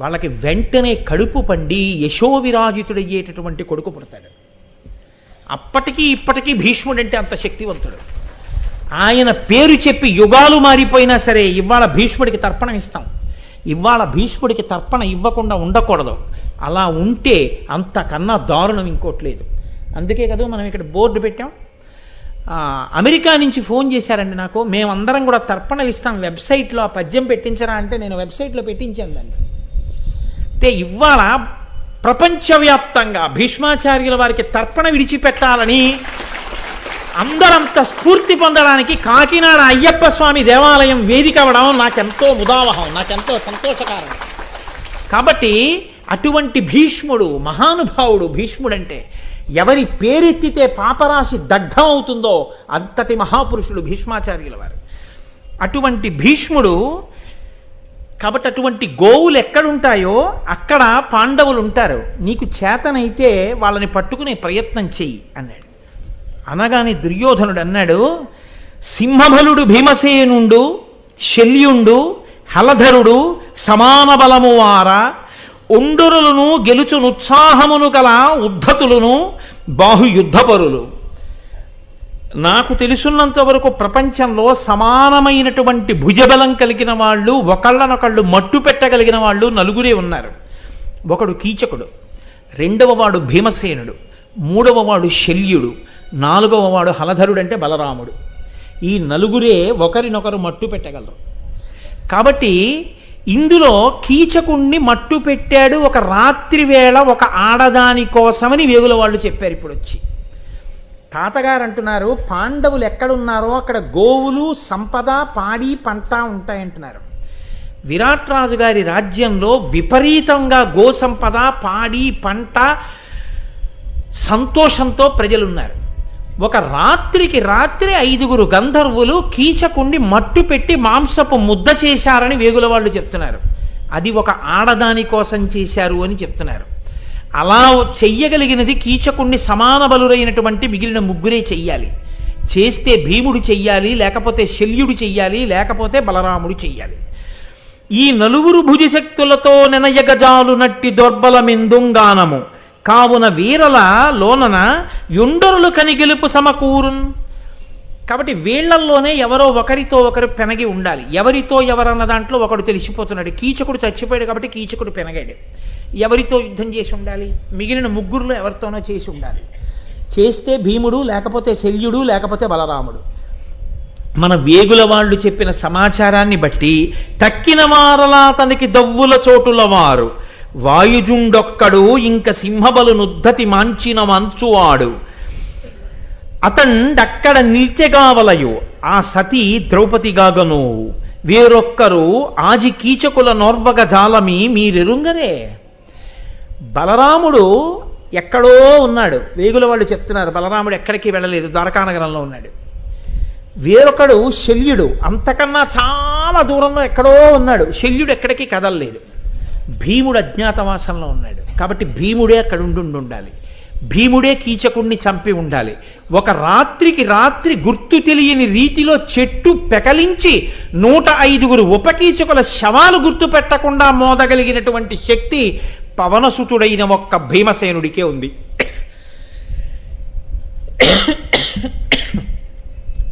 వాళ్ళకి వెంటనే కడుపు పండి యశోవిరాజితుడయ్యేటటువంటి కొడుకు పుడతాడు. అప్పటికీ ఇప్పటికీ భీష్ముడంటే అంత శక్తివంతుడు. ఆయన పేరు చెప్పి యుగాలు మారిపోయినా సరే ఇవాళ భీష్ముడికి తర్పణ ఇస్తాం. ఇవాళ భీష్ముడికి తర్పణ ఇవ్వకుండా ఉండకూడదు. అలా ఉంటే అంతకన్నా దారుణం ఇంకోట్లేదు. అందుకే కదా మనం ఇక్కడ బోర్డు పెట్టాం. అమెరికా నుంచి ఫోన్ చేశారండి నాకు, మేమందరం కూడా తర్పణలు ఇస్తాం, వెబ్సైట్లో ఆ పద్యం పెట్టించరా అంటే నేను వెబ్సైట్లో పెట్టించాను దాన్ని. అంటే ఇవాళ ప్రపంచవ్యాప్తంగా భీష్మాచార్యుల వారికి తర్పణ విడిచిపెట్టాలని అందరంత స్ఫూర్తి పొందడానికి కాకినాడ అయ్యప్ప స్వామి దేవాలయం వేదిక అవ్వడం నాకెంతో ముదావహం, నాకెంతో సంతోషకారం. కాబట్టి అటువంటి భీష్ముడు, మహానుభావుడు భీష్ముడంటే, ఎవరి పేరెత్తితే పాపరాశి దగ్ధం అవుతుందో అంతటి మహాపురుషుడు భీష్మాచార్యుల వారు. అటువంటి భీష్ముడు. కాబట్టి అటువంటి గోవులు ఎక్కడుంటాయో అక్కడ పాండవులు ఉంటారు. నీకు చేతనైతే వాళ్ళని పట్టుకునే ప్రయత్నం చెయ్యి అన్నాడు. అనగానే దుర్యోధనుడు అన్నాడు, సింహబలుడు భీమసేనుండు, శల్యుండు, హలధరుడు సమాన బలము వార, ఉండురులను గెలుచునుత్సాహమును కల ఉద్ధతులను బాహుయుద్ధపరులు. నాకు తెలుసున్నంత వరకు ప్రపంచంలో సమానమైనటువంటి భుజబలం కలిగిన వాళ్ళు, ఒకళ్ళనొకళ్ళు మట్టు పెట్టగలిగిన వాళ్ళు నలుగురే ఉన్నారు. ఒకడు కీచకుడు, రెండవ వాడు భీమసేనుడు, మూడవ వాడు శల్యుడు, నాలుగవ వాడు హలధరుడు అంటే బలరాముడు. ఈ నలుగురే ఒకరినొకరు మట్టు పెట్టగలరు. కాబట్టి ఇందులో కీచకుణ్ణి మట్టు పెట్టాడు ఒక రాత్రి వేళ ఒక ఆడదాని కోసమని వేగుల వాళ్ళు చెప్పారు. ఇప్పుడు వచ్చి తాతగారు అంటున్నారు, పాండవులు ఎక్కడున్నారో అక్కడ గోవులు, సంపద, పాడి, పంట ఉంటాయంటున్నారు. విరాట్ రాజు గారి రాజ్యంలో విపరీతంగా గో సంపద, పాడి, పంట, సంతోషంతో ప్రజలున్నారు. ఒక రాత్రికి రాత్రి 5 గంధర్వులు కీచకుణ్ణి మట్టు పెట్టి మాంసపు ముద్ద చేశారని వేగుల వాళ్ళు చెప్తున్నారు. అది ఒక ఆడదాని కోసం చేశారు అని చెప్తున్నారు. అలా చెయ్యగలిగినది కీచకుణ్ణి సమాన బలురైనటువంటి మిగిలిన ముగ్గురే చెయ్యాలి. చేస్తే భీముడు చెయ్యాలి, లేకపోతే శల్యుడు చెయ్యాలి, లేకపోతే బలరాముడు చెయ్యాలి. ఈ నలుగురు భుజశక్తులతో నెనయగజాలు నట్టి దొర్బలమెందుంగానము కావున వీరల లోనన యుండరులు కనిగెలుపు సమకూరున్. కాబట్టి వీళ్లల్లోనే ఎవరో ఒకరితో ఒకరు పెనగి ఉండాలి. ఎవరితో ఎవరన్న దాంట్లో ఒకడు తెలిసిపోతున్నాడు. కీచకుడు చచ్చిపోయాడు కాబట్టి కీచకుడు పెనగాడు. ఎవరితో యుద్ధం చేసి ఉండాలి? మిగిలిన ముగ్గురులో ఎవరితోనో చేసి ఉండాలి. చేస్తే భీముడు, లేకపోతే శల్యుడు, లేకపోతే బలరాముడు. మన వేగుల వాళ్ళు చెప్పిన సమాచారాన్ని బట్టి తక్కిన వారలా తనకి దవ్వుల చోటుల వారు వాయుజుండొక్కడు ఇంక సింహబలు నుద్ధతి మాంచిన మంచువాడు అతండక్కడ నిల్చెగావలయు ఆ సతి ద్రౌపదిగాగను వేరొక్కరు ఆజి కీచకుల నోర్వగ జాలమి మీరెరుంగరే. బలరాముడు ఎక్కడో ఉన్నాడు. వేగుల వాళ్ళు చెప్తున్నారు బలరాముడు ఎక్కడికి వెళ్ళలేదు, ద్వారకానగరంలో ఉన్నాడు. వేరొకడు శల్యుడు అంతకన్నా చాలా దూరంలో ఎక్కడో ఉన్నాడు. శల్యుడు ఎక్కడికి కదలలేదు. భీముడు అజ్ఞాతవాసంలో ఉన్నాడు. కాబట్టి భీముడే అక్కడ ఉండాలి. భీముడే కీచకుణ్ణి చంపి ఉండాలి. ఒక రాత్రికి రాత్రి గుర్తు తెలియని రీతిలో చెట్టు పెకలించి 105 ఉపకీచకుల శవాలు గుర్తు పెట్టకుండా మోదగలిగినటువంటి శక్తి పవనసుతుడైన ఒక్క భీమసేనుడికే ఉంది.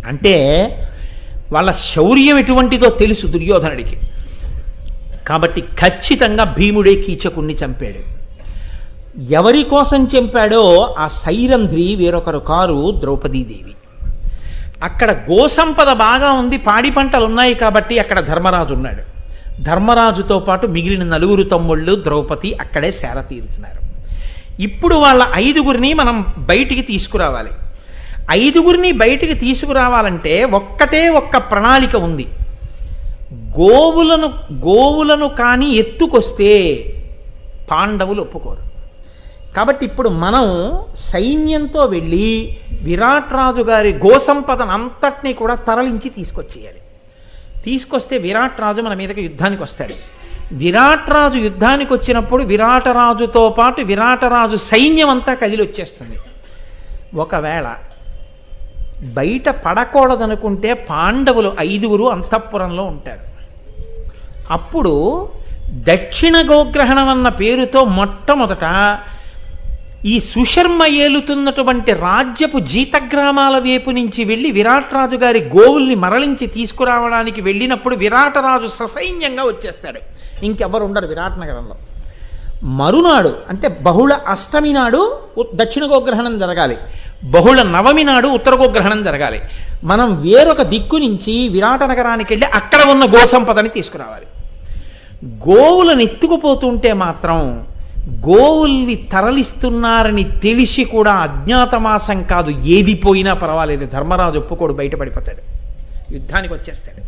అంటే వాళ్ళ శౌర్యం ఎటువంటిదో తెలుసు దుర్యోధనుడికి. కాబట్టి ఖచ్చితంగా భీముడే కీచకుణ్ణి చంపాడు. ఎవరి కోసం చంపాడో ఆ సైరంధ్రి వేరొకరు కారు ద్రౌపదీదేవి. అక్కడ గోసంపద బాగా ఉంది, పాడి పంటలు ఉన్నాయి కాబట్టి అక్కడ ధర్మరాజు ఉన్నాడు. ధర్మరాజుతో పాటు మిగిలిన 9 తమ్ముళ్ళు ద్రౌపది అక్కడే సేర తీరుతున్నారు. ఇప్పుడు వాళ్ళ 5గురిని మనం బయటికి తీసుకురావాలి. 5గురిని బయటికి తీసుకురావాలంటే ఒక్క ప్రణాళిక ఉంది. గోవులను కానీ ఎత్తుకొస్తే పాండవులు ఒప్పుకోరు. కాబట్టి ఇప్పుడు మనం సైన్యంతో వెళ్ళి విరాట్ రాజు గారి గోసంపదను అంతటినీ కూడా తరలించి తీసుకొచ్చేయాలి. తీసుకొస్తే విరాట్ రాజు మన మీదకి యుద్ధానికి వస్తాడు. విరాట్ రాజు యుద్ధానికి వచ్చినప్పుడు విరాటరాజుతో పాటు విరాటరాజు సైన్యం అంతా కదిలి వచ్చేస్తుంది. ఒకవేళ బయట పడకూడదనుకుంటే పాండవులు 5గురు అంతఃపురంలో ఉంటారు. అప్పుడు దక్షిణ గోగ్రహణం అన్న పేరుతో మొట్టమొదట ఈ సుశర్మ ఏలుతున్నటువంటి రాజ్యపు జీతగ్రామాల వైపు నుంచి వెళ్ళి విరాట్ రాజు గారి గోవుల్ని మరలించి తీసుకురావడానికి వెళ్ళినప్పుడు విరాటరాజు ససైన్యంగా వచ్చేస్తాడు. ఇంకెవరు ఉండరు విరాట్ నగరంలో. మరునాడు అంటే బహుళ అష్టమి నాడు దక్షిణ గోగ్రహణం జరగాలి, బహుళ నవమి నాడు ఉత్తర గోగ్రహణం జరగాలి. మనం వేరొక దిక్కు నుంచి విరాట నగరానికి వెళ్ళి అక్కడ ఉన్న గోసంపదని తీసుకురావాలి. గోవులను ఎత్తుకుపోతుంటే మాత్రం గోవుల్ని తరలిస్తున్నారని తెలిసి కూడా అజ్ఞాతమాసం కాదు, ఏది పోయినా పర్వాలేదు, ధర్మరాజు ఒప్పుకోడు, బయటపడిపోతాడు, యుద్ధానికి వచ్చేస్తాడు.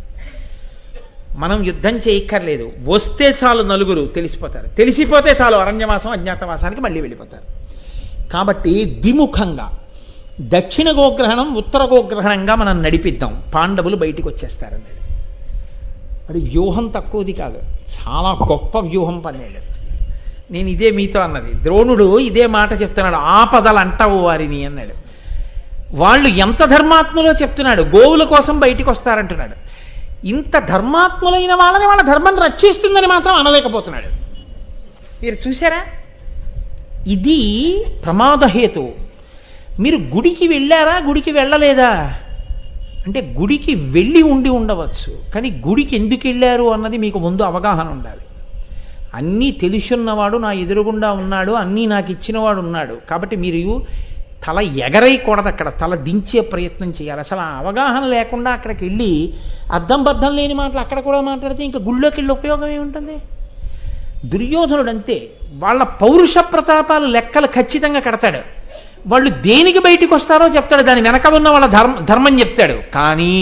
మనం యుద్ధం చేయక్కర్లేదు, వస్తే చాలు 9 తెలిసిపోతారు. తెలిసిపోతే చాలు అరణ్యవాసం అజ్ఞాతవాసానికి మళ్ళీ వెళ్ళిపోతారు. కాబట్టి ద్విముఖంగా దక్షిణ గోగ్రహణం ఉత్తర గోగ్రహణంగా మనం నడిపిద్దాం, పాండవులు బయటికి వచ్చేస్తారన్నాడు. అది వ్యూహం తక్కువది కాదు, చాలా గొప్ప వ్యూహం పన్నాడు. నేను ఇదే మీతో అన్నది. ద్రోణుడు ఇదే మాట చెప్తున్నాడు, ఆపదలు అంటావు వారిని అన్నాడు. వాళ్ళు ఎంత ధర్మాత్ములో చెప్తున్నాడు, గోవుల కోసం బయటికి వస్తారంటున్నాడు. ఇంత ధర్మాత్ములైన వాళ్ళని వాళ్ళ ధర్మం రక్షిస్తుందని మాత్రం అనలేకపోతున్నాడు. మీరు చూసారా, ఇది ప్రమాదహేతు. మీరు గుడికి వెళ్ళారా, గుడికి వెళ్ళలేదా అంటే గుడికి వెళ్ళి ఉండవచ్చు, కానీ గుడికి ఎందుకు వెళ్ళారు అన్నది మీకు ముందు అవగాహన ఉండాలి. అన్నీ తెలుసున్నవాడు నా ఎదురుగుండా ఉన్నాడు, అన్నీ నాకు ఇచ్చినవాడు ఉన్నాడు, కాబట్టి మీరు తల ఎగరైకూడదు, అక్కడ తల దించే ప్రయత్నం చేయాలి. అసలు ఆ అవగాహన లేకుండా అక్కడికి వెళ్ళి అర్థం బద్ధం లేని మాటలు అక్కడ కూడా మాట్లాడితే ఇంకా గుళ్ళోకి వెళ్ళి ఉపయోగం ఏముంటుంది? దుర్యోధనుడు అంతే, వాళ్ళ పౌరుష ప్రతాపాలు లెక్కలు ఖచ్చితంగా కడతాడు. వాళ్ళు దేనికి బయటికి వస్తారో చెప్తాడు, దాని వెనక ఉన్న వాళ్ళ ధర్మం చెప్తాడు. కానీ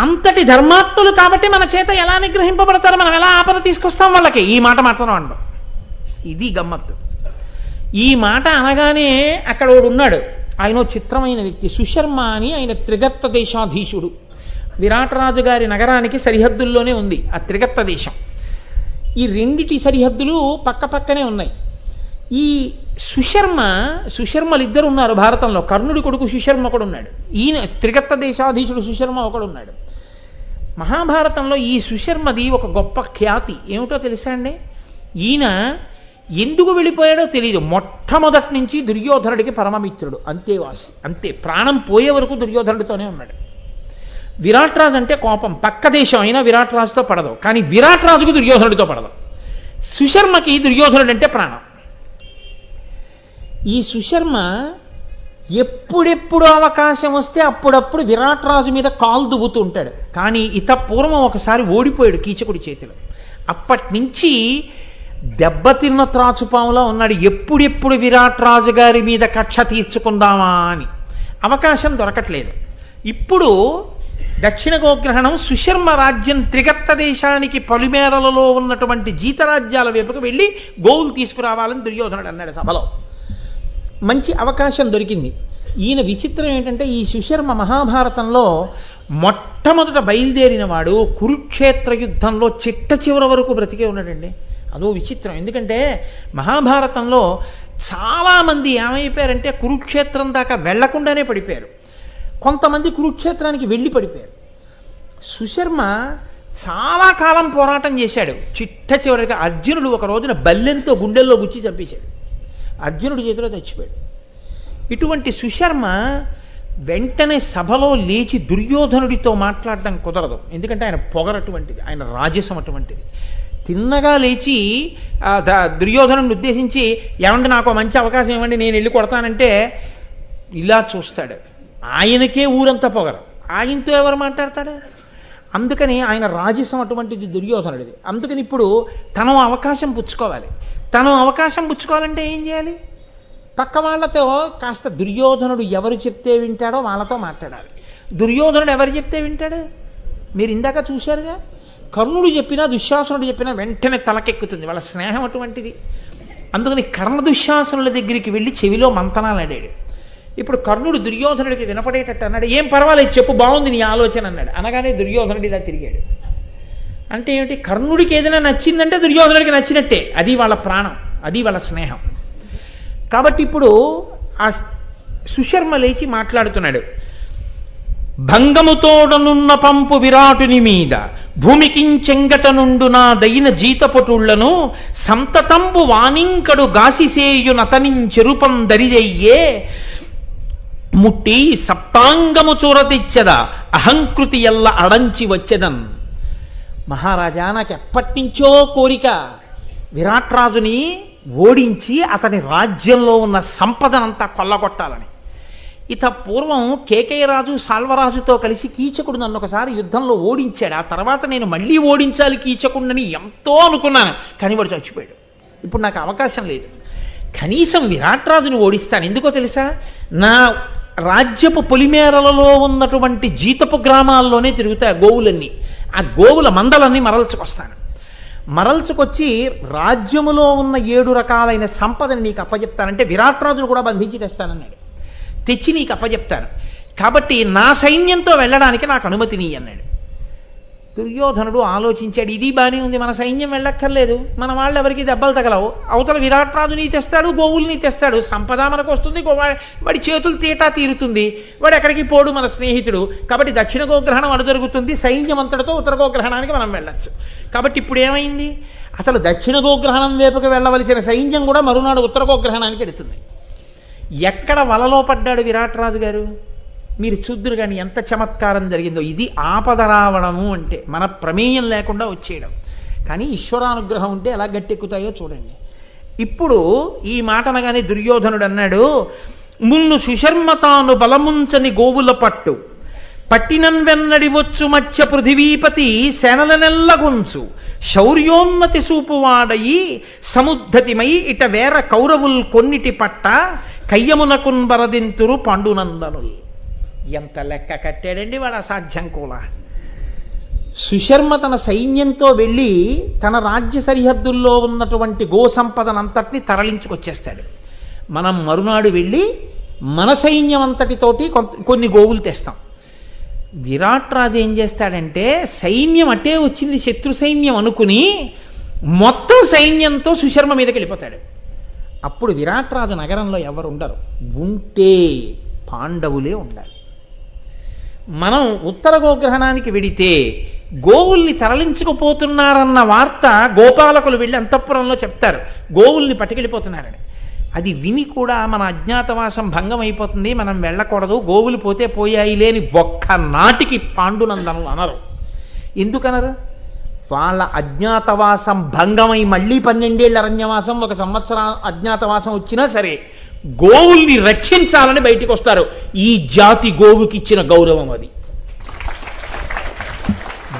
అంతటి ధర్మాత్ములు కాబట్టి మన చేత ఎలా నిగ్రహింపబడతారో, మనం ఎలా ఆపద తీసుకొస్తాం వాళ్ళకి, ఈ మాట మాత్రం అండం. ఇది గమ్మత్తు. ఈ మాట అనగానే అక్కడ ఒకడు ఉన్నాడు, ఆయన చిత్రమైన వ్యక్తి, సుశర్మ అని. ఆయన త్రిగర్త దేశాధీశుడు. విరాటరాజు గారి నగరానికి సరిహద్దుల్లోనే ఉంది ఆ త్రిగర్త దేశం. ఈ రెండిటి సరిహద్దులు పక్క పక్కనే ఉన్నాయి. ఈ సుశర్మలు ఇద్దరు ఉన్నారు భారతంలో. కర్ణుడి కొడుకు సుశర్మ ఒకడు ఉన్నాడు, ఈయన త్రిగర్త దేశాధీశుడు సుశర్మ ఒకడు ఉన్నాడు. మహాభారతంలో ఈ సుశర్మది ఒక గొప్ప ఖ్యాతి ఏమిటో తెలుసా అండి? ఈయన ఎందుకు వెళ్ళిపోయాడో తెలియదు. మొట్టమొదటి నుంచి దుర్యోధనుడికి పరమమిత్రుడు, అంతేవాసి, అంతే, ప్రాణం పోయే వరకు దుర్యోధనుడితోనే ఉన్నాడు. విరాట్ రాజు అంటే కోపం, పక్క దేశం అయినా విరాట్ రాజుతో పడదు, కానీ విరాట్ రాజుకు దుర్యోధనుడితో పడదు. సుశర్మకి దుర్యోధనుడు అంటే ప్రాణం. ఈ సుశర్మ ఎప్పుడెప్పుడు అవకాశం వస్తే అప్పుడప్పుడు విరాట్ రాజు మీద కాలు దువ్వుతూ ఉంటాడు. కానీ పూర్వం ఒకసారి ఓడిపోయాడు కీచకుడి చేతిలో. అప్పటి నుంచి దెబ్బతిన్న త్రాచుపాములో ఉన్నాడు. ఎప్పుడెప్పుడు విరాట్ రాజు గారి మీద కక్ష తీర్చుకుందామా అని. అవకాశం దొరకట్లేదు. ఇప్పుడు దక్షిణ గోగ్రహణం సుశర్మ రాజ్యం త్రిగర్త దేశానికి పలుమేరలలో ఉన్నటువంటి జీతరాజ్యాల వైపుకు వెళ్ళి గోవులు తీసుకురావాలని దుర్యోధనుడు అన్నాడు సభలో. మంచి అవకాశం దొరికింది. ఈయన విచిత్రం ఏంటంటే, ఈ సుశర్మ మహాభారతంలో మొట్టమొదట బయలుదేరిన వాడు కురుక్షేత్ర యుద్ధంలో చిట్ట చివరి వరకు బ్రతికే ఉన్నాడండి. అదో విచిత్రం. ఎందుకంటే మహాభారతంలో చాలామంది ఏమైపోయారంటే కురుక్షేత్రం దాకా వెళ్లకుండానే పడిపోయారు. కొంతమంది కురుక్షేత్రానికి వెళ్ళి పడిపోయారు. సుశర్మ చాలా కాలం పోరాటం చేశాడు. చిట్ట చివరిగా అర్జునుడు ఒక రోజున బల్లెంతో గుండెల్లో గుచ్చి చంపేశాడు. అర్జునుడి చేతిలో చచ్చిపోయాడు. ఇటువంటి సుశర్మ వెంటనే సభలో లేచి దుర్యోధనుడితో మాట్లాడడం కుదరదు. ఎందుకంటే ఆయన పొగరటువంటిది, ఆయన రాజసం అటువంటిది. తిన్నగా లేచి దుర్యోధనుడిని ఉద్దేశించి, ఏమంటే నాకు మంచి అవకాశం ఇవ్వండి, నేను వెళ్ళి కొడతానంటే ఇలా చూస్తాడు. ఆయనకే ఊరంతా పొగరు, ఆయనతో ఎవరు మాట్లాడతాడు? అందుకని ఆయన రాజసం అటువంటిది దుర్యోధనుడిది. అందుకని ఇప్పుడు తను అవకాశం పుచ్చుకోవాలి. తను అవకాశం పుచ్చుకోవాలంటే ఏం చేయాలి? పక్క వాళ్ళతో కాస్త దుర్యోధనుడు ఎవరు చెప్తే వింటాడో వాళ్ళతో మాట్లాడాలి. దుర్యోధనుడు ఎవరు చెప్తే వింటాడు? మీరు ఇందాక చూశారుగా, కర్ణుడు చెప్పినా దుశ్శాసనుడు చెప్పినా వెంటనే తలకెక్కుతుంది. వాళ్ళ స్నేహం అటువంటిది. అందుకని కర్ణ దుశ్శాసనుల దగ్గరికి వెళ్ళి చెవిలో మంతనాలు ఆడాడు. ఇప్పుడు కర్ణుడు దుర్యోధనుడికి వినపడేటట్టు అన్నాడు. ఏం పర్వాలేదు చెప్పు, బాగుంది నీ ఆలోచన అన్నాడు. అనగానే దుర్యోధనుడు ఇలా తిరిగాడు. అంటే ఏమిటి? కర్ణుడికి ఏదైనా నచ్చిందంటే దుర్యోధనుడికి నచ్చినట్టే. అది వాళ్ళ ప్రాణం, అది వాళ్ళ స్నేహం. కాబట్టి ఇప్పుడు ఆ సుశర్మ లేచి మాట్లాడుతున్నాడు. భంగముతోడనున్న పంపు విరాటుని మీద భూమికించెంగట నుండు నా దైన జీతపటుళ్లను సంతతంబు వానింకడు గాసిసేయునతనించెరుపం దరిజయ్యే ముట్టి సప్తాంగము చూరతిచ్చద అహంకృతి ఎల్ల అడంచి వచ్చెదన్. మహారాజా, నాకు ఎప్పటినుంచో కోరిక విరాట్ రాజుని ఓడించి అతని రాజ్యంలో ఉన్న సంపదనంతా కొల్లగొట్టాలని. పూర్వం కేకయ్యరాజు సాల్వరాజుతో కలిసి కీచకుడు నన్ను ఒకసారి యుద్ధంలో ఓడించాడు. ఆ తర్వాత నేను మళ్ళీ ఓడించాలి కీచకుడిని ఎంతో అనుకున్నాను, కానీ వాడు చచ్చిపోయాడు. ఇప్పుడు నాకు అవకాశం లేదు. కనీసం విరాట్ రాజుని ఓడిస్తాను. ఎందుకో తెలుసా? నా రాజ్యపు పొలిమేరలలో ఉన్నటువంటి జీతపు గ్రామాల్లోనే తిరుగుతాయి గోవులన్నీ. ఆ గోవుల మందలన్నీ మరల్చుకొస్తాను. మరల్చుకొచ్చి రాజ్యములో ఉన్న 7 రకాలైన సంపదని నీకు అప్పచెప్తానంటే విరాట్ రాజును కూడా బంధించి తెస్తానన్నాడు. తెచ్చి నీకు అప్పచెప్తాను. కాబట్టి నా సైన్యంతో వెళ్ళడానికి నాకు అనుమతిని అన్నాడు. దుర్యోధనుడు ఆలోచించాడు, ఇది బాగానే ఉంది, మన సైన్యం వెళ్ళక్కర్లేదు, మన వాళ్ళు ఎవరికి దెబ్బలు తగలవు, అవతల విరాట్ రాజుని తెస్తాడు, గోవుల్ని తెస్తాడు, సంపద మనకు వస్తుంది, వాడి చేతులు తీటా తీరుతుంది, వాడు ఎక్కడికి పోడు, మన స్నేహితుడు. కాబట్టి దక్షిణ గోగ్రహణం అడు జరుగుతుంది, సైన్యం అంతటితో ఉత్తర గోగ్రహణానికి మనం వెళ్ళచ్చు. కాబట్టి ఇప్పుడు ఏమైంది? అసలు దక్షిణ గోగ్రహణం వైపుకి వెళ్ళవలసిన సైన్యం కూడా మరునాడు ఉత్తర గోగ్రహణానికి వెళుతుంది. ఎక్కడ వలలో పడ్డాడు విరాట్ రాజు గారు? మీరు చూద్దురు కానీ ఎంత చమత్కారం జరిగిందో. ఇది ఆపద రావడము అంటే మన ప్రమేయం లేకుండా వచ్చేయడం. కానీ ఈశ్వరానుగ్రహం ఉంటే ఎలా గట్టెక్కుతాయో చూడండి. ఇప్పుడు ఈ మాట అనగానే దుర్యోధనుడు అన్నాడు, మున్ను సుశర్మ తాను బలముంచని గోవుల పట్టు పట్టినన్ వెన్నడి వచ్చు మత్స్య పృథివీపతి సేనలనెల్లగుంచు శౌర్యోన్నతి సూపువాడయి సముద్ధతిమై ఇట వేర కౌరవుల్ కొన్నిటి పట్ట కయ్యమునకున్ బరదింతురు పాండునందనుల్. ఎంత లెక్క కట్టాడండి వాడు, అసాధ్యం కూడా. సుశర్మ తన సైన్యంతో వెళ్ళి తన రాజ్య సరిహద్దుల్లో ఉన్నటువంటి గో సంపదనంతటిని తరలించుకొచ్చేస్తాడు. మనం మరునాడు వెళ్ళి మన సైన్యం అంతటితోటి కొన్ని గోవులు తెస్తాం. విరాట్ రాజు ఏం చేస్తాడంటే, సైన్యం అట్టే వచ్చింది శత్రు సైన్యం అనుకుని మొత్తం సైన్యంతో సుశర్మ మీదకి వెళ్ళిపోతాడు. అప్పుడు విరాట్ రాజు నగరంలో ఎవరు ఉండరు, ఉంటే పాండవులే ఉండాలి. మనం ఉత్తర గోగ్రహణానికి వెడితే గోవుల్ని తరలించకపోతున్నారన్న వార్త గోపాలకులు వెళ్ళి అంతఃపురంలో చెప్తారు, గోవుల్ని పట్టుకెళ్ళిపోతున్నారని. అది విని కూడా మన అజ్ఞాతవాసం భంగం అయిపోతుంది, మనం వెళ్ళకూడదు, గోవులు పోతే పోయాయి లేని ఒక్క నాటికి పాండునందనులు అనరు. ఎందుకనరు? వాళ్ళ అజ్ఞాతవాసం భంగమై మళ్ళీ 12 ఏళ్ళ అరణ్యవాసం, 1 సంవత్సరం అజ్ఞాతవాసం వచ్చినా సరే గోవుల్ని రక్షించాలని బయటికి వస్తారు. ఈ జాతి గోవుకి ఇచ్చిన గౌరవం అది.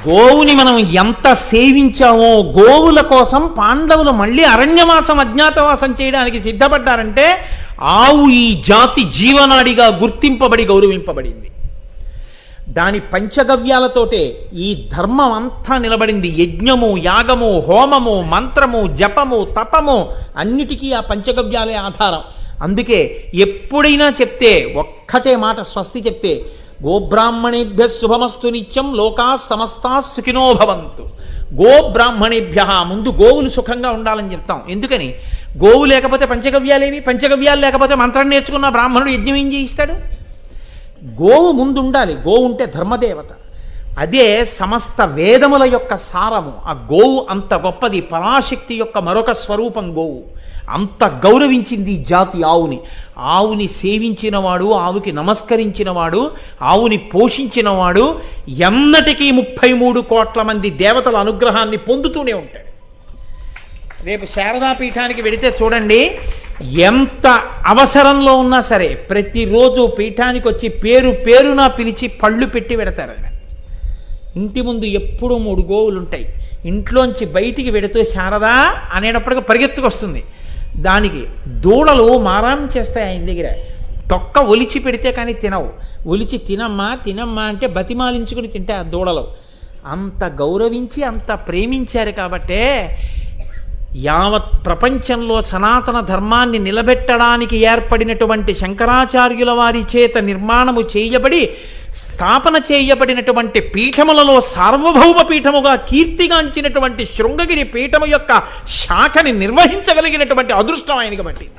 గోవుని మనం ఎంత సేవించామో, గోవుల కోసం పాండవులు మళ్ళీ అరణ్యవాసం అజ్ఞాతవాసం చేయడానికి సిద్ధపడ్డారంటే ఆవు ఈ జాతి జీవనాడిగా గుర్తింపబడి గౌరవింపబడింది. దాని పంచగవ్యాలతోటే ఈ ధర్మం అంతా నిలబడింది. యజ్ఞము, యాగము, హోమము, మంత్రము, జపము, తపము అన్నిటికీ ఆ పంచగవ్యాలే ఆధారం. అందుకే ఎప్పుడైనా చెప్తే ఒక్కటే మాట స్వస్తి చెప్తే, గోబ్రాహ్మణేభ్య శుభమస్తు నిత్యం లోకా సమస్తా సుఖినో భవంతు. గోబ్రాహ్మణేభ్య, ముందు గోవులు సుఖంగా ఉండాలని చెప్తాం. ఎందుకని? గోవు లేకపోతే పంచగవ్యాలేవి? పంచగవ్యాలు లేకపోతే మంత్రం నేర్చుకున్న బ్రాహ్మణుడు యజ్ఞం ఏం చేయిస్తాడు? గోవు ముందు ఉండాలి. గోవు ఉంటే ధర్మదేవత. అదే సమస్త వేదముల యొక్క సారము. ఆ గోవు అంత గొప్పది, పరాశక్తి యొక్క మరొక స్వరూపం గోవు. అంత గౌరవించింది ఈ జాతి ఆవుని. ఆవుని సేవించినవాడు, ఆవుకి నమస్కరించినవాడు, ఆవుని పోషించినవాడు ఎన్నటికీ 33 కోట్ల మంది దేవతల అనుగ్రహాన్ని పొందుతూనే ఉంటాడు. రేపు శారదాపీఠానికి వెడితే చూడండి, ఎంత అవసరంలో ఉన్నా సరే ప్రతిరోజు పీఠానికి వచ్చి పేరు పేరున పిలిచి పళ్ళు పెట్టి పెడతారు. ఇంటి ముందు ఎప్పుడూ 3 గోవులు ఉంటాయి. ఇంట్లోంచి బయటికి వెడుతూ శారదా అనేటప్పటికి పరిగెత్తుకొస్తుంది. దానికి దూడలు మారాం చేస్తాయి ఆయన దగ్గర. తొక్క ఒలిచి పెడితే కానీ తినవు. ఒలిచి తినమ్మా తినమ్మా అంటే బతిమాలించుకుని తింటే ఆ దూడలు. అంత గౌరవించి అంత ప్రేమించారు కాబట్టే యావత్ ప్రపంచంలో సనాతన ధర్మాన్ని నిలబెట్టడానికి ఏర్పడినటువంటి శంకరాచార్యుల వారి చేత నిర్మాణము చేయబడి స్థాపన చేయబడినటువంటి పీఠములలో సార్వభౌమ పీఠముగా కీర్తిగాంచినటువంటి శృంగగిరి పీఠము యొక్క శాఖని నిర్వహించగలిగినటువంటి అదృష్టం ఆయనకి పట్టింది.